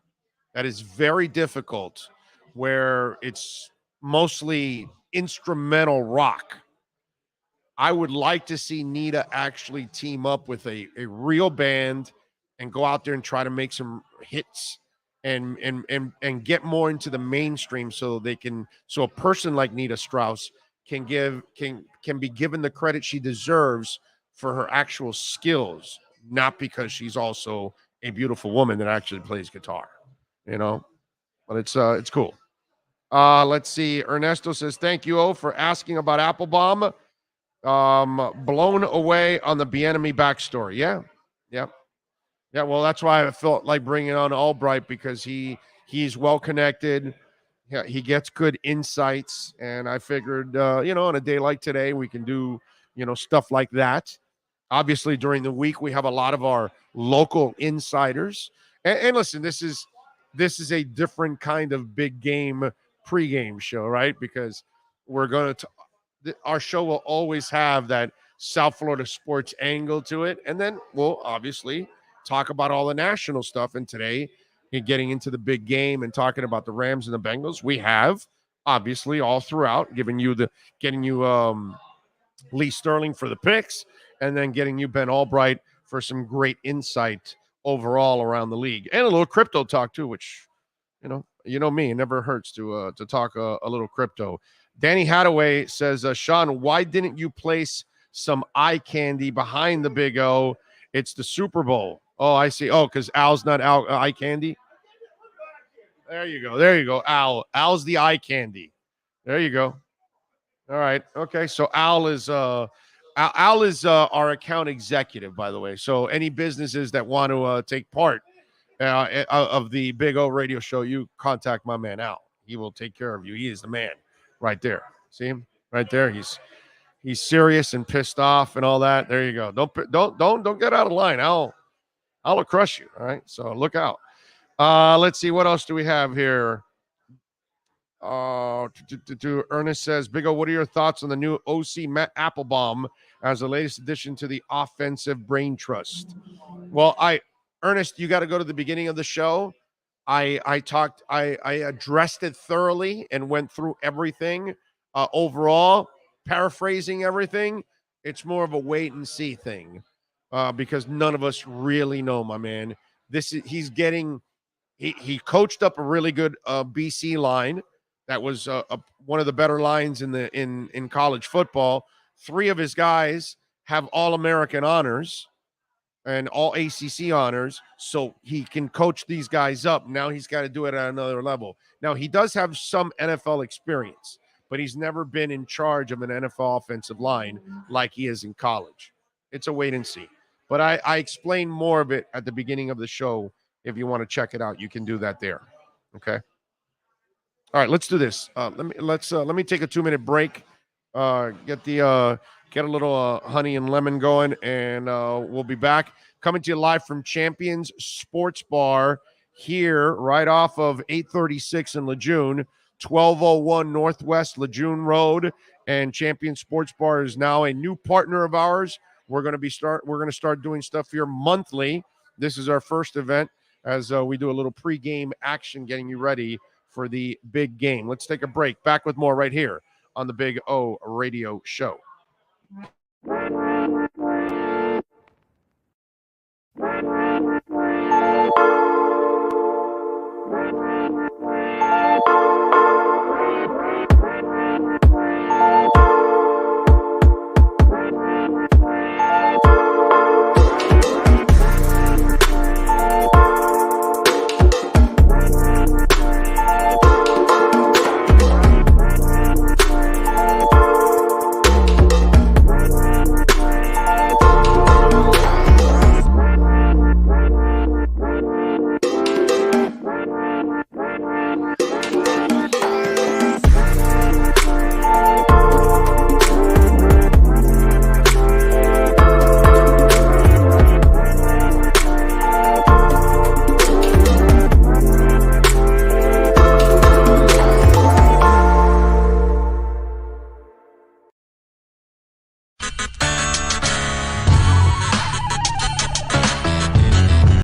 that is very difficult, where it's mostly instrumental rock. I would like to see Nita actually team up with a real band and go out there and try to make some hits and get more into the mainstream so a person like Nita Strauss can be given the credit she deserves for her actual skills, not because she's also a beautiful woman that actually plays guitar, but it's cool. Let's see. Ernesto says, thank you, O, for asking about Applebaum. Blown away on the Bieniemy backstory. Yeah. Well, that's why I felt like bringing on Albright, because he's well connected. Yeah, he gets good insights, and I figured, on a day like today, we can do, stuff like that. Obviously, during the week, we have a lot of our local insiders. And listen, this is a different kind of big game pregame show, right? Because we're going to our show will always have that South Florida sports angle to it. And then we'll obviously talk about all the national stuff. And today, getting into the big game and talking about the Rams and the Bengals, we have obviously all throughout getting you Lee Sterling for the picks, and then getting you Ben Albright for some great insight overall around the league, and a little crypto talk too, which, you know me, it never hurts to talk a little crypto. Danny Hadaway says, Sean, why didn't you place some eye candy behind the Big O? It's the Super Bowl. Oh, I see. Oh, because Al's not eye candy. There you go. Al's the eye candy. There you go. All right. Okay. So Al is our account executive, by the way. So any businesses that want to take part of the Big O radio show, you contact my man Al. He will take care of you. He is the man right there. See him right there? He's serious and pissed off and all that. There you go. Don't get out of line, Al. I'll crush you. All right, so look out. Let's see, what else do we have here? Ernest says, Big O, what are your thoughts on the new OC Matt Applebaum as the latest addition to the offensive brain trust? Well, Ernest, you got to go to the beginning of the show. I addressed it thoroughly and went through everything. Overall, paraphrasing everything, it's more of a wait and see thing because none of us really know, my man. He coached up a really good BC line. That was one of the better lines in college football. 3 of his guys have All-American honors and all ACC honors, so he can coach these guys up. Now he's got to do it at another level. Now, he does have some NFL experience, but he's never been in charge of an NFL offensive line like he is in college. It's a wait and see. But I explained more of it at the beginning of the show. If you want to check it out, you can do that there. Okay? All right, let's do this. Let me take a 2-minute break. Get a little honey and lemon going, and we'll be back. Coming to you live from Champions Sports Bar here, right off of 836 in Lejeune, 1201 Northwest Lejeune Road. And Champions Sports Bar is now a new partner of ours. We're going to start doing stuff here monthly. This is our first event as we do a little pregame action, getting you ready for the big game. Let's take a break. Back with more right here on the Big O Radio Show.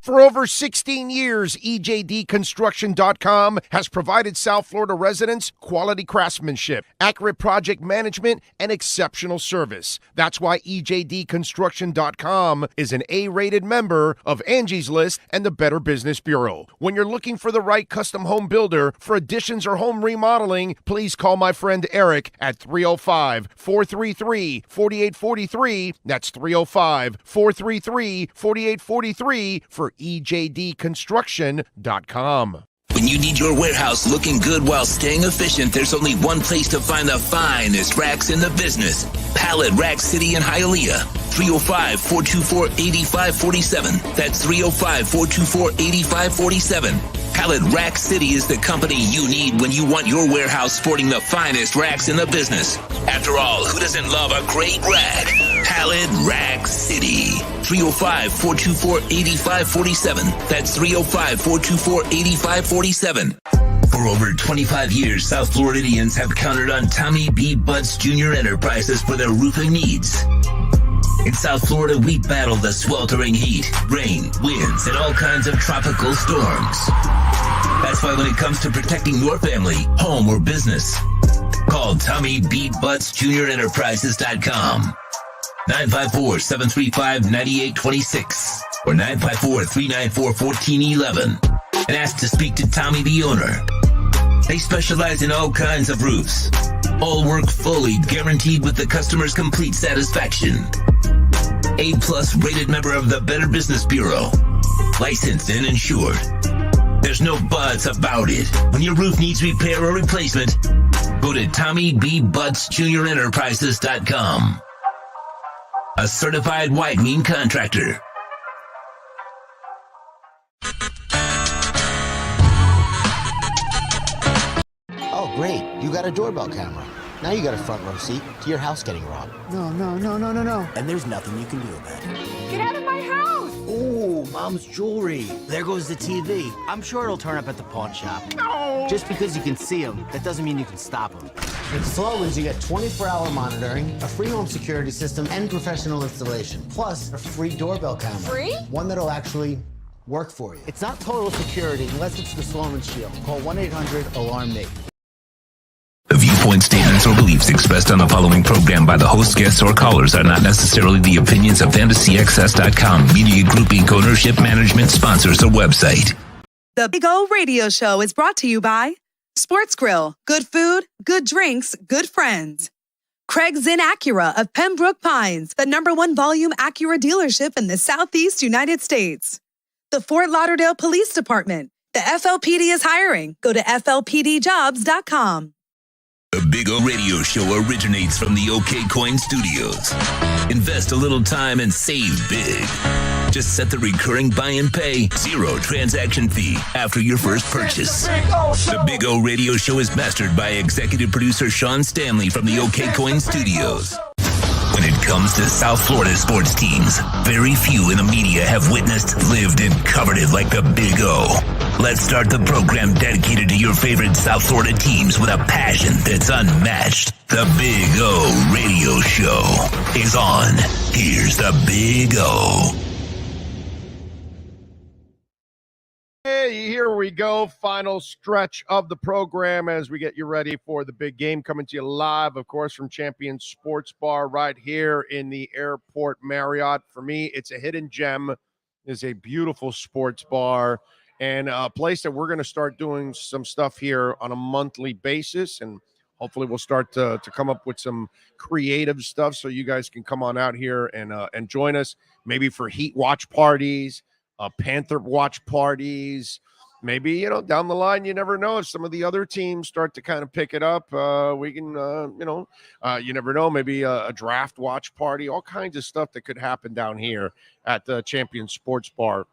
For over 16 years, EJDconstruction.com has provided South Florida residents quality craftsmanship, accurate project management, and exceptional service. That's why EJDconstruction.com is an A-rated member of Angie's List and the Better Business Bureau. When you're looking for the right custom home builder for additions or home remodeling, please call my friend Eric at 305-433-4843. That's 305-433-4843 for EJDconstruction.com. When you need your warehouse looking good while staying efficient, there's only one place to find the finest racks in the business. Pallet Rack City in Hialeah. 305-424-8547. That's 305-424-8547. Pallet Rack City is the company you need when you want your warehouse sporting the finest racks in the business. After all, who doesn't love a great rack? Pallet Rack City. 305-424-8547. That's 305-424-8547. For over 25 years, South Floridians have counted on Tommy B. Butts Jr. Enterprises for their roofing needs. In South Florida, we battle the sweltering heat, rain, winds, and all kinds of tropical storms. That's why when it comes to protecting your family, home, or business, call Tommy B. Butts Jr. Enterprises.com. 954-735-9826 or 954-394-1411 and ask to speak to Tommy, the owner. They specialize in all kinds of roofs. All work fully guaranteed with the customer's complete satisfaction. A-plus rated member of the Better Business Bureau. Licensed and insured. There's no buts about it. When your roof needs repair or replacement, go to TommyBButtsJrEnterprises.com. A certified whitening contractor. Oh, great. You got a doorbell camera. Now you got a front row seat to your house getting robbed. No. And there's nothing you can do about it. Get out of my house! Ooh. Oh, mom's jewelry. There goes the TV. I'm sure it'll turn up at the pawn shop. No! Just because you can see them, that doesn't mean you can stop them. With Slowens, you get 24-hour monitoring, a free home security system, and professional installation. Plus, a free doorbell camera. Free? One that'll actually work for you. It's not total security unless it's the Slowens Shield. Call 1-800-ALARM-ME. The viewpoint, statements, or beliefs expressed on the following program by the host, guests, or callers are not necessarily the opinions of FantasyXS.com, Media Group Inc. ownership, management, sponsors, or website. The Big O Radio Show is brought to you by Sports Grill. Good food, good drinks, good friends. Craig Zinn Acura of Pembroke Pines, the #1 volume Acura dealership in the Southeast United States. The Fort Lauderdale Police Department. The FLPD is hiring. Go to FLPDjobs.com. The Big O Radio Show originates from the OK Coin Studios. Invest a little time and save big. Just set the recurring buy and pay, 0 transaction fee after your first purchase. The Big O Radio Show is mastered by executive producer Sean Stanley from the OK Coin Studios. When it comes to South Florida sports teams, very few in the media have witnessed, lived, and covered it like the Big O. Let's start the program dedicated to your favorite South Florida teams with a passion that's unmatched. The Big O Radio Show is on. Here's the Big O. Hey, here we go. Final stretch of the program as we get you ready for the big game, coming to you live, of course, from Champion Sports Bar right here in the Airport Marriott. For me, it's a hidden gem. It's a beautiful sports bar and a place that we're going to start doing some stuff here on a monthly basis, and hopefully we'll start to come up with some creative stuff so you guys can come on out here and join us, maybe for Heat watch parties, Panther watch parties. Maybe, down the line, you never know if some of the other teams start to kind of pick it up. We can, you never know, maybe a draft watch party, all kinds of stuff that could happen down here at the Champion Sports Bar.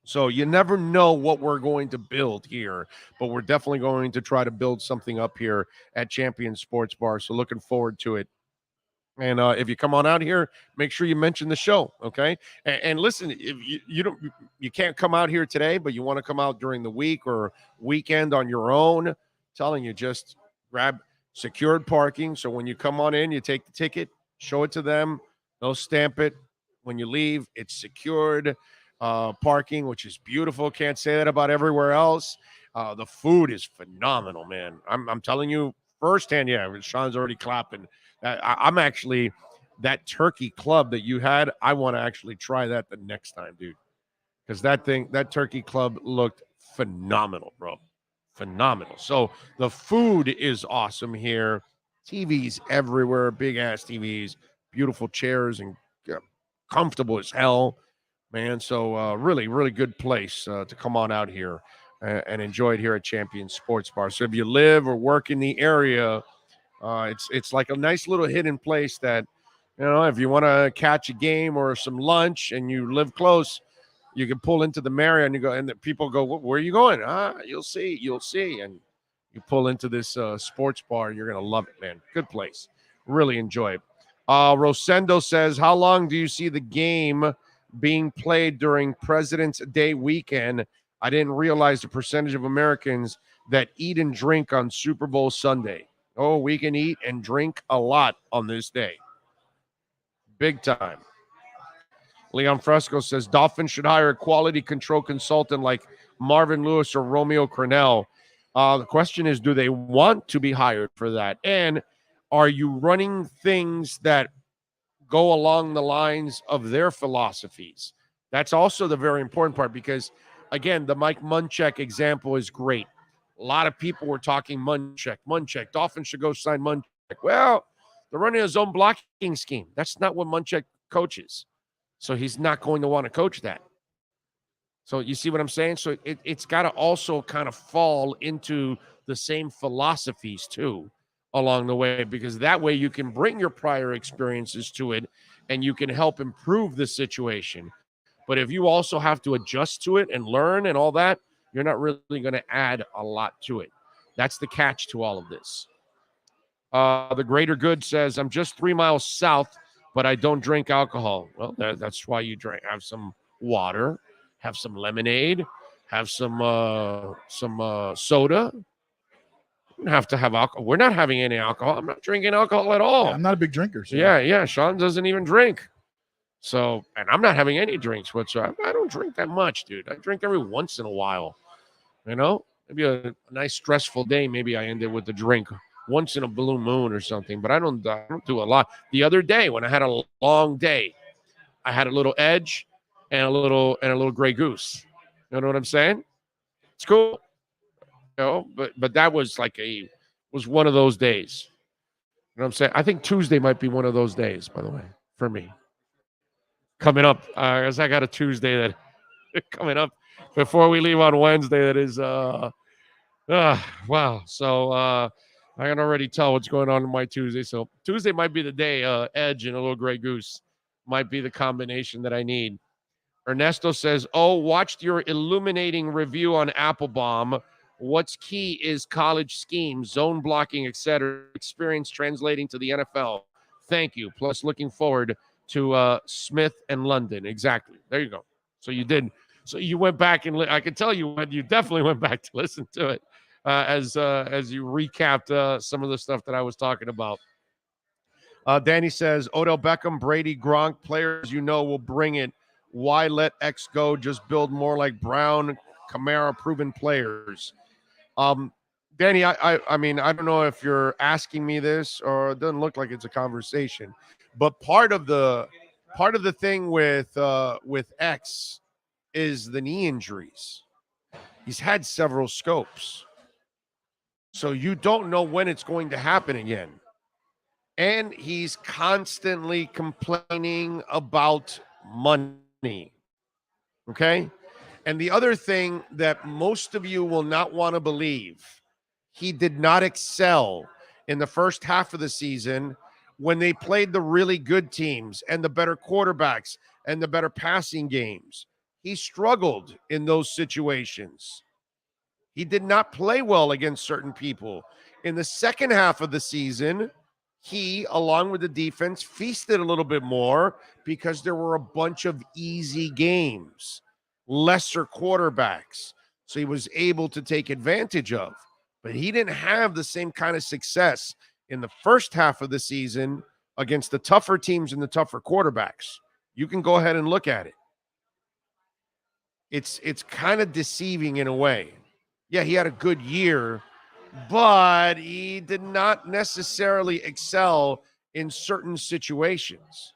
So you never know what we're going to build here, but we're definitely going to try to build something up here at Champion Sports Bar. So looking forward to it. And if you come on out here, make sure you mention the show, okay? And listen, if you can't come out here today, but you want to come out during the week or weekend on your own, I'm telling you, just grab secured parking. So when you come on in, you take the ticket, show it to them, they'll stamp it. When you leave, it's secured parking, which is beautiful. Can't say that about everywhere else. The food is phenomenal, man. I'm telling you firsthand. Yeah, Sean's already clapping. I'm actually, that turkey club that you had, I want to actually try that the next time, dude. Because that turkey club looked phenomenal, bro. Phenomenal. So the food is awesome here. TVs everywhere, big ass TVs, beautiful chairs, and comfortable as hell, man. So really, really good place to come on out here and enjoy it here at Champion Sports Bar. So if you live or work in the area, it's like a nice little hidden place that, if you want to catch a game or some lunch and you live close, you can pull into the Marriott and you go, and the people go, where are you going? You'll see. And you pull into this sports bar. You're going to love it, man. Good place. Really enjoy it. Rosendo says, how long do you see the game being played during President's Day weekend? I didn't realize the percentage of Americans that eat and drink on Super Bowl Sunday. Oh, we can eat and drink a lot on this day. Big time. Leon Fresco says Dolphins should hire a quality control consultant like Marvin Lewis or Romeo Crennel. The question is, do they want to be hired for that? And are you running things that go along the lines of their philosophies? That's also the very important part because, again, the Mike Munchak example is great. A lot of people were talking Munchak. Dolphins should go sign Munchak. Well, they're running his own blocking scheme. That's not what Munchak coaches. So he's not going to want to coach that. So you see what I'm saying? So it's got to also kind of fall into the same philosophies too along the way, because that way you can bring your prior experiences to it and you can help improve the situation. But if you also have to adjust to it and learn and all that, you're not really going to add a lot to it. That's the catch to all of this. The Greater Good says, I'm just 3 miles south, but I don't drink alcohol. Well, that's why you have some water, have some lemonade, have some soda. You don't have to have alcohol. We're not having any alcohol. I'm not drinking alcohol at all. I'm not a big drinker. So. Yeah. Sean doesn't even drink. So, and I'm not having any drinks whatsoever. I don't drink that much, dude. I drink every once in a while. Maybe a nice stressful day. Maybe I end it with a drink once in a blue moon or something. But I don't do a lot. The other day when I had a long day, I had a little Edge and a little Grey Goose. You know what I'm saying? It's cool. But that was was one of those days. You know what I'm saying? I think Tuesday might be one of those days, by the way, for me. Coming up, as I got a Tuesday that coming up before we leave on Wednesday. That is, wow. So I can already tell what's going on my Tuesday. So Tuesday might be the day. Edge and a little Grey Goose might be the combination that I need. Ernesto says, watched your illuminating review on Applebaum. What's key is college schemes, zone blocking, etc. Experience translating to the NFL. Thank you. Plus, looking forward to Smith and London. Exactly. There you go. So you did. So you went back and I could tell you definitely went back to listen to it as you recapped some of the stuff that I was talking about. Danny says, Odell Beckham, Brady, Gronk, players will bring it. Why let X go? Just build more like Brown, Kamara, proven players. Danny, I mean, I don't know if you're asking me this or it doesn't look like it's a conversation, but part of the thing with X is the knee injuries. He's had several scopes. So you don't know when it's going to happen again. And he's constantly complaining about money. Okay? And the other thing that most of you will not want to believe, he did not excel in the first half of the season when they played the really good teams and the better quarterbacks and the better passing games. He struggled in those situations. He did not play well against certain people. In the second half of the season, he, along with the defense, feasted a little bit more because there were a bunch of easy games, lesser quarterbacks. So he was able to take advantage of. But he didn't have the same kind of success in the first half of the season against the tougher teams and the tougher quarterbacks. You can go ahead and look at it. It's kind of deceiving in a way. Yeah, he had a good year, but he did not necessarily excel in certain situations.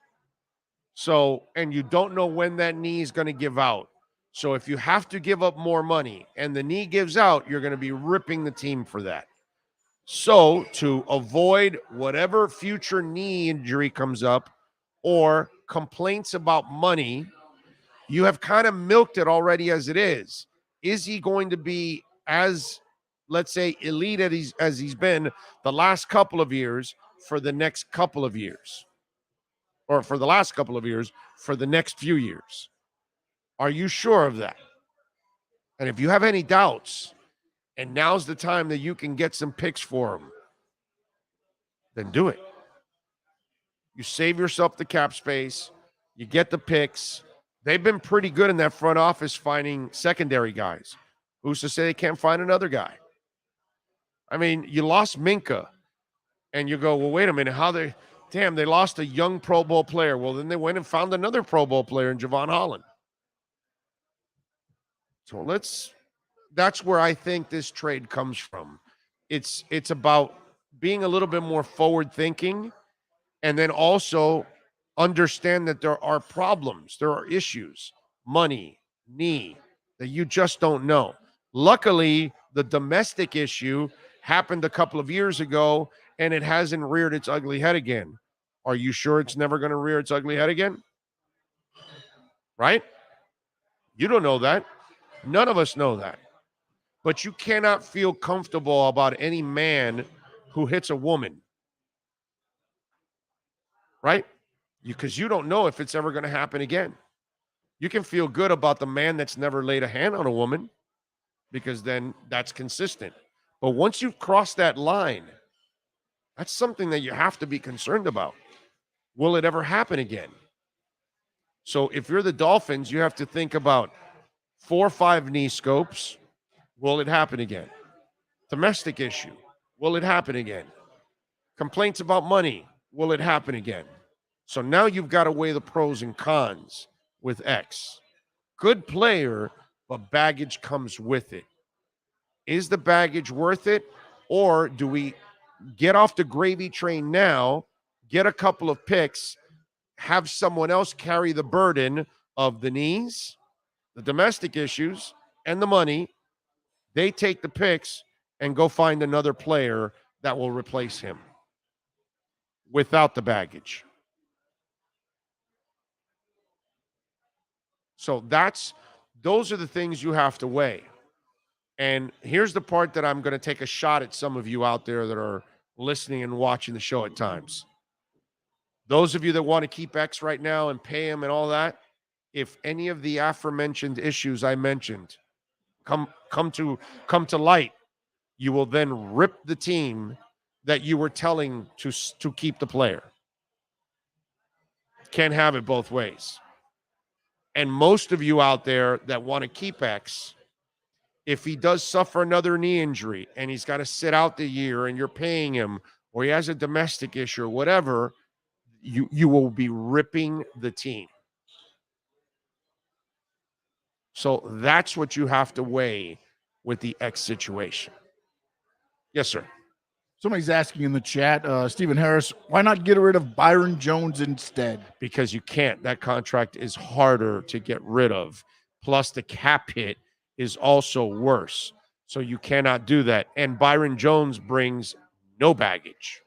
So, and you don't know when that knee is going to give out. So if you have to give up more money and the knee gives out, you're going to be ripping the team for that. So to avoid whatever future knee injury comes up or complaints about money, you have kind of milked it already as it is. Is he going to be as, let's say, elite as he's been the last couple of years for the next couple of years? Or for the last couple of years for the next few years? Are you sure of that? And if you have any doubts, and now's the time that you can get some picks for him, then do it. You save yourself the cap space. You get the picks. They've been pretty good in that front office finding secondary guys. Who's to say they can't find another guy? I mean, you lost Minka, and you go, well, wait a minute, they lost a young Pro Bowl player. Well, then they went and found another Pro Bowl player in Javon Holland. So that's where I think this trade comes from. It's about being a little bit more forward thinking, and then also understand that there are problems, there are issues, money, knee, that you just don't know. Luckily, the domestic issue happened a couple of years ago, and it hasn't reared its ugly head again. Are you sure it's never going to rear its ugly head again? Right? You don't know that. None of us know that. But you cannot feel comfortable about any man who hits a woman. Right? Because you don't know if it's ever going to happen again. You can feel good about the man that's never laid a hand on a woman because then that's consistent. But once you've crossed that line, that's something that you have to be concerned about. Will it ever happen again? So if you're the Dolphins, you have to think about 4 or 5 knee scopes. Will it happen again? Domestic issue. Will it happen again? Complaints about money. Will it happen again? So now you've got to weigh the pros and cons with X. Good player, but baggage comes with it. Is the baggage worth it? Or do we get off the gravy train now, get a couple of picks, have someone else carry the burden of the knees, the domestic issues, and the money? They take the picks and go find another player that will replace him without the baggage. So those are the things you have to weigh. And here's the part that I'm going to take a shot at some of you out there that are listening and watching the show at times. Those of you that want to keep X right now and pay him and all that, if any of the aforementioned issues I mentioned come to light, you will then rip the team that you were telling to keep the player. Can't have it both ways. And most of you out there that want to keep X, if he does suffer another knee injury and he's got to sit out the year and you're paying him, or he has a domestic issue or whatever, you will be ripping the team. So that's what you have to weigh with the X situation. Yes, sir. Somebody's asking in the chat, Stephen Harris, why not get rid of Byron Jones instead? Because you can't. That contract is harder to get rid of. Plus, the cap hit is also worse. So you cannot do that. And Byron Jones brings no baggage.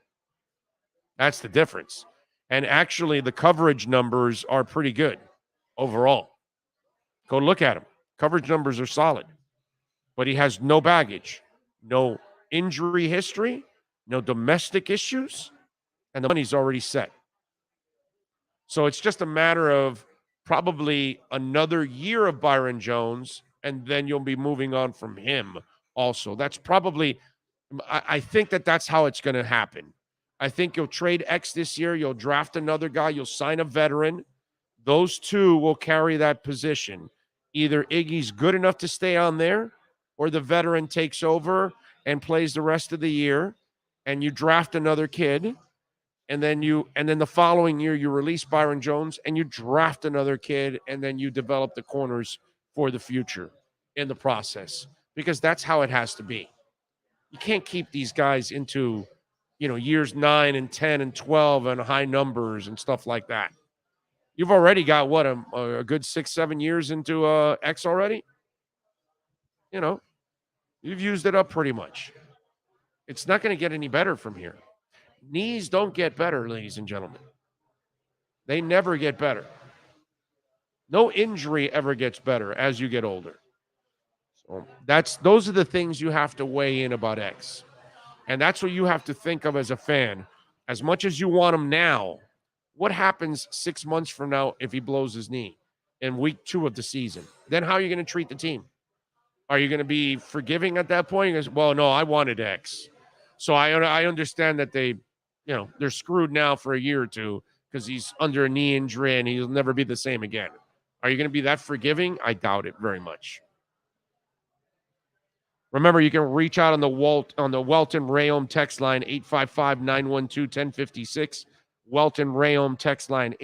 That's the difference. And actually, the coverage numbers are pretty good overall. Go look at him. Coverage numbers are solid. But he has no baggage, no injury history, no domestic issues, and the money's already set. So it's just a matter of probably another year of Byron Jones, and then you'll be moving on from him also. That's probably, I think that's how it's going to happen. I think you'll trade X this year. You'll draft another guy. You'll sign a veteran. Those two will carry that position. Either Iggy's good enough to stay on there, or the veteran takes over and plays the rest of the year, and you draft another kid, and then the following year you release Byron Jones and you draft another kid, and then you develop the corners for the future in the process, because that's how it has to be. You can't keep these guys into, years 9 and 10 and 12 and high numbers and stuff like that. You've already got a good 6-7 years into X already. You've used it up pretty much. It's not going to get any better from here. Knees don't get better, ladies and gentlemen. They never get better. No injury ever gets better as you get older. So those are the things you have to weigh in about X. And that's what you have to think of as a fan. As much as you want him now, what happens 6 months from now if he blows his knee in week 2 of the season? Then how are you going to treat the team? Are you going to be forgiving at that point? Because, well, no, I wanted X. So I understand that they're screwed now for a year or two because he's under a knee injury and he'll never be the same again. Are you going to be that forgiving? I doubt it very much. Remember, you can reach out on the Welton Rayom text line, 855-912-1056. Welton Rayom text line,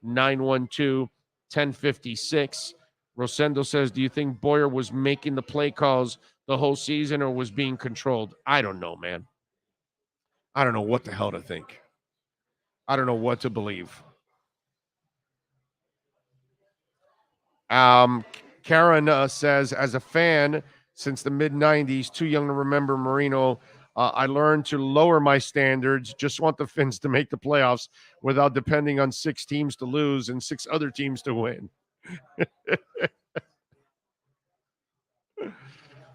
855-912-1056. Rosendo says, do you think Boyer was making the play calls the whole season or was being controlled? I don't know, man. I don't know what the hell to think. I don't know what to believe. Karen says, as a fan since the mid-90s, too young to remember Marino, I learned to lower my standards. Just want the Fins to make the playoffs without depending on 6 teams to lose and 6 other teams to win.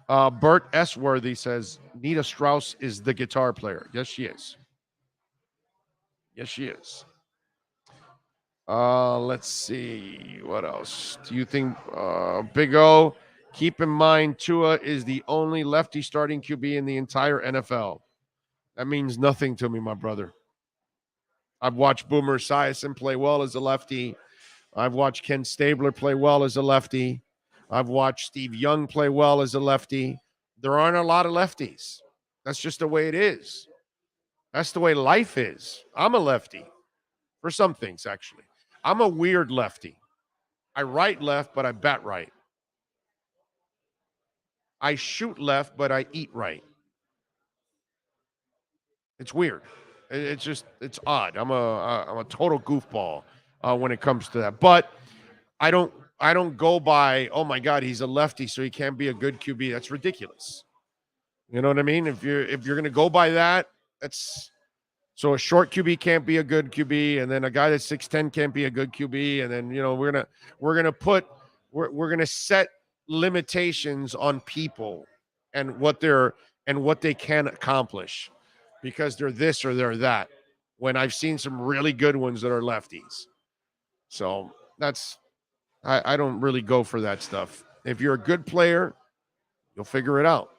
Bert S. Worthy says, Nita Strauss is the guitar player. Yes, she is. Yes, she is. Let's see. What else? Do you think Big O, keep in mind Tua is the only lefty starting QB in the entire NFL. That means nothing to me, my brother. I've watched Boomer Esiason play well as a lefty. I've watched Ken Stabler play well as a lefty. I've watched Steve Young play well as a lefty. There aren't a lot of lefties. That's just the way it is. That's the way life is. I'm a lefty for some things, actually. I'm a weird lefty. I write left, but I bat right. I shoot left, but I eat right. It's weird. It's odd. I'm a total goofball when it comes to that. But I don't go by, oh my God, he's a lefty, so he can't be a good QB. That's ridiculous. You know what I mean? If you're gonna go by that, that's so a short QB can't be a good QB, and then a guy that's 6'10" can't be a good QB, and then we're gonna set limitations on people and what they can accomplish because they're this or they're that. When I've seen some really good ones that are lefties, so I don't really go for that stuff. If you're a good player, you'll figure it out.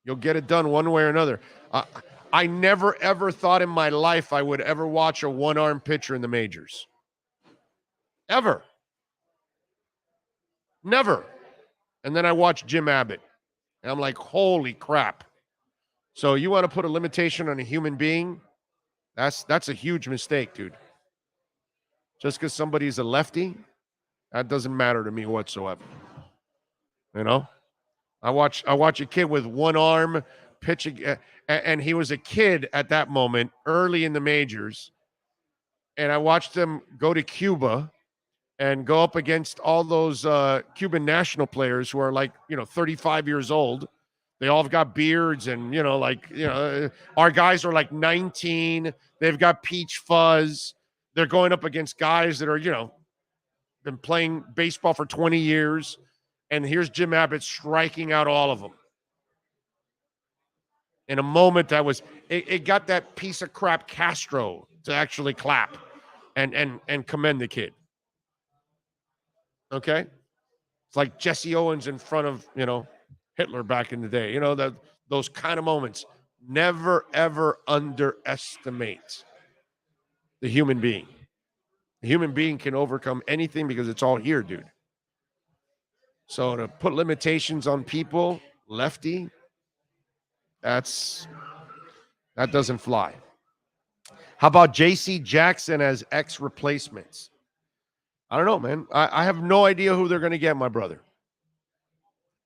You'll get it done one way or another. I never, ever thought in my life I would ever watch a one-arm pitcher in the majors. Ever. Never. And then I watched Jim Abbott. And I'm like, holy crap. So you want to put a limitation on a human being? That's a huge mistake, dude. Just because somebody's a lefty, that doesn't matter to me whatsoever. I watch a kid with one arm pitching, and he was a kid at that moment, early in the majors. And I watched him go to Cuba and go up against all those Cuban national players who are 35 years old. They all have got beards and, our guys are like 19. They've got peach fuzz. They're going up against guys that are, been playing baseball for 20 years. And here's Jim Abbott striking out all of them. In a moment that was, it got that piece of crap Castro to actually clap and commend the kid. Okay? It's like Jesse Owens in front of, Hitler back in the day. Those kind of moments. Never, ever underestimate the human being. The human being can overcome anything because it's all here, dude. So to put limitations on people, lefty, that doesn't fly. How about J.C. Jackson as X replacements? I don't know, man. I have no idea who they're going to get, my brother.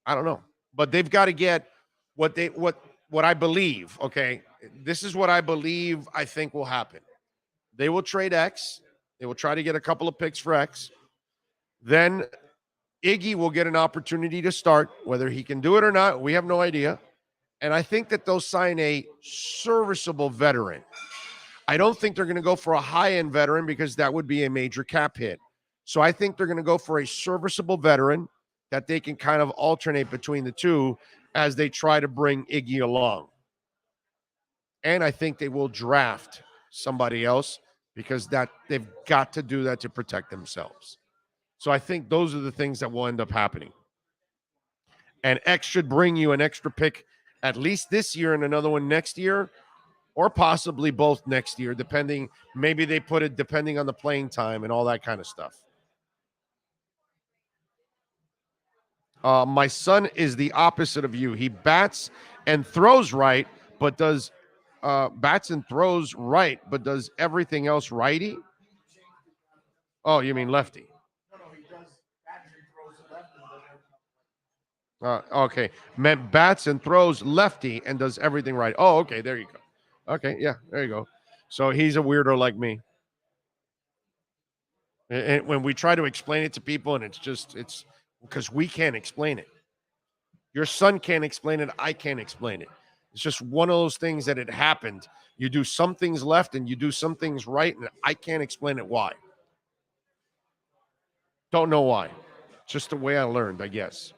I don't know. But they've got to get what I believe, okay? This is what I believe I think will happen. They will trade X. They will try to get a couple of picks for X. Then Iggy will get an opportunity to start. Whether he can do it or not, we have no idea. And I think that they'll sign a serviceable veteran. I don't think they're going to go for a high-end veteran because that would be a major cap hit. So I think they're going to go for a serviceable veteran that they can kind of alternate between the two as they try to bring Iggy along. And I think they will draft somebody else because that they've got to do that to protect themselves. So I think those are the things that will end up happening. And X should bring you an extra pick at least this year and another one next year, or possibly both next year, depending. Maybe they put it depending on the playing time and all that kind of stuff. My son is the opposite of you. He bats and throws right, but does everything else righty? Oh, you mean lefty? Okay. Bats and throws lefty and does everything right. Oh, okay. There you go. Okay. Yeah, there you go. So he's a weirdo like me. And when we try to explain it to people, and it's because we can't explain it. Your son can't explain it. I can't explain it. It's just one of those things that it happened. You do some things left and you do some things right, and I can't explain it why. Don't know why. It's just the way I learned, I guess.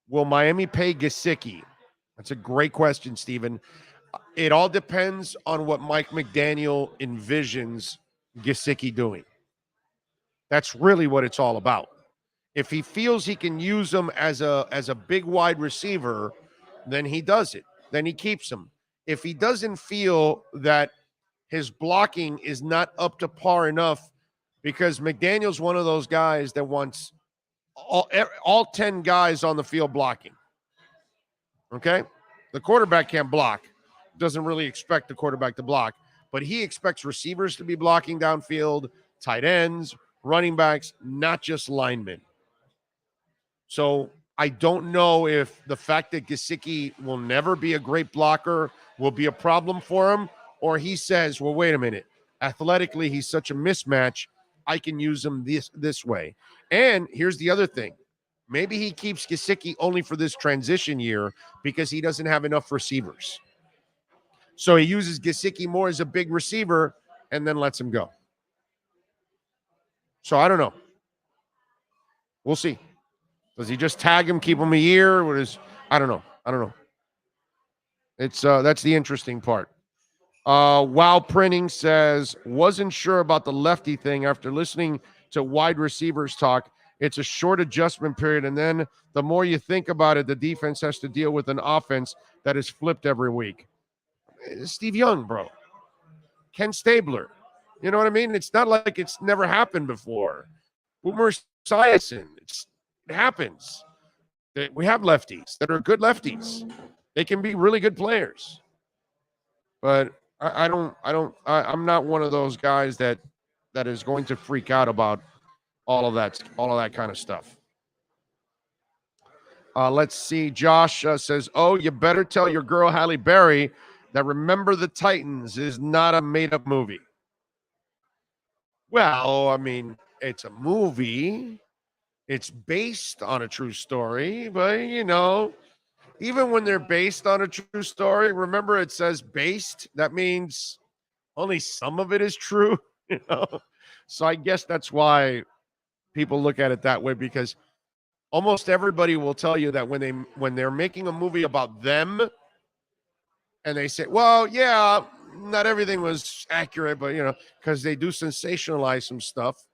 Will Miami pay Gesicki? That's a great question, Stephen. It all depends on what Mike McDaniel envisions Gesicki doing. That's really what it's all about. If he feels he can use him as a big wide receiver, then he does it. Then he keeps him. If he doesn't feel that his blocking is not up to par enough because McDaniel's one of those guys that wants all 10 guys on the field blocking. Okay? The quarterback can't block. Doesn't really expect the quarterback to block, but he expects receivers to be blocking downfield, tight ends, running backs, not just linemen. So I don't know if the fact that Gesicki will never be a great blocker will be a problem for him, or he says, well, wait a minute. Athletically, he's such a mismatch. I can use him this way. And here's the other thing. Maybe he keeps Gesicki only for this transition year because he doesn't have enough receivers. So he uses Gesicki more as a big receiver and then lets him go. So I don't know. We'll see. Does he just tag him, keep him a year? I don't know. It's that's the interesting part. Wow Printing says, wasn't sure about the lefty thing after listening to wide receivers talk. It's a short adjustment period, and then the more you think about it, the defense has to deal with an offense that is flipped every week. Steve Young, bro. Ken Stabler. You know what I mean? It's not like it's never happened before. Boomer Esiason. It happens. We have lefties that are good lefties. They can be really good players. But I'm not one of those guys that is going to freak out about all of that kind of stuff. Let's see. Josh says, oh, you better tell your girl Halle Berry that Remember the Titans is not a made-up movie. Well, I mean, it's a movie. It's based on a true story, but, even when they're based on a true story, remember it says based. That means only some of it is true, So I guess that's why people look at it that way, because almost everybody will tell you that when they're making a movie about them and they say, well, yeah, not everything was accurate, but, because they do sensationalize some stuff.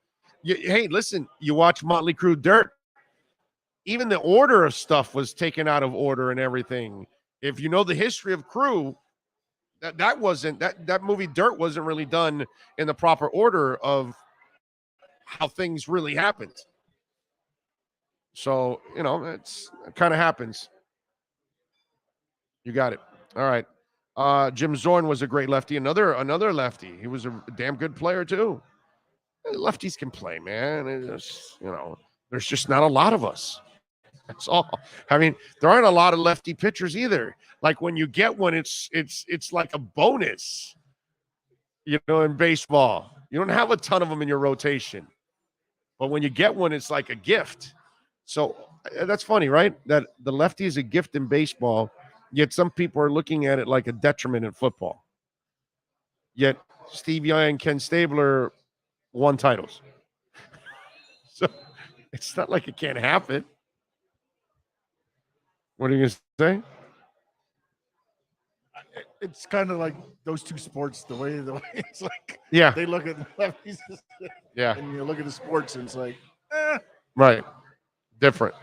Hey, listen, you watch Motley Crue Dirt. Even the order of stuff was taken out of order and everything. If you know the history of Crue, that movie Dirt wasn't really done in the proper order of how things really happened. So, it kind of happens. You got it. All right. Jim Zorn was a great lefty. Another lefty. He was a damn good player too. Lefties can play, man. It's, there's just not a lot of us. That's all. I mean, there aren't a lot of lefty pitchers either. Like when you get one, it's like a bonus. In baseball, you don't have a ton of them in your rotation, but when you get one, it's like a gift. So that's funny, right? That the lefty is a gift in baseball, yet some people are looking at it like a detriment in football. Yet Steve Young and Ken Stabler won titles. So it's not like it can't happen. What are you going to say? It's kind of like those two sports, the way it's like, yeah, they look at the lefties, yeah, and you look at the sports, and it's like, right, different.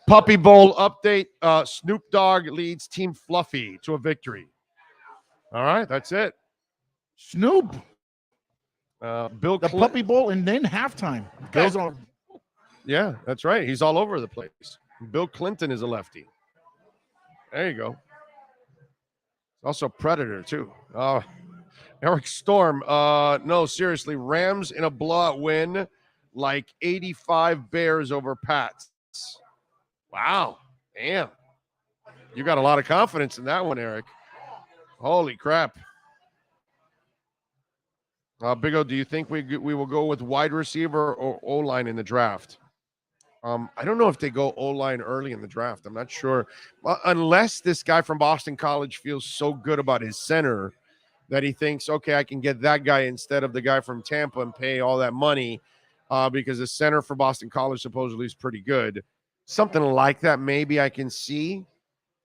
Puppy Bowl update: Snoop Dogg leads Team Fluffy to a victory. All right, that's it. Snoop, Bill, the Puppy Bowl, and then halftime. Bill's on. Yeah, that's right. He's all over the place. Bill Clinton is a lefty. There you go. Also Predator, too. Eric Storm. No, seriously. Rams in a blowout win, like 85 Bears over Pats. Wow. Damn. You got a lot of confidence in that one, Eric. Holy crap. Big O, do you think we will go with wide receiver or O-line in the draft? I don't know if they go O-line early in the draft. I'm not sure. Unless this guy from Boston College feels so good about his center that he thinks, okay, I can get that guy instead of the guy from Tampa and pay all that money because the center for Boston College supposedly is pretty good. Something like that maybe I can see.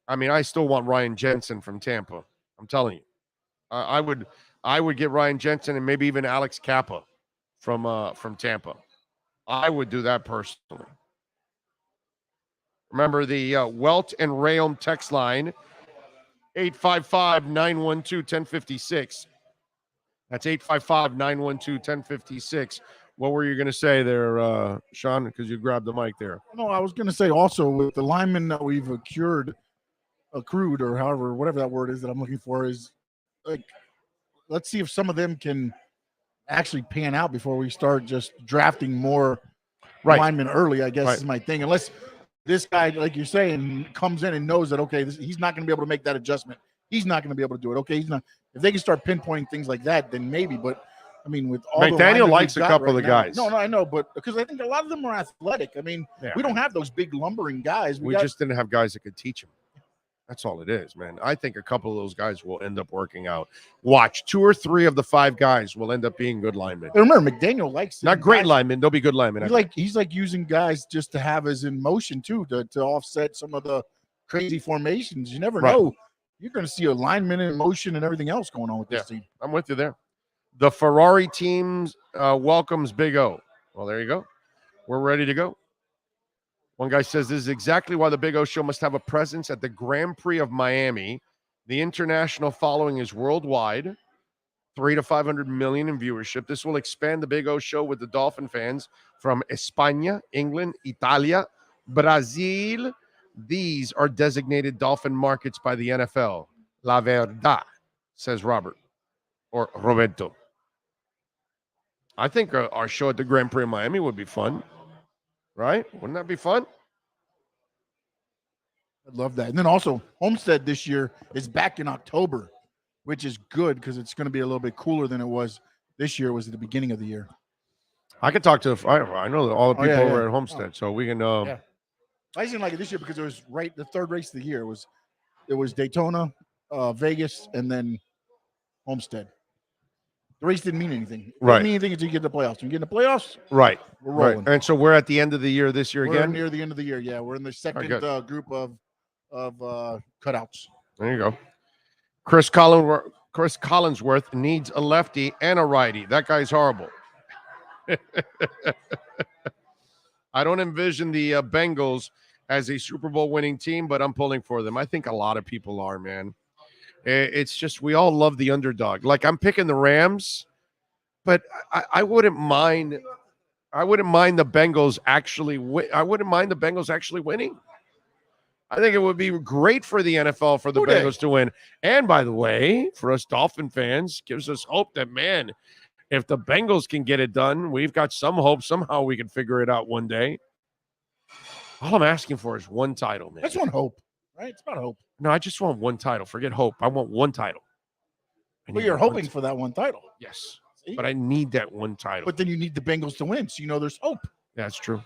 I mean, I still want Ryan Jensen from Tampa. I'm telling you. I would get Ryan Jensen and maybe even Alex Kappa from Tampa. I would do that personally. Remember the Welt and Rayom text line, 855-912-1056. That's 855-912-1056. What were you going to say there, Sean? Because you grabbed the mic there. No, I was going to say also with the linemen that we've accrued, or however, whatever that word is that I'm looking for, is like, let's see if some of them can actually pan out before we start just drafting more linemen early, I guess is my thing. Unless this guy, like you're saying, comes in and knows that, okay, he's not going to be able to make that adjustment. He's not going to be able to do it. Okay, he's not. If they can start pinpointing things like that, then maybe. But I mean, with all McDaniel likes a couple of the guys. No, I know, but because I think a lot of them are athletic. I mean, we don't have those big lumbering guys. We just didn't have guys that could teach him. That's all it is, man. I think a couple of those guys will end up working out. Watch, 2 or 3 of the 5 guys will end up being good linemen. And remember, McDaniel likes not great linemen; they'll be good linemen. He's like using guys just to have as in motion too, to offset some of the crazy formations. You never know. You're going to see a lineman in motion and everything else going on with this team. I'm with you there. The Ferrari team welcomes Big O. Well, there you go. We're ready to go. One guy says this is exactly why the Big O Show must have a presence at the Grand Prix of Miami. The international following is worldwide, 300 to 500 million in viewership. This will expand the Big O Show with the Dolphin fans from España, England, Italia, Brazil. These are designated Dolphin markets by the NFL. La verdad, says Robert or Roberto. I think our show at the Grand Prix of Miami would be fun. Right? Wouldn't that be fun? I'd love that. And then also, Homestead this year is back in October, which is good because it's going to be a little bit cooler than it was this year. It was at the beginning of the year. I could talk to I know all the people over at Homestead, so we can. I didn't like it this year because it was the third race of the year. It was Daytona, Vegas, and then Homestead. The race didn't mean anything. It didn't mean anything until you get to the playoffs. When you get in the playoffs, we're rolling. And so we're at the end of the year this year We're again? near the end of the year, yeah. We're in the second group of cutouts. There you go. Chris Collinsworth needs a lefty and a righty. That guy's horrible. I don't envision the Bengals as a Super Bowl winning team, but I'm pulling for them. I think a lot of people are, man. It's just we all love the underdog. Like I'm picking the Rams, but I wouldn't mind. I wouldn't mind the Bengals actually. I wouldn't mind the Bengals actually winning. I think it would be great for the NFL for the Bengals to win. And by the way, for us Dolphin fans, gives us hope that man, if the Bengals can get it done, we've got some hope. Somehow we can figure it out one day. All I'm asking for is one title, man. That's one hope, right? It's about hope. No, I just want one title. Forget hope. I want one title. Well, you're hoping for that one title. Yes. See? But I need that one title. But then you need the Bengals to win, so you know there's hope. Yeah, that's true.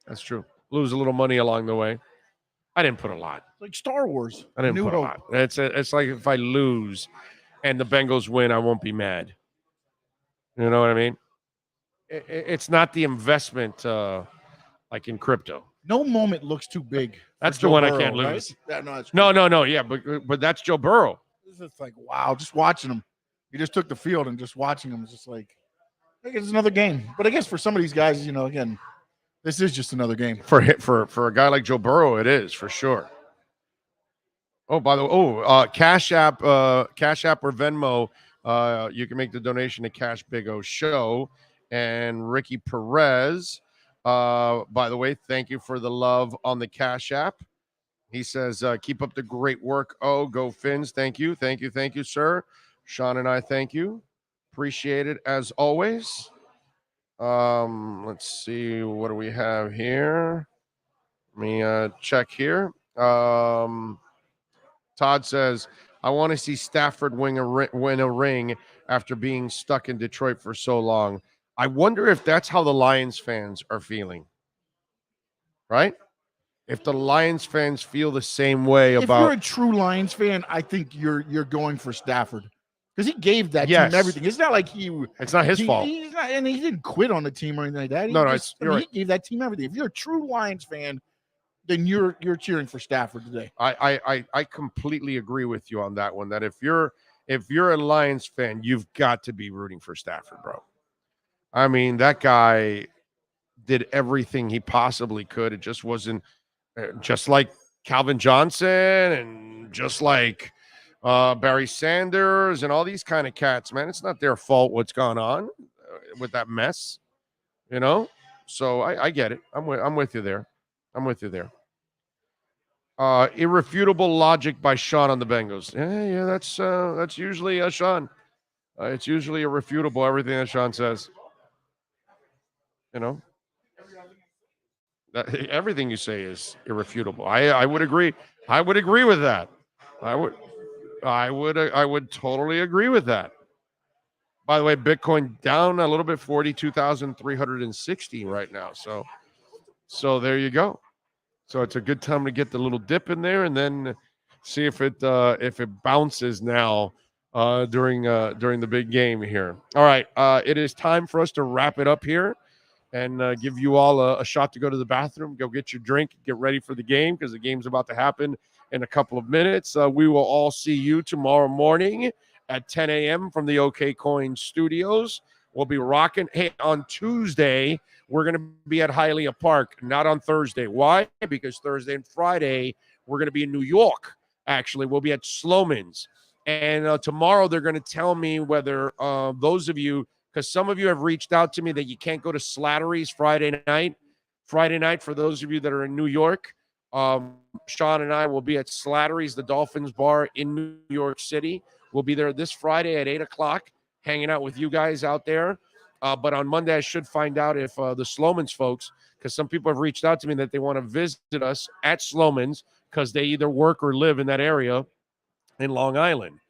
That's true. Lose a little money along the way. I didn't put a lot. It's like Star Wars. I didn't put a lot. It's like if I lose and the Bengals win, I won't be mad. You know what I mean? It's not the investment like in crypto. No moment looks too big. That's the one I can't lose. Right? No. Yeah, but that's Joe Burrow. It's just like, wow, just watching him. He just took the field and just watching him is just like, I guess it's another game. But I guess for some of these guys, again, this is just another game. For a guy like Joe Burrow, it is for sure. Oh, by the way, Cash App or Venmo, you can make the donation to Cash Big O Show. And Ricky Perez, by the way, thank you for the love on the Cash App. He says, keep up the great work. Oh, go Fins. Thank you, sir. Sean and I thank you. Appreciate it as always. Let's see, what do we have here? Let me check here. Todd says, I want to see Stafford win a ring after being stuck in Detroit for so long. I wonder if that's how the Lions fans are feeling. Right? If the Lions fans feel the same way about... If you're a true Lions fan, I think you're going for Stafford. Because he gave that team everything. It's not like it's not his fault. He's not, and he didn't quit on the team or anything like that. He gave that team everything. If you're a true Lions fan, then you're cheering for Stafford today. I completely agree with you on that one. That if you're a Lions fan, you've got to be rooting for Stafford, bro. I mean, that guy did everything he possibly could. It just wasn't just like Calvin Johnson and just like Barry Sanders and all these kind of cats, man. It's not their fault what's gone on with that mess, you know? So I get it. I'm with you there. I'm with you there. Irrefutable logic by Sean on the Bengals. Yeah, that's usually Sean. It's usually irrefutable, everything that Sean says. You know? Everything you say is irrefutable. I would agree. I would agree with that. I would totally agree with that. By the way, Bitcoin down a little bit, 42,360 right now. So there you go. So it's a good time to get the little dip in there and then see if it bounces now during the big game here. All right, it is time for us to wrap it up here and give you all a shot to go to the bathroom, go get your drink, get ready for the game because the game's about to happen in a couple of minutes. We will all see you tomorrow morning at 10 a.m. from the OK Coin Studios. We'll be rocking. Hey, on Tuesday, we're going to be at Hialeah Park, not on Thursday. Why? Because Thursday and Friday, we're going to be in New York, actually. We'll be at Sloman's. And tomorrow, they're going to tell me whether those of you, because some of you have reached out to me that you can't go to Slattery's Friday night. Friday night, for those of you that are in New York, Sean and I will be at Slattery's, the Dolphins bar in New York City. We'll be there this Friday at 8 o'clock, hanging out with you guys out there. But on Monday, I should find out if the Sloman's folks, because some people have reached out to me that they want to visit us at Sloman's because they either work or live in that area in Long Island.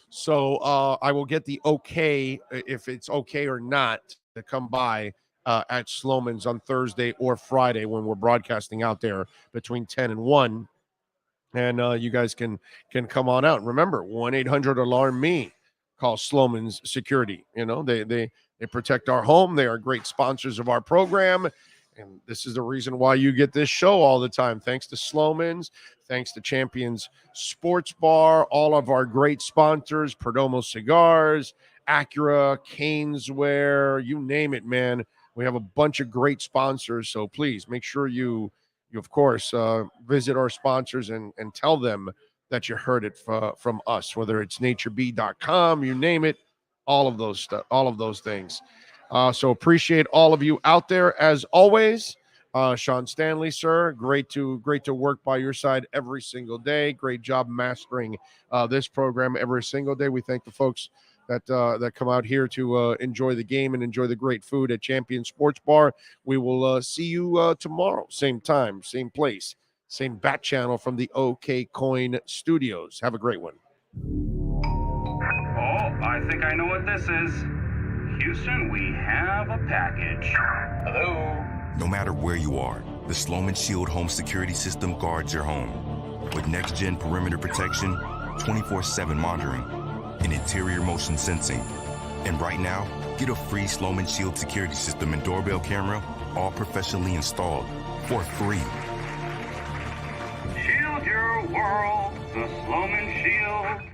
So I will get the okay, if it's okay or not, to come by at Sloman's on Thursday or Friday when we're broadcasting out there between 10 and 1. And you guys can come on out. Remember, 1-800-ALARM-ME. Call Sloman's Security. You know, they protect our home. They are great sponsors of our program. And this is the reason why you get this show all the time. Thanks to Sloman's, thanks to Champions Sports Bar, all of our great sponsors, Perdomo Cigars, Acura, Caneswear, you name it, man. We have a bunch of great sponsors. So please make sure you of course, visit our sponsors and tell them that you heard it from us, whether it's naturebee.com, you name it, all of those stuff, all of those things. So appreciate all of you out there as always. Sean Stanley, sir, great to work by your side every single day. Great job mastering this program every single day. We thank the folks that come out here to enjoy the game and enjoy the great food at Champion Sports Bar. We will see you tomorrow, same time, same place, same bat channel from the OK Coin Studios. Have a great one. Oh, I think I know what this is. Houston, we have a package. Hello? No matter where you are, the Sloman Shield home security system guards your home. With next-gen perimeter protection, 24/7 monitoring, and interior motion sensing. And right now, get a free Sloman Shield security system and doorbell camera, all professionally installed, for free. Shield your world, the Sloman Shield.